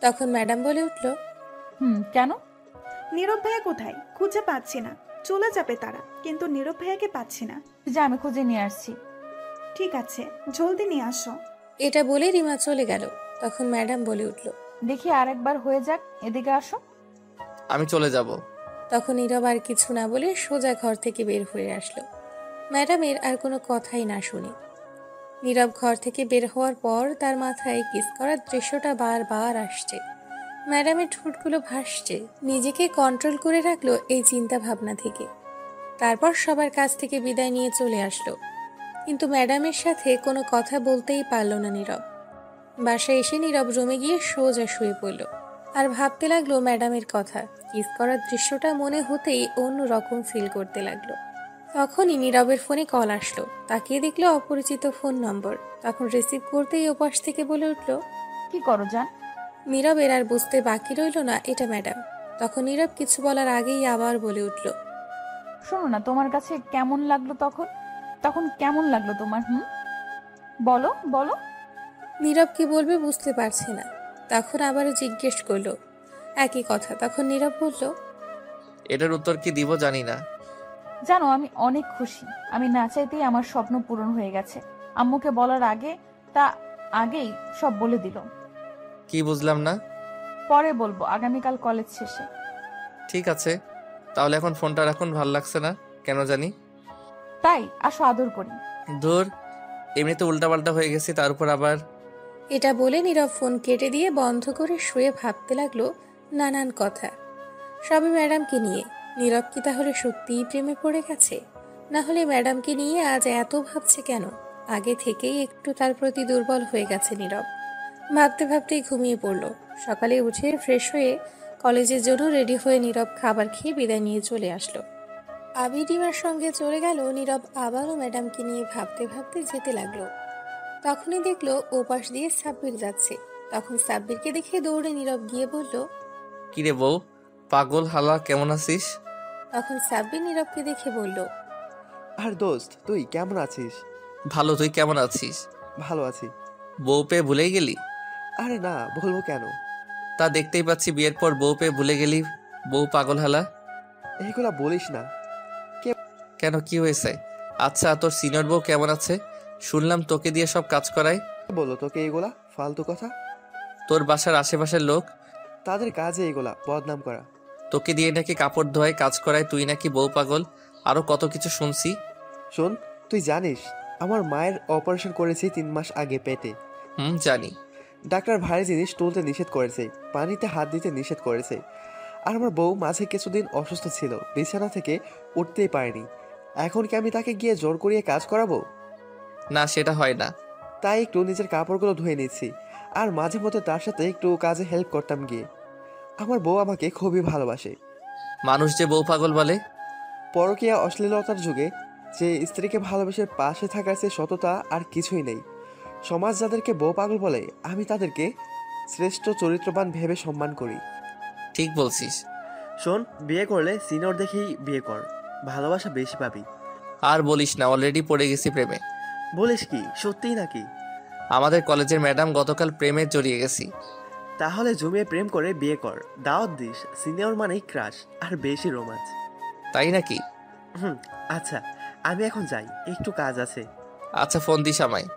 তখন ম্যাডাম বলে উঠল, কেন? নীরব ভাইয়া কোথায়? খুঁজে পাচ্ছি না। চলে যাবে তারা, কিন্তু নীরব ভাইয়াকে পাচ্ছি না। যা, আমি খুঁজে নিয়ে আসছি। ঠিক আছে, জলদি নিয়ে আসো। এটা বলে রিমা চলে গেল। তখন ম্যাডাম বলে উঠল, দেখি আরেকবার হয়ে যাক, এদিকে আসো। আমি চলে যাব। তখন নীরব আর কিছু না বলে সোজা ঘর থেকে বের হয়ে আসলো, ম্যাডামের আর কোনো কথাই না শুনে। নীরব ঘর থেকে বের হওয়ার পর তার মাথায় কিস করার দৃশ্যটা বারবার আসছে। ম্যাডামের ঠোঁটগুলো ভাসছে। নিজেকে কন্ট্রোল করে রাখলো এই চিন্তা ভাবনা থেকে। তারপর সবার কাছ থেকে বিদায় নিয়ে চলে আসলো, কিন্তু ম্যাডামের সাথে কোনো কথা বলতেই পারলো না নীরব। বাসায় এসে নীরব রুমে গিয়ে সোজা শুয়ে পড়ল আর ভাবতে লাগলো ম্যাডামের কথা। কিস করার দৃশ্যটা মনে হতেই অন্য রকম ফিল করতে লাগলো। তখনই নীরবের ফোনে কল আসলো। তাকিয়ে দেখলো অপরিচিত ফোন নম্বর। তখন রিসিভ করতেই ওপাশ থেকে বলে উঠল, কি করো জান? নীরবের আর বুঝতে বাকি রইল না এটা ম্যাডাম। তখন নীরব কিছু বলার আগেই আবার বলে উঠল, শোনো না, তোমার কাছে কেমন লাগলো তখন কেমন লাগলো তোমার? বলো বলো। নীরব কি বলবে বুঝতে পারছে না। তখন আবারও জিজ্ঞেস করলো একই কথা। তখন নীরব বলল, এটার উত্তর কি দিব জানি না। জানো, আমি অনেক খুশি। আমি না চাইতেই আমার স্বপ্ন পূরণ হয়ে গেছে। আম্মুকে বলার আগেই সব বলে দিল। কি বুঝলাম না? পরে বলবো, আগামীকাল কলেজ শেষে। ঠিক আছে, তাহলে এখন ফোনটা রাখুন, ভাল লাগছে না কেন জানি। তাই আসো আদর করি। ধুর, এমনিতে উল্টাপাল্টা হয়ে গেছি, তার উপর আবার। এটা বলে নীরব ফোন কেটে দিয়ে বন্ধ করে শুয়ে ভাবতে লাগলো নানান কথা, সবই ম্যাডামকে নিয়ে। নীরব কি তাহলে সত্যিই প্রেমে পড়ে গেছে? না হলে ম্যাডামকে নিয়ে আজ এত ভাবছে কেন? আগে থেকেই একটু তার প্রতি দুর্বল হয়ে গেছে নীরব। ভাবতে ভাবতেই ঘুমিয়ে পড়ল। সকালে উঠে ফ্রেশ হয়ে কলেজের জন্য রেডি হয়ে নীরব খাবার খেয়ে বিদায় নিয়ে চলে আসলো। আবির রিমার সঙ্গে চলে গেল। নীরব আবারও ম্যাডামকে নিয়ে ভাবতে ভাবতে যেতে লাগলো। তখনই দেখলো ওপাশ দিয়ে সাব্বির যাচ্ছে। তখন সাব্বিরকে দেখে দৌড়ে নীরব গিয়ে বলল, কিরে বউ, পাগল হালা কেমন আছিস? তখন সাব্বির নীরবকে দেখে বলল, আর দোস্ত তুই কেমন আছিস? ভালো, তুই কেমন আছিস? ভালো আছি। বউ পেয়ে ভুলেই গেলি? আরে না, বলবো কেন? তা দেখতেই পাচ্ছি বিয়ের পর বউ পেয়ে ভুলে গেলি। বউ পাগল হালা। এইগুলা বলিস না। কেন, কি হয়েছে? আচ্ছা, তোর সিনিয়র বউ কেমন আছে? শুনলাম তোকে দিয়ে সব কাজ করায়। বলো তোকে এগুলা ফালতু কথা? তোর বাসার আশেপাশের লোক, তাদের কাজে এগুলা বদনাম করা। তোকে দিয়ে নাকি কাপড় ধোয়ায়, কাজ করায়, তুই নাকি বউ পাগল, আরো কত কিছু শুনছি। শোন, তুই জানিস আমার মায়ের অপারেশন করেছি 3 মাস আগে পেটে। জানি। ডাক্তার ভারী জিনিস তুলতে নিষেধ করেছে, পানিতে হাত দিতে নিষেধ করেছে। আর আমার বউ মাঝে কিছুদিন অসুস্থ ছিল, বিছানা থেকে উঠতেই পারেনি। এখন কি আমি তাকে গিয়ে জোর করিয়ে কাজ করাবো? না, সেটা হয় না। তাই একটু নিজের কাপড়গুলো ধুয়ে নিচ্ছি, আর মাঝে মধ্যে তার সাথে একটু কাজে হেল্প করতাম গিয়ে। আমার বউ আমাকে খুবই ভালোবাসে। মানুষ যে বউ পাগল বলে। পরকীয়া অশ্লীলতার যুগে যে স্ত্রীকে ভালোবেসে পাশে থাকার চেয়ে সততা আর কিছুই নেই। সমাজ যাদেরকে বউ পাগল বলে, আমি তাদেরকে শ্রেষ্ঠ চরিত্রবান ভেবে সম্মান করি। ঠিক বলছিস। শোন, বিয়ে করলে সিনিয়র দেখেই বিয়ে কর, ভালোবাসা বেশি পাবি। আর বলিস না, অলরেডি পড়ে গেছি প্রেমে। বলিস কি, সত্যিই নাকি? আমাদের কলেজের ম্যাডাম, গতকাল প্রেমে জড়িয়ে গেছি। তাহলে জমিয়ে প্রেম করে বিয়ে কর, দাওয়াত দিস। সিনিয়র মানেই ক্রাশ আর বেশি রোমাঞ্চ। তাই নাকি? আচ্ছা, আমি এখন যাই, একটু কাজ আছে। আচ্ছা, ফোন দিস আমায়।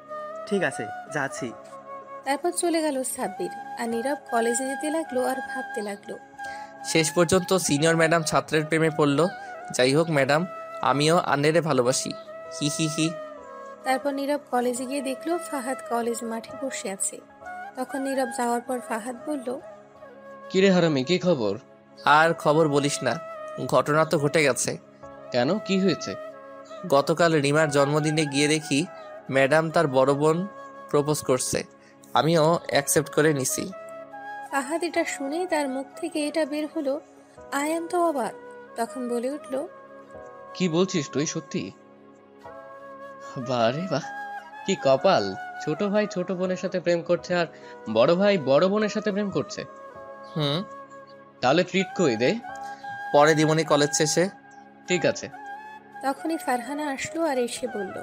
ঠিক আছে, যাচ্ছি। তারপর চলে গেল সাব্বির। আর নীরব কলেজে যেতে লাগলো আর ভাবতে লাগলো। শেষ পর্যন্ত সিনিয়র ম্যাডাম ছাত্রের প্রেমে পড়লো। যাই হোক ম্যাডাম, আমিও আন্নেরে ভালোবাসি। হি হি হি। তারপর নীরব কলেজে গিয়ে দেখলো ফাহাদ কলেজ মাঠে বসে আছে। তখন নীরব যাওয়ার পর ফাহাদ বলল, কিরে হারামি, কি খবর? আর খবর বলিস না, ঘটনা তো ঘটে গেছে। কেন, কি হয়েছে? গতকাল রিমার জন্মদিনে গিয়ে দেখি ম্যাডাম তার বড় বোন প্রপোজ করছে। আমিও অ্যাকসেপ্ট করে নিছি। ফাহাদ এটা শুনেই তার মুখ থেকে এটা বের হলো, আই এম তো অবাক। তখন বলে উঠল, কি বলছিস তুই, সত্যি? বারে বাহ, কি কপাল! ছোট ভাই ছোট বোনের সাথে প্রেম করছে, আর বড় ভাই বড় বোনের সাথে প্রেম করছে। তাহলে ট্রিট কই দে। পরে দিমনি কলেজ শেষে। ঠিক আছে। তখনই ফারহানা আসলো আর এসে বলল,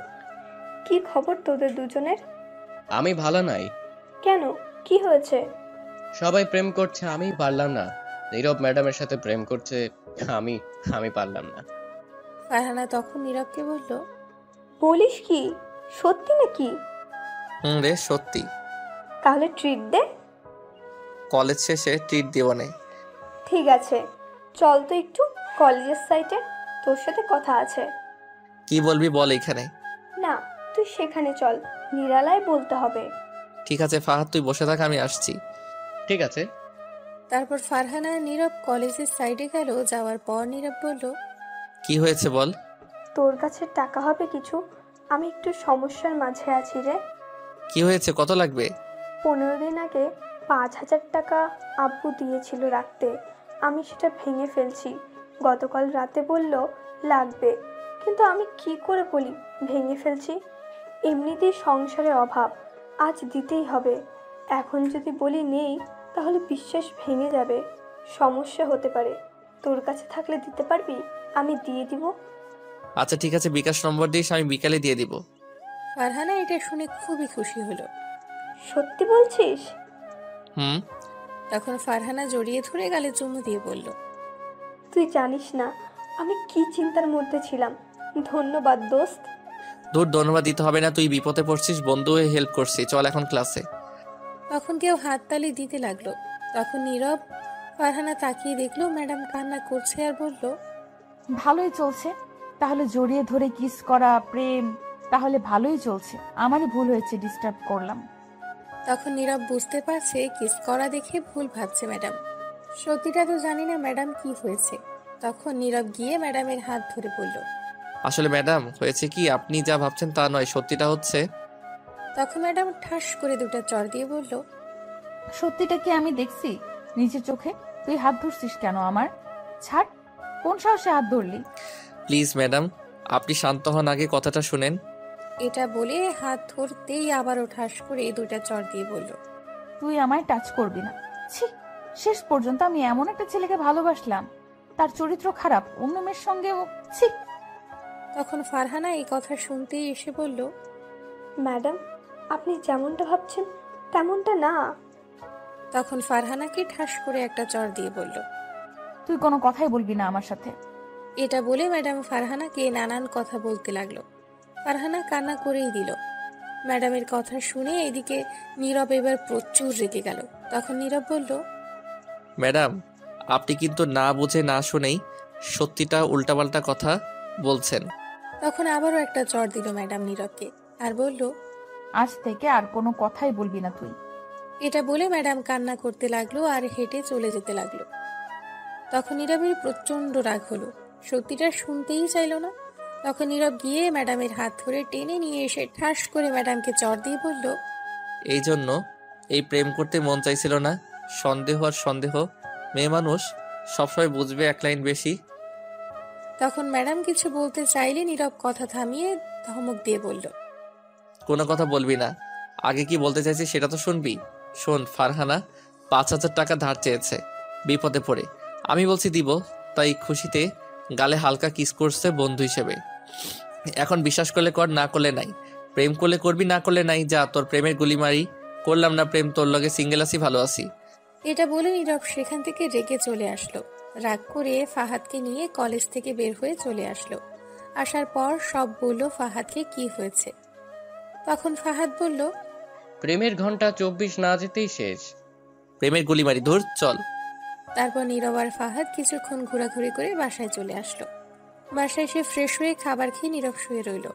কি খবর তোদের দুজনের? আমি ভালো নাই। কেন, কি হয়েছে? সবাই প্রেম করছে, আমি পারলাম না। নীরব ম্যাডামের সাথে প্রেম করছে, আমি পারলাম না। ফারহানা তখন নীরবকে বলল, বলিস কি, সত্যি নাকি? রে, সত্যি। তাহলে ট্রিট দে। কলেজ শেষে ট্রিট দেব না। ঠিক আছে, চল তো একটু কলেজের সাইডে, তোর সাথে কথা আছে। কি বলবি বল এখানে। না, তুই সেখানে চল, নিরালায় বলতে হবে। ঠিক আছে ফাহাদ, তুই বসে থাক, আমি আসছি। ঠিক আছে। তারপর ফারহানা নীরব কলেজের সাইডে গেল। যাওয়ার পর নীরব বলল, কি হয়েছে বল। তোর কাছে টাকা হবে কিছু? আমি একটু সমস্যার মাঝে আছি রে। কি হয়েছে, কত লাগবে? 15 দিন আগে 5,000 টাকা আব্বু দিয়েছিল রাখতে, আমি সেটা ভেঙে ফেলছি। গতকাল রাতে বলল লাগবে, কিন্তু আমি কি করে বলি ভেঙে ফেলছি? এমনিতেই সংসারে অভাব, আজ দিতেই হবে। এখন যদি বলি নেই, তাহলে বিশ্বাস ভেঙে যাবে, সমস্যা হতে পারে। তোর কাছে থাকলে দিতে পারবি? আমি দিয়ে দিব। আচ্ছা ঠিক আছে, বিকাশ নম্বর দিস, আমি বিকালে দিয়ে দিব। ফারহানা এটা শুনে খুবই খুশি হলো। সত্যি বলছিস? তখন ফারহানা জড়িয়ে ধরে গালে চুমু দিয়ে বলল, তুই জানিস না আমি কি চিন্তার মধ্যে ছিলাম। ধন্যবাদ দোস্ত। দূর, ধন্যবাদ দিতে হবে না, তুই বিপদে পড়ছিস, বন্ধু হয়ে হেল্প করছি, চল এখন ক্লাসে। তখন কেউ হাততালি দিতে লাগলো। তখন নীরব ফারহানা তাকিয়ে দেখলো ম্যাডাম কান্না করছে আর বলল, ভালোই চলছে। তাহলে জড়িয়ে ধরে কিস করা প্রেম, তাহলে ভালোই চলছে। আমারই ভুল হয়েছে, ডিস্টার্ব করলাম। তখন নীরব বুঝতে পারছে কিস করা দেখে ভুল ভাবছে ম্যাডাম। সত্যিটা তো জানি না ম্যাডাম কি হয়েছে। তখন নীরব গিয়ে ম্যাডামের হাত ধরে বলল, আসলে ম্যাডাম হয়েছে কি, আপনি যা ভাবছেন তা নয়, সত্যিটা হচ্ছে। তখন ম্যাডাম ঠাস করে দুটো চড় দিয়ে বলল, সত্যিটা কি আমি দেখছি নিজের চোখে। তুই হাত ধরছিস কেন আমার? ছাড়, কোন সাহসে হাত ধরলি? প্লিজ ম্যাডাম, আপনি শান্ত হন, আগে কথাটা শুনেন। এটা বলে হাত ধরতেই আবারও ঠাস করে 2টা চড় দিয়ে বলল, তুই আমায় টাচ করবি না। ছি, শেষ পর্যন্ত আমি এমন একটা ছেলেকে ভালোবাসলাম, তার চরিত্র খারাপ, অন্য মেয়ের সঙ্গে ছি। তখন ফারহানা এই কথা শুনতেই এসে বলল, ম্যাডাম, আপনি যেমনটা ভাবছেন তেমনটা না। তখন ফারহানাকে ঠাস করে একটা চড় দিয়ে বলল, তুই কোনো কথাই বলবি না আমার সাথে। এটা বলে ম্যাডাম ফারহানাকে নানান কথা বলতে লাগলো। ফারহানা কান্না করেই দিল। ম্যাডামের কথা শুনে এদিকে নীরব এবার প্রচুর রেগে গেল। তখন নীরব বলল, ম্যাডাম, আপনি কিন্তু না বুঝে না শুনেই সত্যিটা উল্টাপাল্টা কথা বলছেন। তখন আবারও একটা চড় দিল ম্যাডাম নীরবকে আর বলল, আজ থেকে আর কোনো কথাই বলবি না তুই। এটা বলে ম্যাডাম কান্না করতে লাগলো আর হেঁটে চলে যেতে লাগলো। তখন নীরবের প্রচন্ড রাগ হলো, সত্যিটা শুনতেই চাইল না। তখন নীরব গিয়ে ম্যাডামের হাত ধরে টেনে নিয়ে এসে ঠাস করে ম্যাডামকে চড় দিয়ে বলল, এই জন্য এই প্রেম করতে মন চাইছিল না। সন্দেহ আর সন্দেহ, মেয়ে মানুষ সবসময় বুঝবে এক লাইন বেশি। তখন ম্যাডাম কিছু বলতে চাইলে নীরব কথা থামিয়ে ধমক দিয়ে বলল, কোনো কথা বলবি না, আগে কি বলতে চাইছি সেটা তো শুনবি। শোন, ফারহানা 5,000 টাকা ধার চেয়েছে বিপদে পড়ে। আমি বলছি দিব, তাই খুশিতে গালে হালকা কিস করছে বন্ধু হিসেবে। এখন বিশ্বাস করলে কর, না করলে নাই। প্রেম করলে করবি, না করলে নাই। যা, তোর প্রেমের গুলি মারি। করলাম না প্রেম, তোর লগে সিঙ্গেল আছি, ভালো আছি। এটা বলে নীরব সেখান থেকে রেগে চলে আসলো। রাগ করে ফাহাদকে নিয়ে কলেজ থেকে বের হয়ে চলে আসলো। আসার পর সব বলল ফাহাদকে কি হয়েছে। তখন ফাহাদ বলল, প্রেমের ঘন্টা 24 না যেতেই শেষ। প্রেমের গুলি মারি, ধুর, চল। তারপর নীরব আর ফাহাদ কিছুক্ষণ ঘোরাঘুরি করে বাসায় চলে আসলো। বাসায় এসে ফ্রেশ হয়ে খাবার খেয়ে নীরব শুয়ে রইল।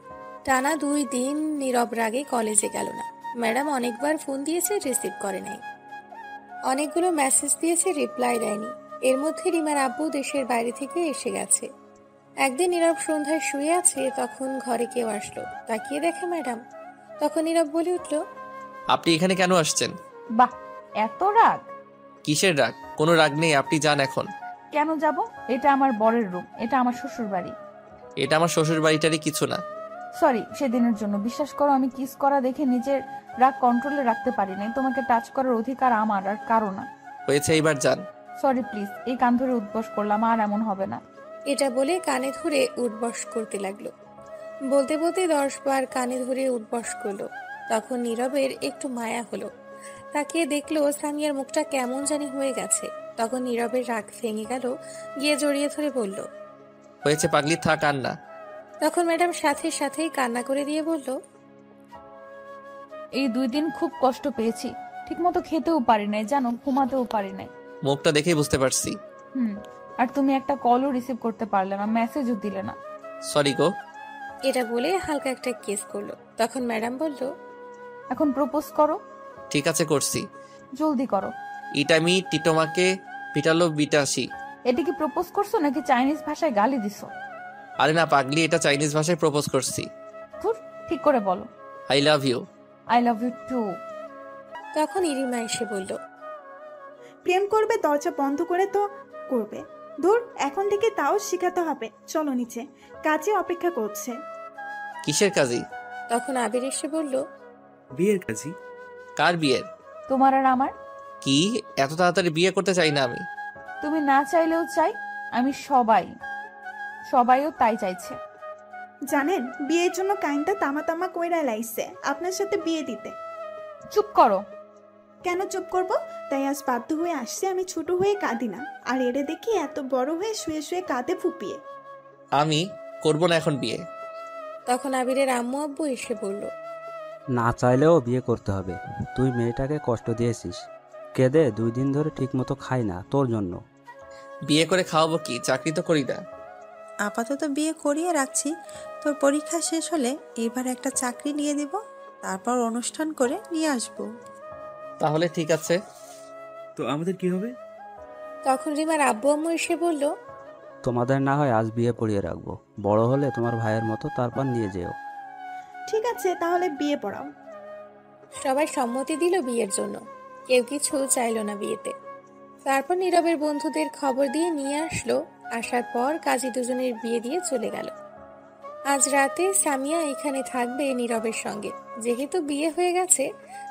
টানা 2 দিন নীরব রাগে কলেজে গেল না। ম্যাডাম অনেকবার ফোন দিয়েছে, রিসিভ করে নাই। অনেকগুলো মেসেজ দিয়েছে, রিপ্লাই দেয়নি। এর মধ্যে রিমার আব্বু দেশের বাইরে থেকে এসে গেছে। একদিন নীরব সন্ধ্যায় শুয়ে আছে, তখন ঘরে কেউ আসলো। তাকিয়ে দেখে ম্যাডাম। তখন নীরব বলে উঠল, আপনি এখানে কেন আসছেন? বাহ, এত রাগ? কিসের রাগ? কোনো রাগ নেই, আপনি যান এখন। কেন যাব? এটা আমার বরের রুম, এটা আমার শ্বশুর বাড়ি। এটা আমার শ্বশুর বাড়িটারই কিছু না। সরি সেদিনের জন্য, বিশ্বাস করো আমি কিস করা দেখে নিজের রাগ কন্ট্রোলে রাখতে পারি নাই। তোমাকে টাচ করার অধিকার আমার, আর কারো না। হয়েছে, এইবার যান। সরি প্লিজ, এই কান ধরে উদ্বাস করলাম, আর এমন হবে না। এটা বলে কানে ধরে উঠবস করতে লাগলো। বলতে বলতে 10 বার কানে ধরে উঠবস করলো। তখন নীরবের একটু মায়া হলো। তাকিয়ে দেখলো সামিয়ার মুখটা কেমন জানি হয়ে গেছে। তখন নীরবের রাগ ভেঙে গেল, গিয়ে জড়িয়ে ধরে বলল, হয়েছে পাগলি, থাক আর না। তখন ম্যাডাম সাথে সাথেই কান্না করে দিয়ে বলল, এই 2 দিন খুব কষ্ট পেয়েছি, ঠিকমতো খেতেও পারি নাই, জানো, ঘুমাতেও পারি নাই। মুখটা দেখেই বুঝতে পারছি। আর তুমি একটা কলও রিসিভ করতে পারলে না, মেসেজও দিলে না। সরি গো। এটা বলে হালকা একটা কিস করলো। তখন ম্যাডাম বলল, এখন প্রপোজ করো। ঠিক আছে, করছি। জলদি করো। ইটামি টিটোমাকে পিটালো বিটাসি। এটা কি প্রপোজ করছো নাকি চাইনিজ ভাষায় গালি দিছো? আরে না পাগলি, এটা চাইনিজ ভাষায় প্রপোজ করছি। ধুর, ঠিক করে বলো। I love you. I love you too. তখন ইরিমা এসে বলল, প্রেম করবে দরজা বন্ধ করে তো করবে। দূর, এখন থেকে তাও শিখাতে হবে। চলো নিচে, কাজে অপেক্ষা করছে। কিসের কাজী? তখন আবির এসে বলল, বিয়ের কাজী। কার বিয়ের? তোমার আর আমার। কি, এত তাড়াতাড়ি বিয়ে করতে চাই না আমি। তুমি না চাইলেও চাই আমি, সবাইও তাই চাইছে। জানেন, বিয়ের জন্য কাইনটা তামা তামা কইরা লাইছে আপনার সাথে বিয়ে দিতে। চুপ করো। কেন চুপ করব? তাই আজ বাধ্য হয়ে আসছে। আমি ছোট হয়ে কাঁদি না, আর এরে দেখি এত বড় হয়ে শুয়ে শুয়ে কাঁদে ফুপিয়ে। আমি করব না এখন বিয়ে। তখন আবিরের আম্মু আব্বু এসে বলল, না চাইলেও বিয়ে করতে হবে। তুই মেয়েটাকে কষ্ট দিয়েছিস, কেঁদে 2 দিন ধরে ঠিকমতো খাই না তোর জন্য। বিয়ে করে খাওয়াবো কি? চাকরি তো করি না। আপাতত বিয়ে করিয়ে রাখছি, তোর পরীক্ষা শেষ হলে এবার একটা চাকরি নিয়ে দিব, তারপর অনুষ্ঠান করে নিয়ে আসবো। তাহলে ঠিক আছে। তো আমাদের কি হবে? তখন রিমার আব্বু আম্মু এসে বলল, তোমাদের না হয় আজ বিয়ে পড়িয়ে রাখবো, বড় হলে তোমার ভাইয়ের মতো তারপর নিয়ে যেও। ঠিক আছে, তাহলে বিয়ে পড়াও। সবাই সম্মতি দিল বিয়ের জন্য। কেউ কিছু চাইল না বিয়েতে। তারপর নীরবের বন্ধুদের খবর দিয়ে নিয়ে আসলো আসার পর কাজী দুজনের বিয়ে দিয়ে চলে গেল। আজ রাতে সামিয়া এখানে থাকবে নীরবের সঙ্গে, যেহেতু বিয়ে হয়ে গেছে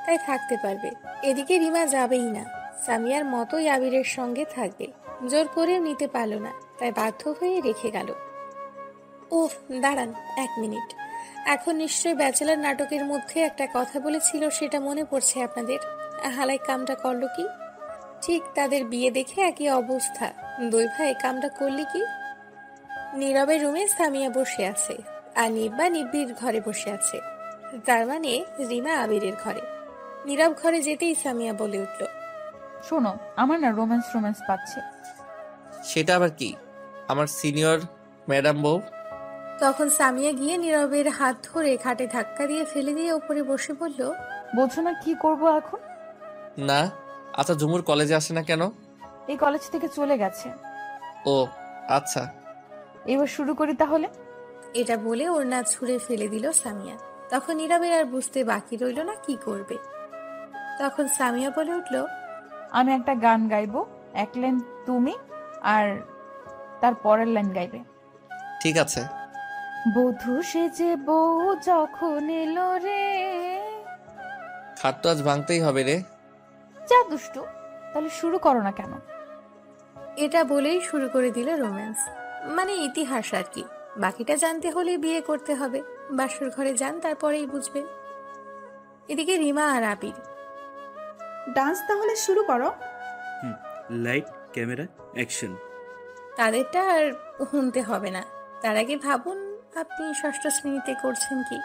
তাই থাকতে পারবে। এদিকে রিমা যাবেই না, সামিয়ার মতোই আবিরের সঙ্গে থাকবে। জোর করেও নিতে পারল না, তাই বাধ্য হয়ে রেখে গেল। ওহ দাঁড়ান 1 মিনিট, এখন নিশ্চয় ব্যাচেলার নাটকের মধ্যে একটা কথা বলেছিল, সেটা মনে পড়ছে আপনাদের? হালাই কামটা করলো কি? ঠিক তাদের বিয়ে দেখে একই অবস্থা। দুই ভাই কামটা করলে কি? নীরবের রুমে সামিয়া বসে আছে আর নিব্বা নিব্বির ঘরে বসে আছে, তার মানে রিমা আবিরের ঘরে। নীরব ঘরে যেতেই সামিয়া বলে উঠল, শোনো, আমার না রোম্যান্স পাচ্ছে। সেটা আবার কি? আমার সিনিয়র ম্যাডাম বউ। তখন সামিয়া গিয়ে নীরবের হাত ধরে খাটে ধাক্কা দিয়ে ফেলে দিয়ে উপরে বসে বলল, বলছো না কি করব এখন? না। আচ্ছা ঝুমুর কলেজে আসে না কেন? এই কলেজ থেকে চলে গেছে। ও আচ্ছা। এবার শুরু করি তাহলে। এটা বলে ওড়না ছুঁড়ে ফেলে দিল সামিয়া। তখন নীরবের আর বুঝতে বাকি রইল না কি করবে। তখন সামিয়া বলে উঠল, আমি একটা গান গাইবো, 1 লাইন তুমি আর তার পরের লাইন গাইবে। ঠিক আছে। বধূ সেজে বউ যখন এলো রে। খাট তো আজ ভাঙতেই হবে রে। যা দুষ্টু, তাহলে শুরু করো না কেন? এটা বলেই শুরু করে দিল রোম্যান্স, মানে ইতিহাস আর কি। বাকিটা জানতে হলে বিয়ে করতে হবে। বাসর ঘরে যান, তারপরেই বুঝবে। এদিকে রিমা আর আবির, ডান্স তাহলে শুরু করো। Light camera action. তাদেরটা আর শুনতে হবে না। তার আগে ভাবুন আপনি ষষ্ঠ শ্রেণীতে করছেন কি।